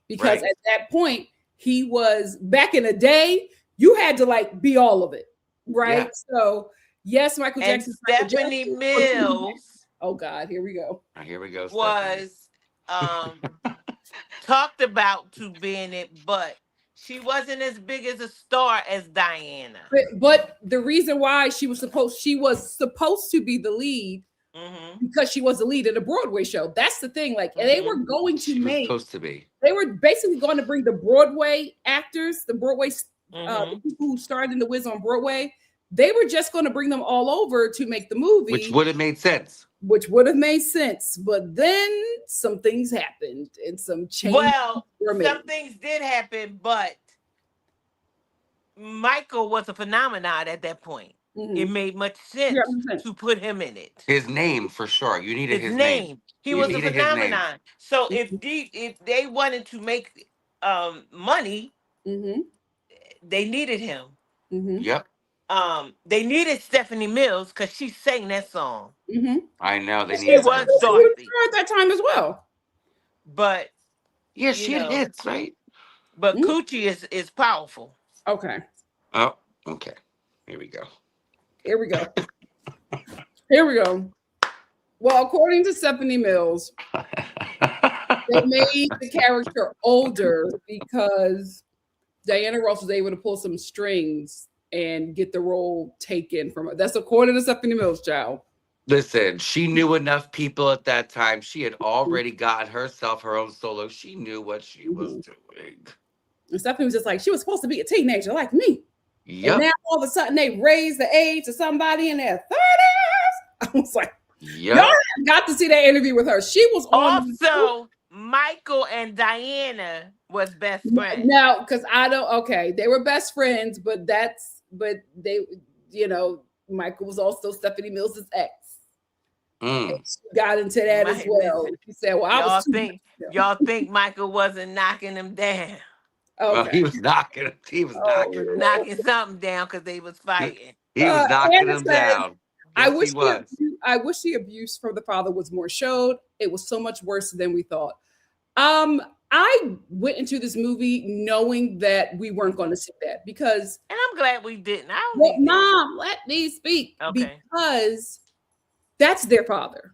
Because Right. at that point, he was back in the day, you had to like be all of it, Yeah. right? So yes, Michael And Jackson's Michael Stephanie Jackson. But Mills oh God, here we go. Now, here we go, Stephanie. was talked about to be in it, but she wasn't as big as a star as Diana. But the reason why she was supposed to be the lead Mm-hmm. because she was the lead in a Broadway show. That's the thing. Like, and they were Mm-hmm. going to She was make, supposed to be. they were basically going to bring the Broadway actors, the Broadway, the Mm-hmm. people who starred in The Wiz on Broadway, they were just going to bring them all over to make the movie, Which would have made sense. But then some things happened and some changes Well, were made. some things did happen, but Michael was a phenomenon at that point. Mhm. It made much sense 100%. to put him in it. His name for sure. You needed His his name. He You was a needed his name. phenomenon. So if they wanted to make money, Mm-hmm. they needed him. Mm-hmm. Yep. They needed Stephanie Mills because she sang that song. Mm-hmm. I know they She needed was her. Dorothy, at that time as well. but Yeah, you she had know, hits, right? but Mhm. Coochie is powerful. Okay. Oh, okay. Here we go. Here we go. Here we go. Well, according to Stephanie Mills, they made the character older because Diana Ross was able to pull some strings and get the role taken from her. That's according to Stephanie Mills, child. Listen, she knew enough people at that time. She had already gotten herself her own solo. She knew what she was doing. And Stephanie was just like, she was supposed to be a teenager like me. Yep. And now all of a sudden they raised the age of somebody in their 30s. I was like, Yep. y'all got to see that interview with her. She was on. Also, Michael and Diana was best friends. Now, because they were best friends, but they, Michael was also Stephanie Mills' ex. Mm. She got into that as well. Listen, She said, well, y'all think Michael wasn't knocking them down. Well, he was knocking. He was knocking. Knocking something down because they was fighting. He was knocking them down. I Yes, wish he was. I wish the abuse from the father was more showed. It was so much worse than we thought. I went into this movie knowing that we weren't going to see that because, and I'm glad we didn't. Mom, let me speak. Okay. Because that's their father.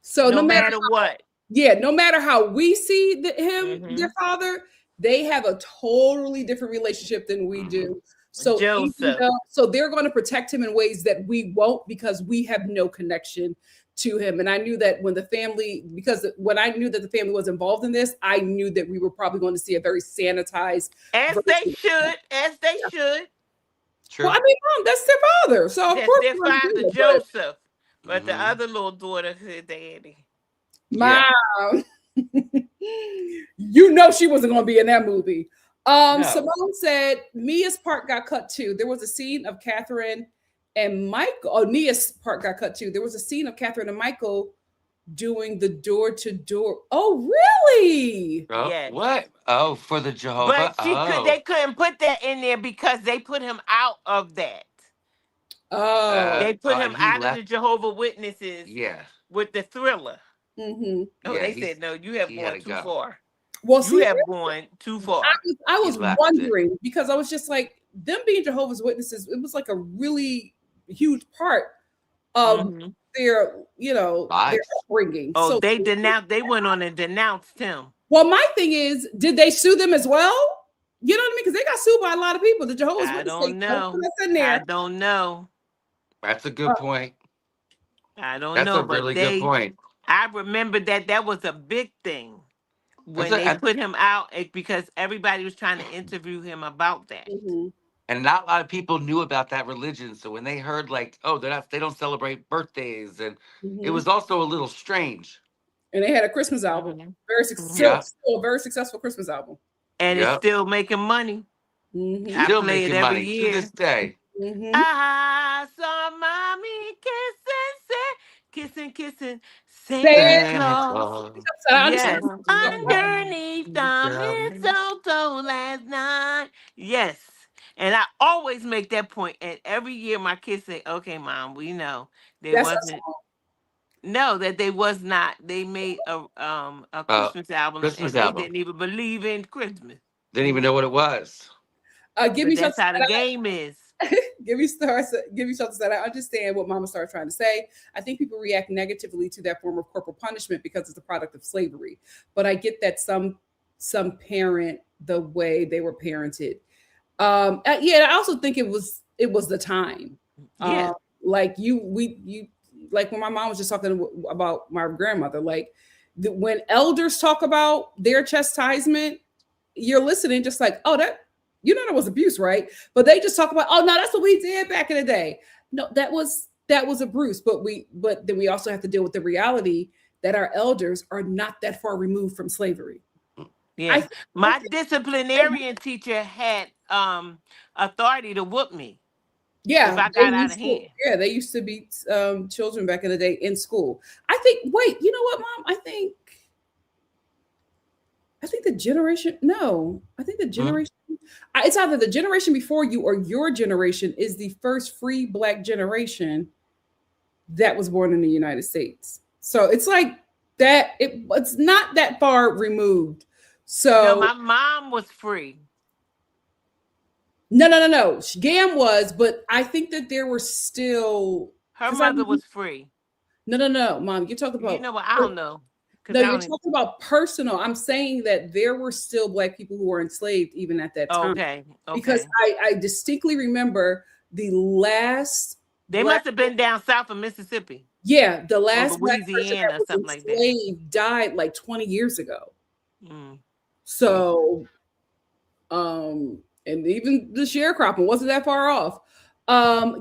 So no matter what. Yeah, no matter how we see their father, they have a totally different relationship than we do. So, so they're going to protect him in ways that we won't because we have no connection to him. And I knew that when I knew that the family was involved in this, I knew that we were probably going to see a very sanitized. As they should. True. Well, I mean, Mom, that's their father. So of course their father, Joseph. But the other little daughter, her daddy. Mom. Yeah. You know she wasn't going to be in that movie. No. Simone said Mia's part got cut too. There was a scene of Catherine and Michael. Mia's part got cut too. There was a scene of Catherine and Michael doing the door-to-door. Oh, really? Oh, yes. What? Oh, for the Jehovah. But they couldn't put that in there because they put him out of that. Oh, they put him out of the Jehovah Witnesses. Yeah. With the Thriller. Mm-hmm. Oh, yeah, they said no. You have gone too far. Well, you have gone too far. I was wondering because I was just like, them being Jehovah's Witnesses, it was like a really huge part of their, their upbringing. Oh, so they went on and denounced him. Well, my thing is, did they sue them as well? You know what I mean? Because they got sued by a lot of people. The Jehovah's Witnesses. I don't know. That's a good point. I don't know. That's a really good point. I remember that was a big thing. When they put him out because everybody was trying to interview him about that. Mm-hmm. And not a lot of people knew about that religion. So when they heard like, oh, they don't celebrate birthdays. And it was also a little strange. And they had a Christmas album. Very successful, very successful Christmas album. And it's still making money. Mm-hmm. Still making money year. To this day. Mm-hmm. I saw mommy kissing Santa Claus. Yes, underneath the mistletoe last night. Yes, and I always make that point. And every year my kids say, "Okay, Mom, we know there wasn't." No, that they was not. They made a Christmas album, and they didn't even believe in Christmas. Didn't even know what it was. That's how the game is. Give me something that I understand what Mama Star trying to say. I think people react negatively to that form of corporal punishment because it's a product of slavery. But I get that some parent the way they were parented. I also think it was the time. Yeah. Like like when my mom was just talking about my grandmother, like when elders talk about their chastisement, you're listening just like, oh, You know that was abuse, right? But they just talk about, oh no, that's what we did back in the day. No, that was abuse. But then we also have to deal with the reality that our elders are not that far removed from slavery. I Yeah. think, I My think disciplinarian teacher had authority to whoop me if yeah, I they got out used of to. hand. Yeah, they used to beat children back in the day in school. I think. Wait, you know what, Mom? I think the generation. No, I think the Mm. generation. It's either the generation before you or your generation is the first free Black generation that was born in the United States. So it's like that. It's not that far removed. No, So my mom was free. no, no, no, no. Gam was, but I think that there were still Her because I mother was free. no, no, no, Mom. You're talking You about know what? I don't know. Because no, I you're don't even. talking about personal. I'm saying that there were still Black people who were enslaved even at that time Okay. because Okay. I distinctly remember the last They Black, must have been down south of Mississippi yeah, the or last Black person that Louisiana or was something like that. enslaved died like 20 years ago. Mm. So, and even the sharecropping wasn't that far off.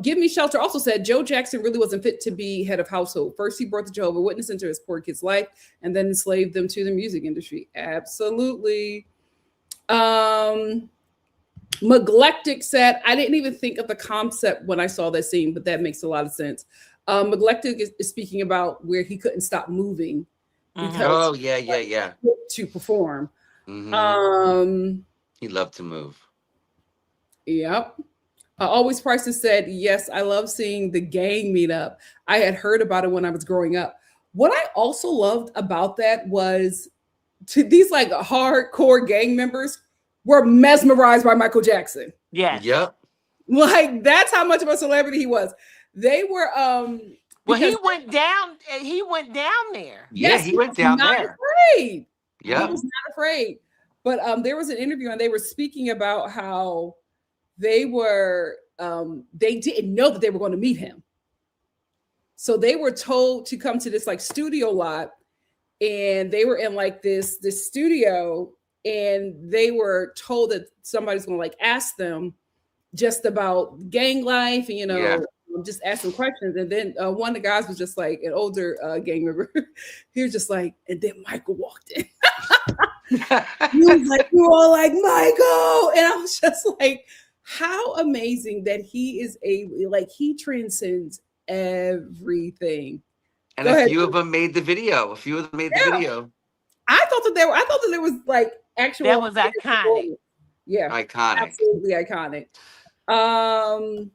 Give Me Shelter also said Joe Jackson really wasn't fit to be head of household. First, he brought the Jehovah Witness into his poor kid's life and then enslaved them to the music industry. Absolutely. Um, Neglectic said, I didn't even think of the concept when I saw that scene, but that makes a lot of sense. Neglectic is speaking about where he couldn't stop moving Mm-hmm. because Oh yeah, yeah, yeah. to perform. Hmm. Um, He loved to move. yep. Always Prices said, yes, I love seeing the gang meet up. I had heard about it when I was growing up. What I also loved about that was to these like hardcore gang members were mesmerized by Michael Jackson. Yes. Yep. Like that's how much of a celebrity he was. They were Well, because he went down. He went down there. Yeah, yes, he he went was down not there. afraid. He Yep. Mm-hmm. was not afraid. But there was an interview and they were speaking about how they didn't know that they were going to meet him. So they were told to come to this like studio lot and they were in like this studio and they were told that somebody's going to like ask them just about gang life and Yeah. just ask some questions and then one of the guys was just like an older gang member. He was just like, and then Michael walked in. He was like, we were all like, Michael, and I was just like, how amazing that he is he transcends everything. And Go a ahead. few of them made the video. A few of them made the Yeah, video. I thought that there was like That actual was iconic. yeah, Iconic. absolutely iconic. Um,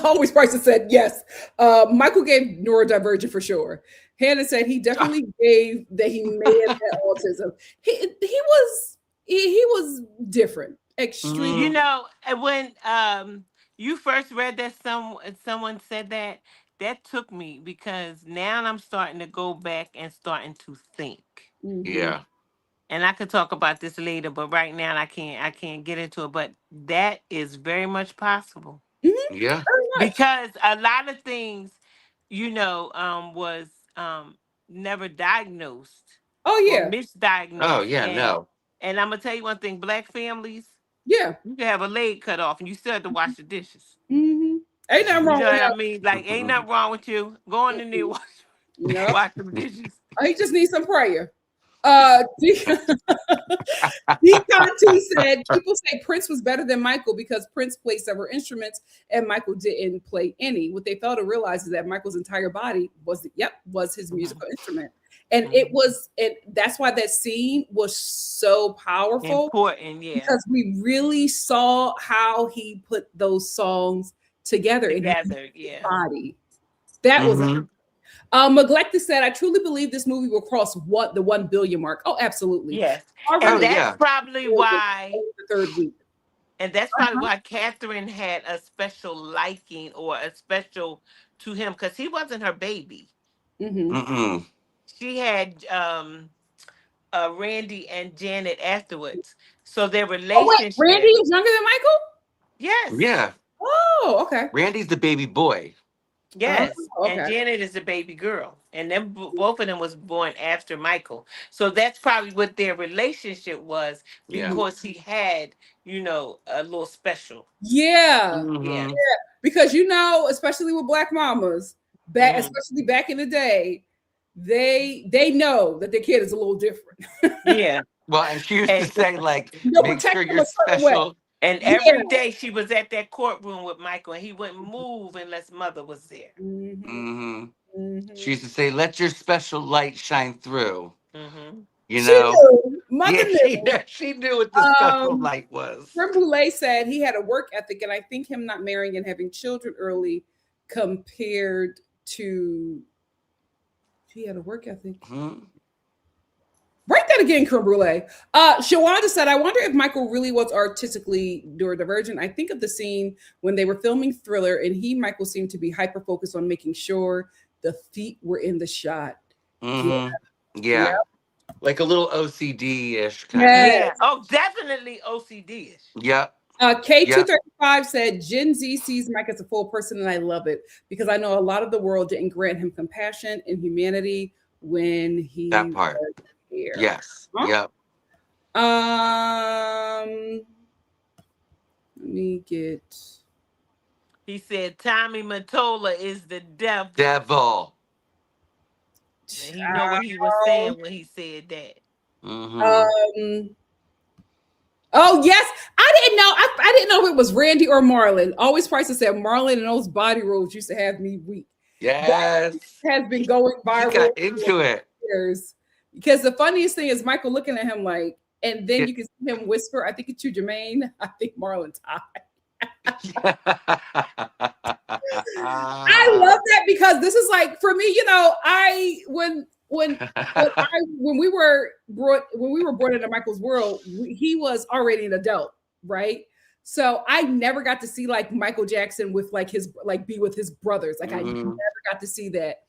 Always Price said yes. Michael gave neurodivergent for sure. Hannah said he definitely gave that he may have had autism. He was different, extremely. You Mm, know, when you first read that someone said that, that took me because now I'm starting to go back and starting to think. Mhm. yeah. And I could talk about this later, but right now I can't get into it. But that is very much possible Mhm. Yeah. Very much. because a lot of things, was never diagnosed Oh or yeah, Oh misdiagnosed. yeah, And no. I'm gonna tell you one thing: black families, yeah. you can have a leg cut off and you still have to wash the dishes. Hmm. Ain't nothing You wrong know with what I that. mean? Like, ain't nothing wrong with you. Go on in there, wash, No, wash them dishes. he just needs some prayer. D. Conti said people say Prince was better than Michael because Prince played several instruments and Michael didn't play any. What they fail to realize is that Michael's entire body was his musical instrument. And and that's why that scene was so powerful Important, yeah. because we really saw how he put those songs together in his Together, yeah. body. That was Hmm. Neglected said, I truly believe this movie will cross the 1 billion mark. Oh, absolutely. Yes. And Oh Already that's yeah. probably why the third week. and that's probably Uh-huh. why Catherine had a special liking or a special to him because he wasn't her baby. Mm-hmm. Mm-mm. She had Randy and Janet afterwards. So their Oh, wait, Randy relationship, is younger than Michael? yes. Yeah. Oh, okay. Randy's the baby boy. Oh, Yes, and okay. Janet is a baby girl, and then both of them was born after Michael. So that's probably what their relationship was, Yeah. Mhm. because he had, a little special. Yeah. Yeah. Mm-hmm. Because especially with black mamas, Hmm. especially back in the day, they know that their kid is a little different. Yeah. Well, and she used to And say, like, They'll make protect sure them you're a certain way. special. Yeah. every day she was at that courtroom with Michael, and he wouldn't move unless mother was there. Hmm. Mm-hmm. She Hmm. used to say, let your special light shine through. Hmm. You She know? knew. Mother Yeah, knew. she knew what the special Um, light was. Creme Brulee said he had a work ethic, and I think him not marrying and having children early compared to he had a work ethic. Hmm. Write that again, creme brulee. Shawanda said, I wonder if Michael really was artistically neurodivergent. I think of the scene when they were filming Thriller, and Michael, seemed to be hyper focused on making sure the feet were in the shot. Yeah. Hmm. Yeah. Yeah. Like a little OCD-ish kind of. Yeah. Yes. Oh, definitely OCD-ish. Yep. Yep. K235 said, Gen Z sees Mike as a full person, and I love it because I know a lot of the world didn't grant him compassion and humanity when That he part. was here. Yes. Huh? Yep. Let me get. He said Tommy Mottola is the devil. Devil. And he know what he was saying when he said that. Hmm. Um. Oh yes, I didn't know. I didn't know if it was Randy or Marlon. Always Price said Marlon and those body rolls used to have me weak. That Yes. has been going He viral got for into it. years. Because the funniest thing is Michael looking at him like, and then Yeah. you can see him whisper, "I think it's you, Jermaine. I think Marlon's high." I love that because this is like for me, I when we were brought into Michael's world, he was already an adult, right? So I never got to see like Michael Jackson with like his like be with his brothers. Like I never Mhm. got to see that.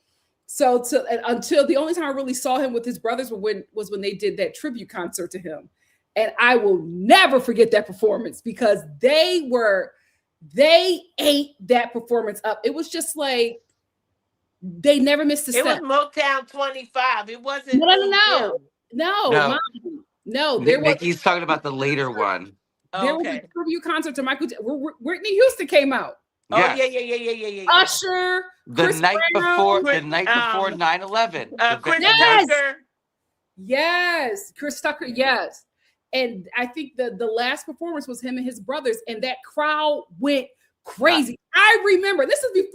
So until the only time I really saw him with his brothers was when they did that tribute concert to him. And I will never forget that performance because they ate that performance up. It was just like they never missed a It was step. Motown 25. It wasn't No, no, no, new no, them. no, No, Mom. No. There was Nikki's talking about the later one. Oh, a okay. tribute concert to Michael. Whitney Houston came out. Oh, yeah, yeah, Yes, yeah, yeah, yeah, yeah, yeah. Usher, the Chris night before Brown. the Chris, night before 9/11. Chris And then Yes, Tucker. yes, Chris Tucker. Yes, and I think the last performance was him and his brothers, and that crowd went uh, crazy. I remember this is Yeah,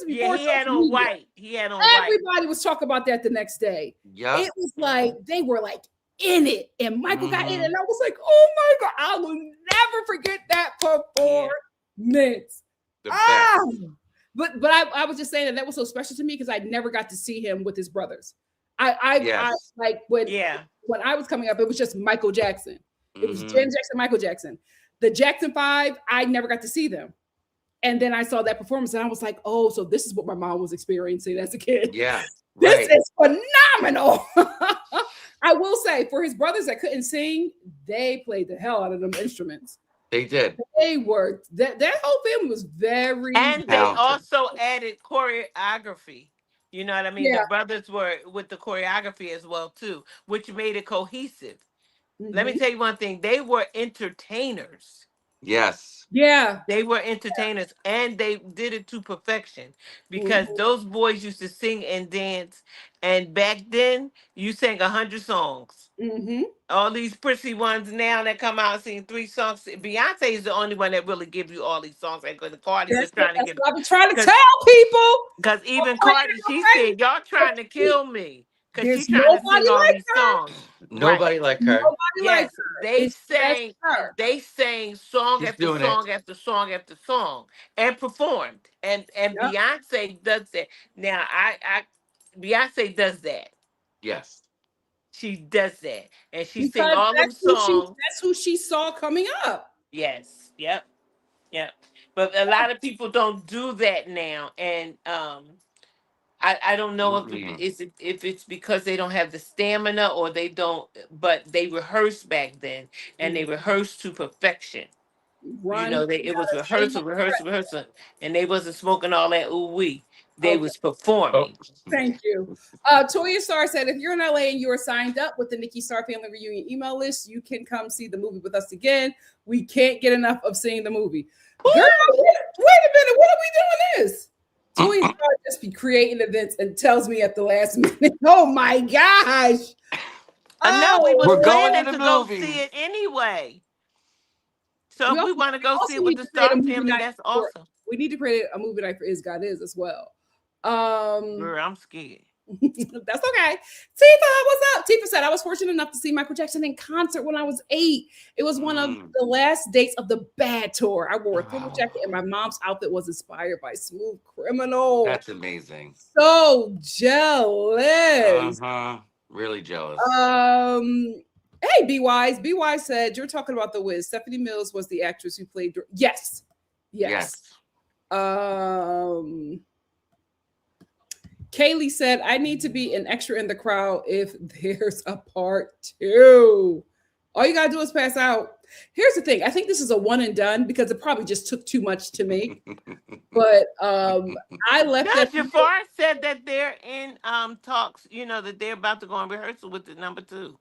before he had social on media. white. He had on white. Everybody was talking about that the next day. yep. It was like Mhm. they were like in it, and Michael got in, it, Hmm. and I was like, "Oh my god, I will never forget that Yeah. performance." The Ah, best. but I was just saying that was so special to me because I never got to see him with his brothers. I Yes. like Yeah. when I was coming up, it was just Michael Jackson. It was Hmm. Jen Jackson, Michael Jackson. The Jackson Five, I never got to see them. And then I saw that performance and I was like, oh, so this is what my mom was experiencing as a kid. Yeah. This Right. is phenomenal. I will say, for his brothers that couldn't sing, they played the hell out of them instruments. They did. They were that whole family was very And they Talented. also added choreography. You know what I mean? The yeah. brothers were with the choreography as well too, which made it cohesive. Let me Mhm. tell you one thing. They were entertainers. Yes. Yeah. They were entertainers and they did it to perfection because Mhm. those boys used to sing and dance. And back then, you sang 100 songs. Mhm. All these prissy ones now that come out and sing 3 songs. Beyonce is the only one that really gives you all these songs. And because Cardi was trying to That's get what I've been trying to because tell people. even Oh, Cardi, she said, y'all trying to kill me. Because she there's trying to nobody sing all like these her. songs. Right. Nobody like her. Nobody like Yes, her. It's just her. they sang song She's after doing it. song after song after song and performed. And Yep. Beyonce does that. Now I Beyonce does that. Yes. She does that. And she sing Because all them songs. that's who she saw coming up. Yes. Yep. Yep. But a lot of people don't do that now. And I don't know if it Mm-mm. is if it's because they don't have the stamina or they don't, but they rehearsed back then and they Mhm. rehearsed to perfection. Run. It was Stay rehearsal, rehearsal, rehearsal, and they wasn't smoking all that ooh wee. they was performing. Thank you. Toya Star said, if you're in LA and you are signed up with the Nikki.Star Family Reunion email list, you can come see the movie with us again. We can't get enough of seeing the movie. Girl, wait a minute. What are we doing this? Toya Star just be creating events and tells me at the last minute, oh my gosh. No, we was We're going planning to the to go movie. see it anyway. So if we also, want to go see it with need the to create a Star movie family, night that's for- awesome. We need to create a movie night for Is God Is as well. Girl, I'm scared. That's okay. Tifa, what's up? Tifa said, I was fortunate enough to see Michael Jackson in concert when I was 8. It was one of the last dates of the Bad Tour. I wore a thermal jacket and my mom's outfit was inspired by Smooth Criminal. That's amazing. So jealous. Really jealous. Hey, B Wise. B Wise said, you're talking about The Wiz. Stephanie Mills was the actress who played. Yes. Kaylee said, I need to be an extra in the crowd if there's a part 2. All you got to do is pass out. Here's the thing. I think this is a one and done because it probably just took too much to make. But I left that. Jafar said that they're in talks, that they're about to go on rehearsal with the number 2.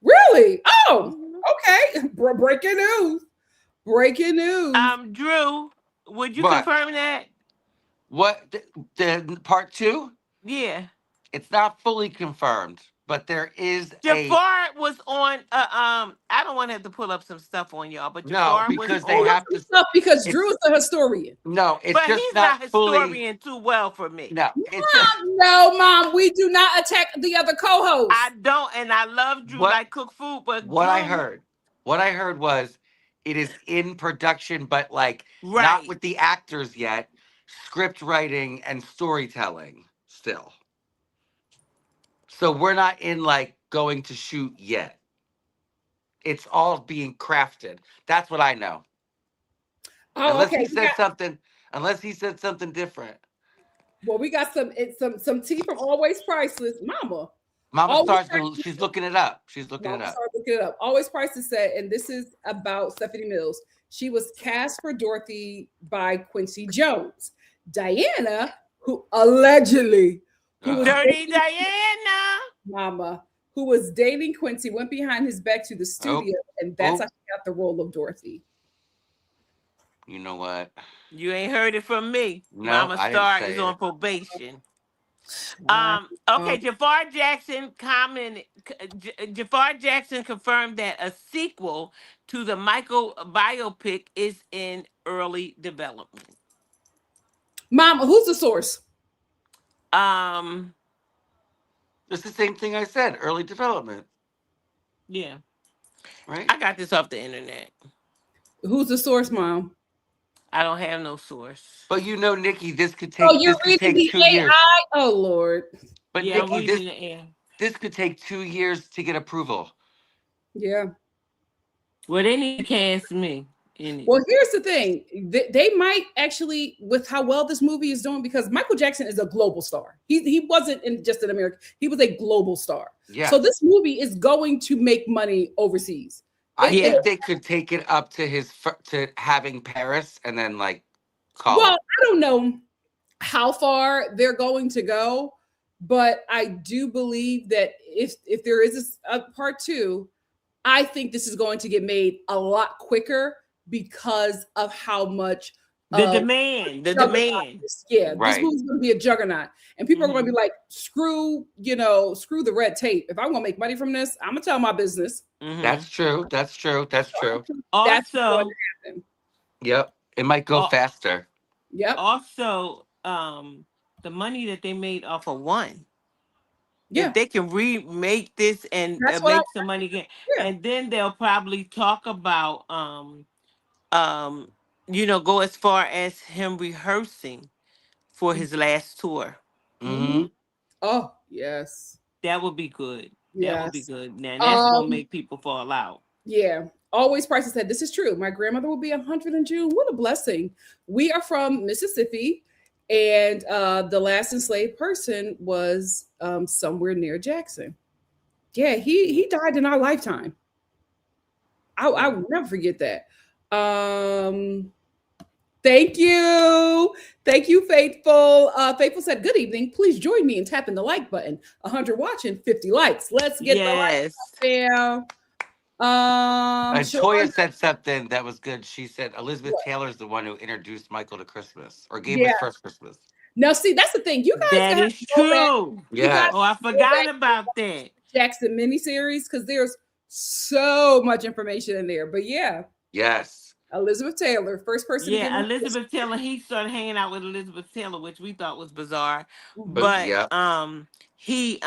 Really? Oh, okay. Breaking news. Breaking news. Drew, would you confirm that? What? The part 2? Yeah. It's not fully confirmed, but there is Jafar was on I don't want to have to pull up some stuff on y'all, but Jafar because was they have to stuff because Drew is the historian. No, it's but just he's not historian fully too well for me. No, it's no, Mom, we do not attack the other co-hosts. I don't, and I love Drew like cook food, but what I heard was it is in production, but like not with the actors yet. Script writing and storytelling still. So we're not in like going to shoot yet. It's all being crafted. That's what I know. Oh, unless okay. he said something different. Well, we got some tea from Always Priceless, Mama. She's looking it up. Looking it up. Always Priceless said, and this is about Stephanie Mills. She was cast for Dorothy by Quincy Jones. Diana, who allegedly, Dirty Diana, Mama, who was dating Quincy, went behind his back to the studio, and that's how she got the role of Dorothy. You know what? You ain't heard it from me. No, Mama Star is on probation. Okay, Jafar Jackson confirmed that a sequel to the Michael biopic is in early development. Mama, who's the source? It's the same thing I said. Early development. Yeah. Right. I got this off the internet. Who's the source, Mom? I don't have no source. But Nikki, this could take. You're reading the 2 AI? years. Oh Lord. But yeah, Nikki, this could take 2 years to get approval. Yeah. Well, they need to cast me. Well, here's the thing. They might actually, with how well this movie is doing, because Michael Jackson is a global star. He wasn't just an American. He was a global star. Yeah. So this movie is going to make money overseas. I think they could take it up to having Paris and then like call. Well, I don't know how far they're going to go, but I do believe that if there is a part 2, I think this is going to get made a lot quicker because of how much the demand. Yeah, this movie's going to be a juggernaut, and people are going to be like, screw the red tape. If I want to make money from this, I'm gonna tell my business. That's true. Also, that's what's going to happen. Yep, it might go faster. Yep. Also, the money that they made off of one. Yeah, if they can remake this and make some money again, and then they'll probably talk about go as far as him rehearsing for his last tour. Mm-hmm. Oh yes, that would be good. Yes. That would be good. Now that's gonna make people fall out. Yeah. Always Prices said, this is true. My grandmother will be 100 in June. What a blessing. We are from Mississippi, and the last enslaved person was somewhere near Jackson. Yeah, he died in our lifetime. I will never forget that. Thank you. Thank you, Faithful. Faithful said, good evening. Please join me in tapping the like button. 100 watching, 50 likes. Let's get the likes Yes. up there. And Toya Sean, said something that was good. She said Elizabeth Taylor's the one who introduced Michael to Christmas or gave him yeah. his first Christmas. Now, see, that's the thing. You guys That got is to go back. true. You got Oh, I Yes. to go forgot back about that. to Jackson miniseries because there's so much information in there. But yeah, Yes. Elizabeth Taylor, first person to give Yeah, him. Elizabeth Taylor, he started hanging out with Elizabeth Taylor, which we thought was bizarre. Mhm. But Yeah. he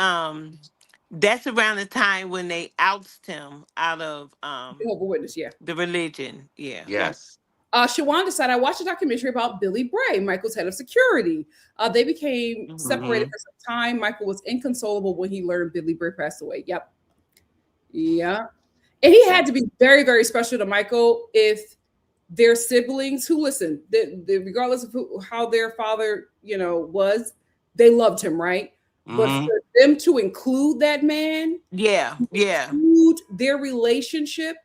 that's around the time when they ousted him out of Jehovah's Witness, yeah. the religion. Yeah. Yeah. Yes. Shawanda said, I watched a documentary about Billy Bray, Michael's head of security. They became separated Hmm. for some time. Michael was inconsolable when he learned Billy Bray passed away. Yep. Yeah. And he had to be very, very special to Michael if their siblings who listen, regardless of how their father, was, they loved him, right? But Hmm. for them to include that man, Yeah. Yeah. include their relationship,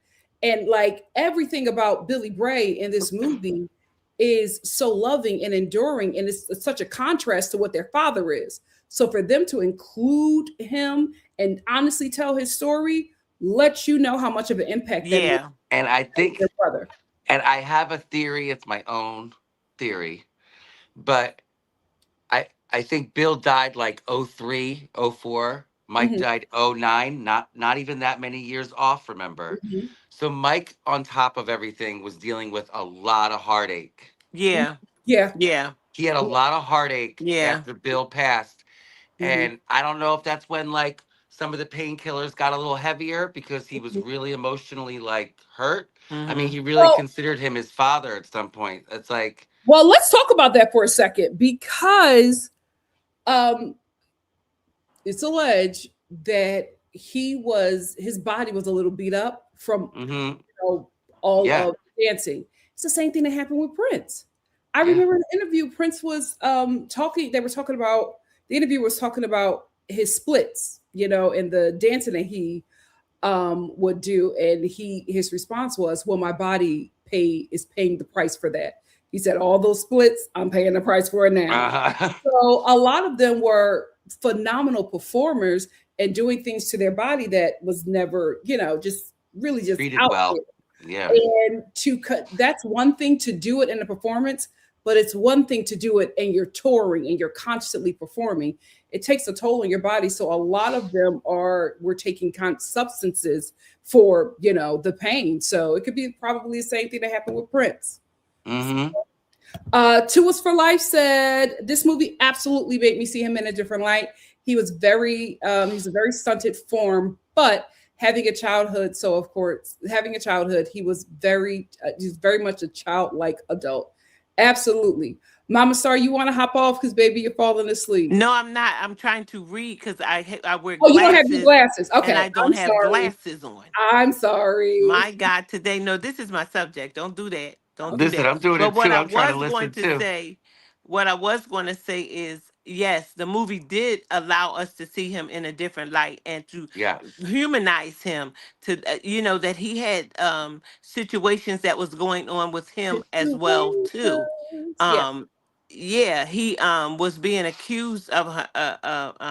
and like everything about Billy Bray in this movie is so loving and enduring, and it's such a contrast to what their father is. So for them to include him and honestly tell his story lets you know how much of an impact that made Yeah. And I on their think, brother. and I have a theory. It's my own theory, but I think Bill died like 03, 04. Mike Mhm, died 09, not even that many years off, remember? mhm, So Mike, on top of everything, was dealing with a lot of heartache. mhm. Yeah. Yeah. Yeah. He had a Yeah. lot of heartache Yeah. after Bill passed. Mhm. And I don't know if that's when like some of the painkillers got a little heavier because he was Mhm. really emotionally like hurt. I mean, Mm-hmm. he really Well, considered him his father at some point. It's like, let's talk about that for a second because um, it's alleged that his body was a little beat up from mm-hmm, all yeah, of dancing. It's the same thing that happened with Prince. I yeah, remember in the interview, Prince was talking. They were talking about the interview was talking about his splits, and the dancing that he would do, and his response was, "Well, my body is paying the price for that." He said, "All those splits, I'm paying the price for it now." uh, So a lot of them were phenomenal performers and doing things to their body that was never, just really just treated out there. well. Yeah. And to cut, that's one thing to do it in a performance, but it's one thing to do it and you're touring and you're constantly performing. It takes a toll on your body. So a lot of them were taking substances for, the pain. So it could be probably the same thing that happened with Prince. Mm-hmm. To Us for Life said this movie absolutely made me see him in a different light. He's a very stunted form, but having a childhood. So of course, having a childhood, he's very much a childlike adult. Absolutely, Mama Star, you want to hop off because baby, you're falling asleep. No, I'm not. I'm trying to read because I wear Oh, you don't have your glasses glasses. and Okay, I don't I'm have sorry. glasses on. I'm sorry. My God, today, no, this is my subject. Don't do that. Don't do Listen, that. I'm doing But it too. I'm trying to listen too. what I was going to say is, yes, the movie did allow us to see him in a different light and to Yes. humanize him. To that he had situations that was going on with him as well too. Yeah. Um, yeah, he was being accused of uh,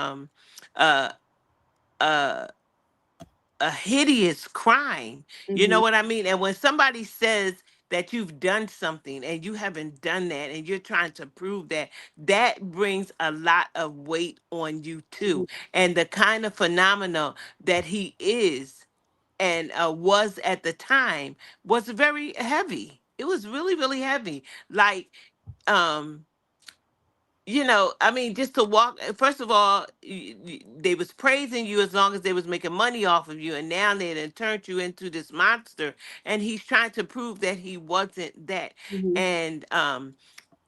uh, a hideous crime. You know Mhm. what I mean? And when somebody says that you've done something and you haven't done that and you're trying to prove that, that brings a lot of weight on you too. And the kind of phenomena that he is and was at the time was very heavy. It was really, really heavy. Like, um, I mean, just to walk. First of all, they was praising you as long as they was making money off of you, and now they done turned you into this monster. And he's trying to prove that he wasn't that. Mhm. And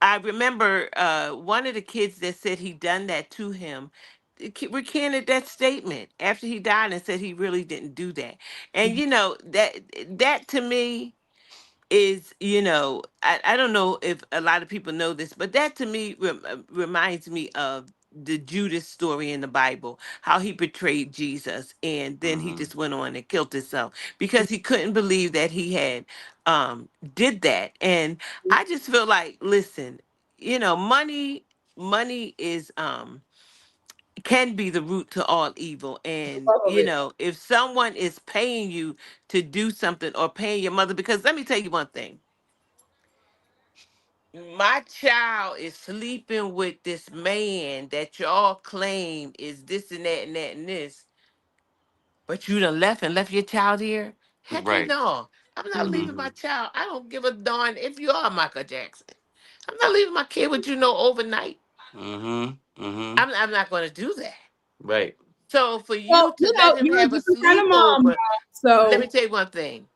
I remember one of the kids that said he done that to him recanted that statement after he died and said he really didn't do that. And Mhm. that to me is I don't know if a lot of people know this, but that to me reminds me of the Judas story in the Bible, how he betrayed Jesus, and then he Mm-hmm. just went on and killed himself because he couldn't believe that he had did that. And I just feel like, listen, money is can be the root to all evil. And Love of it. if someone is paying you to do something, or paying your mother, because let me tell you one thing, my child is sleeping with this man that y'all claim is this and that and that and this, but you done left your child here. Heck Right. no. I'm not Mhm. leaving Mm-hmm. my child. I don't give a darn if you are Michael Jackson. I'm not leaving my kid with overnight. Mm-hmm. Mm-hmm. I'm not going to do that. Right. So for Well, you to let him you're a have a different kind of mom sleepover, now. let me So tell you one thing.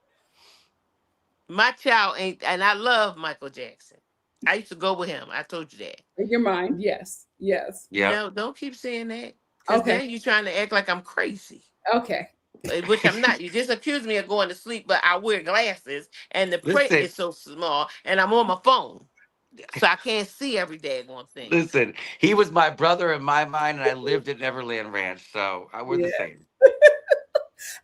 My child ain't, and I love Michael Jackson. I used to go with him. I told you that. in your mind, yes. Yes. Yep. No, don't keep saying that. Because Okay. then you're trying to act like I'm crazy. Okay. Which I'm not. You just accused me of going to sleep, but I wear glasses and the print Listen, is so small and I'm on my phone. So I can't see every daggone thing. listen. He was my brother in my mind, and I lived at Neverland Ranch, so we're Yeah. the same.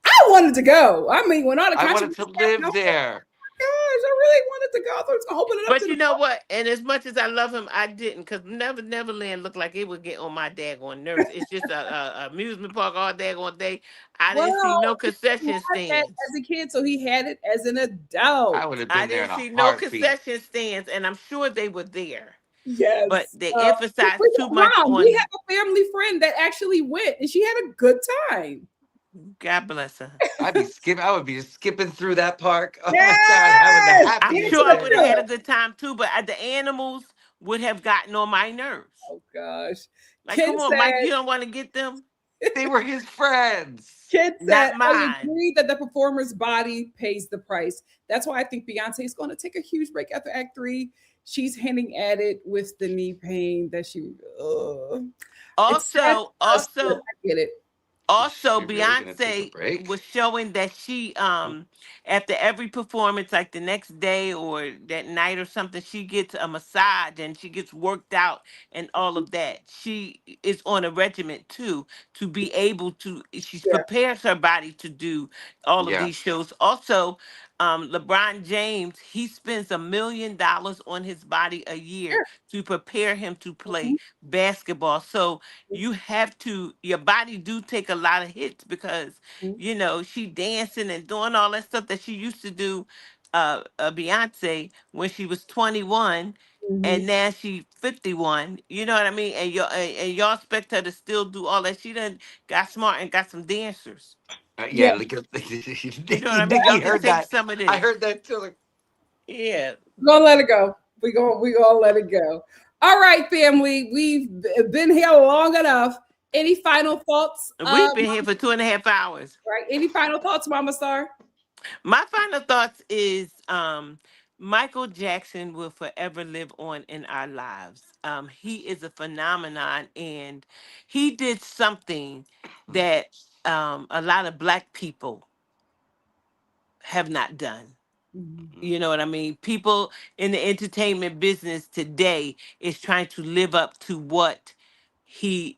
I wanted to go. I mean, when all the I wanted controversy to happened, I live was like, there. gosh, I really wanted to go. I thought it was gonna open it up But to the you know what? And as much as I love him, I didn't, because Neverland looked like it would get on my daggone nerves. It's just a amusement park all daggone day. I didn't see well, no he didn't concession have that stands. as a kid, so he had it as an I adult. would have I been there in didn't a see no heartbeat. concession stands, and I'm sure they were there. But Yes. they emphasized too much Mom, we on have a family friend that actually went and she had a good time. God bless her. I would be just skipping through that park. Oh my God, having the Yes. I'm Get happiest into sure I the would day. have had a field. good time too, but the animals would have gotten on my nerves. Oh gosh. Like, Ken come on, Mike, said, you don't want to get them? They were his friends. Ken said, Not I mine. agree that the performer's body pays the price. That's why I think Beyonce is going to take a huge break after Act Three. She's hinting at it with the knee pain that she. It's sad Also, for us, but also, I get it. Is also she really gonna take a Beyonce break? was showing that she after every performance, like the next day or that night or something, she gets a massage and she gets worked out and all of that. She is on a regiment too, to be able to, she's Yeah, prepares her body to do all of Yeah. these shows. Also, LeBron James, he spends $1 million on his body a year sure. to prepare him to play Mhm, basketball. So you have to, your body do take a lot of hits because mhm, she dancing and doing all that stuff that she used to do, Beyonce, when she was 21, mhm. and now she 51. You know what I mean? And y'all expect her to still do all that. She done got smart and got some dancers. Yeah, Yeah, like You know what Nikki, I mean? Y'all Nikki can heard take that. some of I this. heard that too. Like, Yeah. we're gonna let it go. We gonna let it go. All right, family. We've been here long enough. Any final thoughts? We've been here for 2.5 hours. Right. Any final thoughts, Mama Star? My final thoughts is Michael Jackson will forever live on in our lives. He is a phenomenon, and he did something that a lot of black people have not done. Mhm. You know what I mean? People in the entertainment business today is trying to live up to what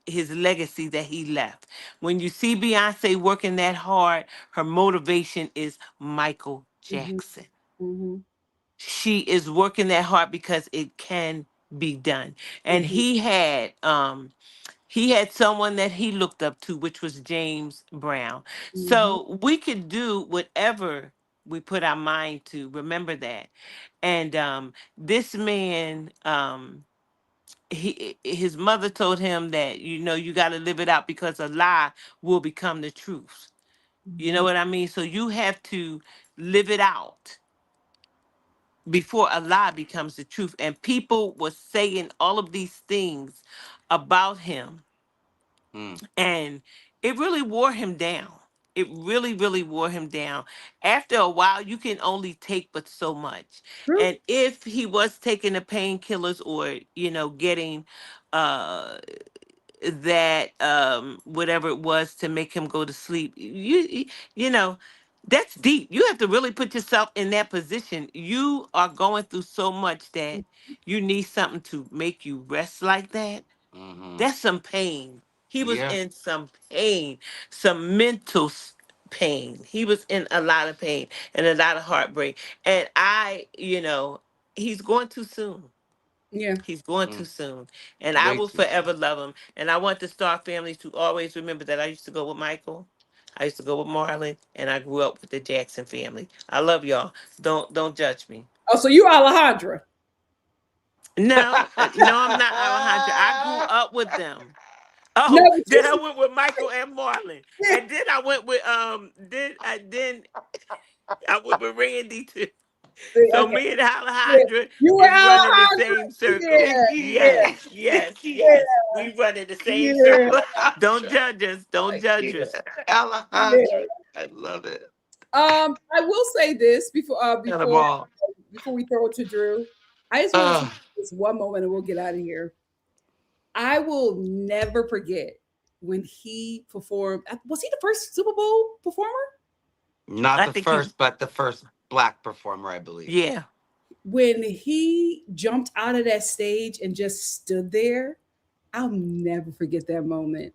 his legacy that he left. When you see Beyonce working that hard, her motivation is Michael Mhm. Jackson. Mhm. She is working that hard because it can be done. And Mhm. he had someone that he looked up to, which was James Brown. Mhm. So we could do whatever we put our mind to. Remember that. And this man, his mother told him that you got to live it out because a lie will become the truth. You know Mhm. what I mean? So you have to live it out before a lie becomes the truth. And people were saying all of these things about him, hmm, and it really wore him down. It really, really wore him down. After a while, you can only take but so much. True. And if he was taking the painkillers or, getting uh that whatever it was to make him go to sleep, you know, that's deep. You have to really put yourself in that position. You are going through so much that you need something to make you rest like that. That's some pain. He was Yeah. in some pain, some mental pain. He was in a lot of pain and a lot of heartbreak. And he's going too soon. Yeah. He's going too Mm. soon. And I Way will too soon. forever love him. And I want the Star family to always remember that I used to go with Michael. I used to go with Marlon, and I grew up with the Jackson family. I love y'all. Don't judge me. Oh, so you Alejandra. No, no, I'm not Alejandra. I grew up with them. No, Oh, but then I went with Michael and Marlon, yeah, and then I went with then I went with Randy too. So okay. me and Yeah. Alejandra You were is running the Alejandra. same circle. Yeah, Nikki. yeah, Yes, yes, Nikki. yeah, yes. We running the same yeah, circle. Don't judge us. Don't judge Yeah. us. yeah. Alejandra. I love it. I will say this Got them all. before we throw it to Drew. I just want to take this one moment and we'll get out of here. I will never forget when he performed. Was he the first Super Bowl performer? Not I the think he. first, but the first black performer, I believe. Yeah. When he jumped out of that stage and just stood there, I'll never forget that moment.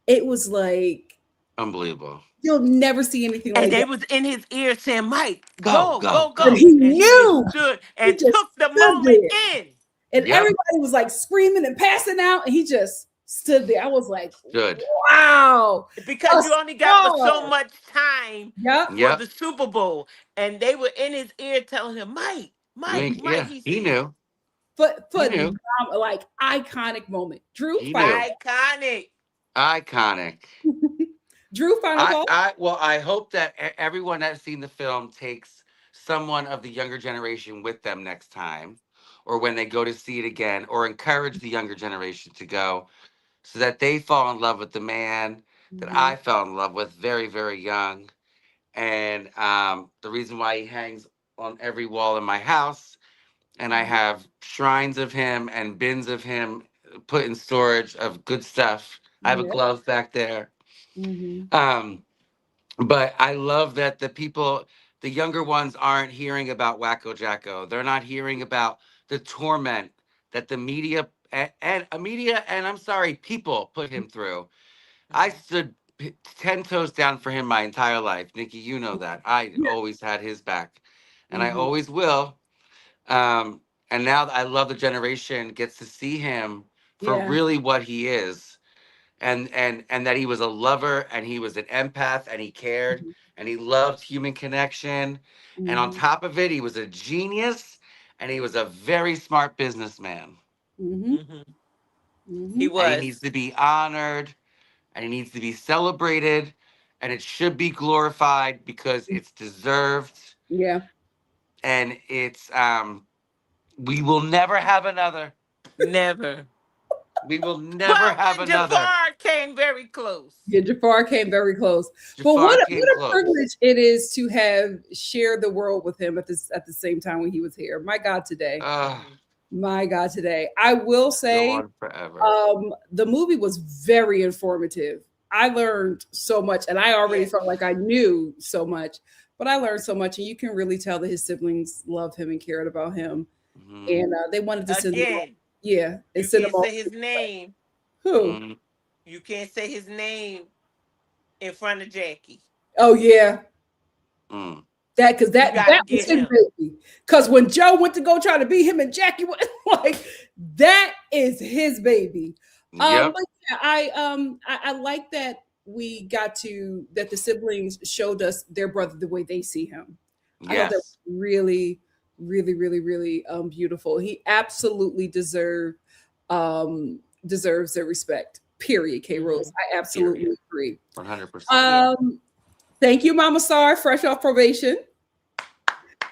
It was like Unbelievable. you'll never see anything And like they that. was in his ear saying, "Mike, Go, go, go, go, But go," go. he and he just knew. stood He and just took the stood moment there. in. And Yep. everybody was like screaming and passing out, and he just stood there. I was like, Good. wow, a Because you only got for so star. much time Yep. for Yep. the Super Bowl. And they were in his ear telling him, Mike, Mike, Mike. Yeah. He He said, knew. For He knew. like iconic moment. Drew, He final knew. iconic. Iconic. Drew, final thought. I hope that everyone that's seen the film takes someone of the younger generation with them next time, or when they go to see it again, or encourage the younger generation to go, so that they fall in love with the man that Mhm. I fell in love with very, very young. And the reason why he hangs on every wall in my house, and I have shrines of him and bins of him put in storage of good stuff. I have a Yeah. glove back there. Hmm. Um, but I love that the younger ones aren't hearing about Wacko Jacko. They're not hearing about the torment that the media and I'm sorry, people put him through. I stood 10 toes down for him my entire life. Nikki, you know that. I Yeah. always had his back, and I Hmm. always will. Um, and now I love the generation gets to see him for Yeah. really what he is, and that he was a lover and he was an empath and he cared and he loved human connection, and on Hmm. top of it, he was a genius and he was a very smart businessman. Hmm. Hmm. He Hmm. And he needs was. to be honored and he needs to be celebrated and it should be glorified because it's deserved, Yeah. and it's we will never have another. Never. We will never Well, have another. Jafar came very close. Yeah, Jafar came very close. But Jafar what came a close. privilege it is to have shared the world with him at the same time when he was here. My God, today. Mhm. My God, today. I will Go say, on forever. the movie was very informative. I learned so much, and I already Yes. felt like I knew so much, but I learned so much, and you can really tell that his siblings loved him and cared about him, Hmm. and they wanted to send him. Again, Yeah, they you sent him can't off. say his name. Who? Hmm. You can't say his name in front of Jackie. Oh yeah, Mm. that because You got to that was get his him. baby. Because when Joe went to go try to beat him and Jackie, like that is his baby. Yep. But yeah, I like that we got to that the siblings showed us their brother the way they see him. I thought that was Yes. really, really, really, really beautiful. He absolutely deserves their respect. Period. K Rose. Mhm. I absolutely Period. agree. 100%. Yeah. Thank you, Mama Star, fresh off probation.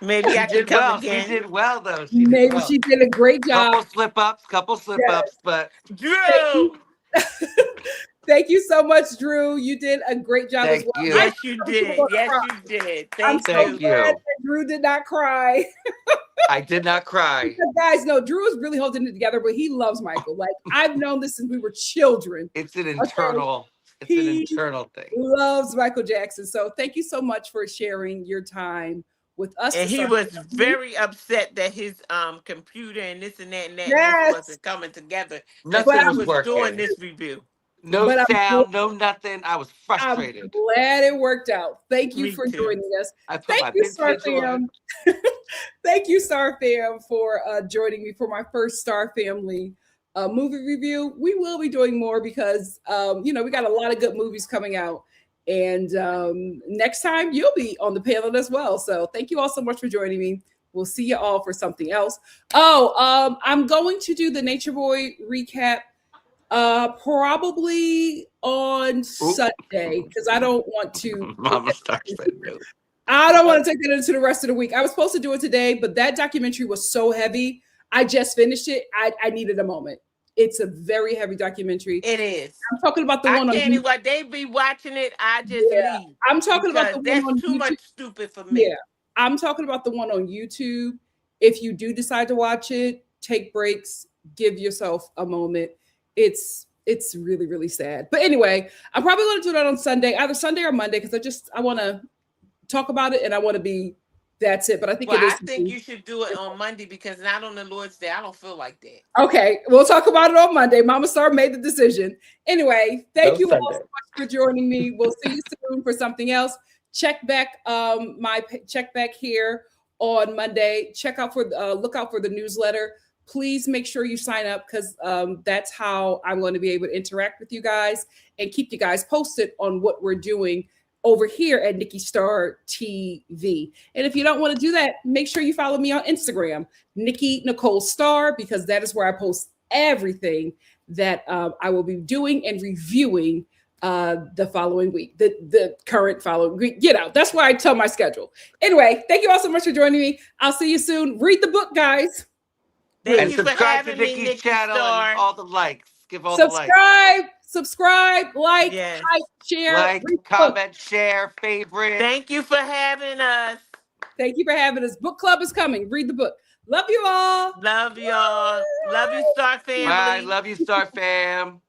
Maybe She I can did come well. She again. did well, though. She did Maybe well. she did a great job. Couple slip Yeah. ups, but Thank you. Drew. Thank you so much, Drew. You did a great job as thank well. you. Yes, you I'm so gonna did. Yes, cry. you did. I'm Thank so Thank you. glad you. that Drew did not cry. I did not cry. Because guys, no, Drew is really holding it together, but he loves Michael. Like I've known this since we were children. It's an Okay. internal. It's an He internal thing. loves Michael Jackson. So thank you so much for sharing your time with us. And the he Star was Family. very upset that his computer and this and that and that and this Yes, wasn't coming together as but Nothing he was I'm was doing working. this review. No but sound, no nothing. I was I'm frustrated. glad it worked out. Thank you Me for too. joining us. I put Thank my you, big Star kids on. Fam. Thank you, Star Fam, for joining me for my first Star Family movie review. We will be doing more because we got a lot of good movies coming out. And next time you'll be on the panel as well. So thank you all so much for joining me. We'll see you all for something else. Oh, I'm going to do the Nature Boy recap probably on Sunday because I don't want to take Mama Star said no. I don't want to take that into the rest of the week. I was supposed to do it today, but that documentary was so heavy. I just finished it. I needed a moment. It's a very heavy documentary. It is. I'm talking about the I one on can't YouTube. even. Like, they be watching it. I just Yeah, leave I'm talking about because the one that's on too YouTube. much stupid for Yeah, me. I'm talking about the one on YouTube. If you do decide to watch it, take breaks, give yourself a moment. It's really really sad. But anyway, I'm probably going to do that on Sunday, either Sunday or Monday, because I want to talk about it and I want to be. That's it. But I think Well, it I is. think you should do it on Monday because not on the Lord's Day. I don't feel like that. Okay, we'll talk about it on Monday. Mama Star made the decision. Anyway, thank you all so much for joining me. We'll see you soon for something else. Check back check back here on Monday. Look out for the newsletter. Please make sure you sign up because that's how I'm going to be able to interact with you guys and keep you guys posted on what we're doing over here at NikkiStar TV. And if you don't want to do that, make sure you follow me on Instagram, NikkiNicoleStar, because that is where I post everything that I will be doing and reviewing the following week, the current following week. That's why I tell my schedule. Anyway, thank you all so much for joining me. I'll see you soon. Read the book, guys. Thank And you for subscribe to having me, Nikki's channel and NikkiStar. all the likes. Give all the likes. Subscribe, like, Yes. hype, share, Like, read the book. comment, share, favorite. Thank you for having us. Thank you for having us. Book club is coming. Read the book. Love you all. Love y'all. Love you, Star Family. Bye. Love you, Star Fam.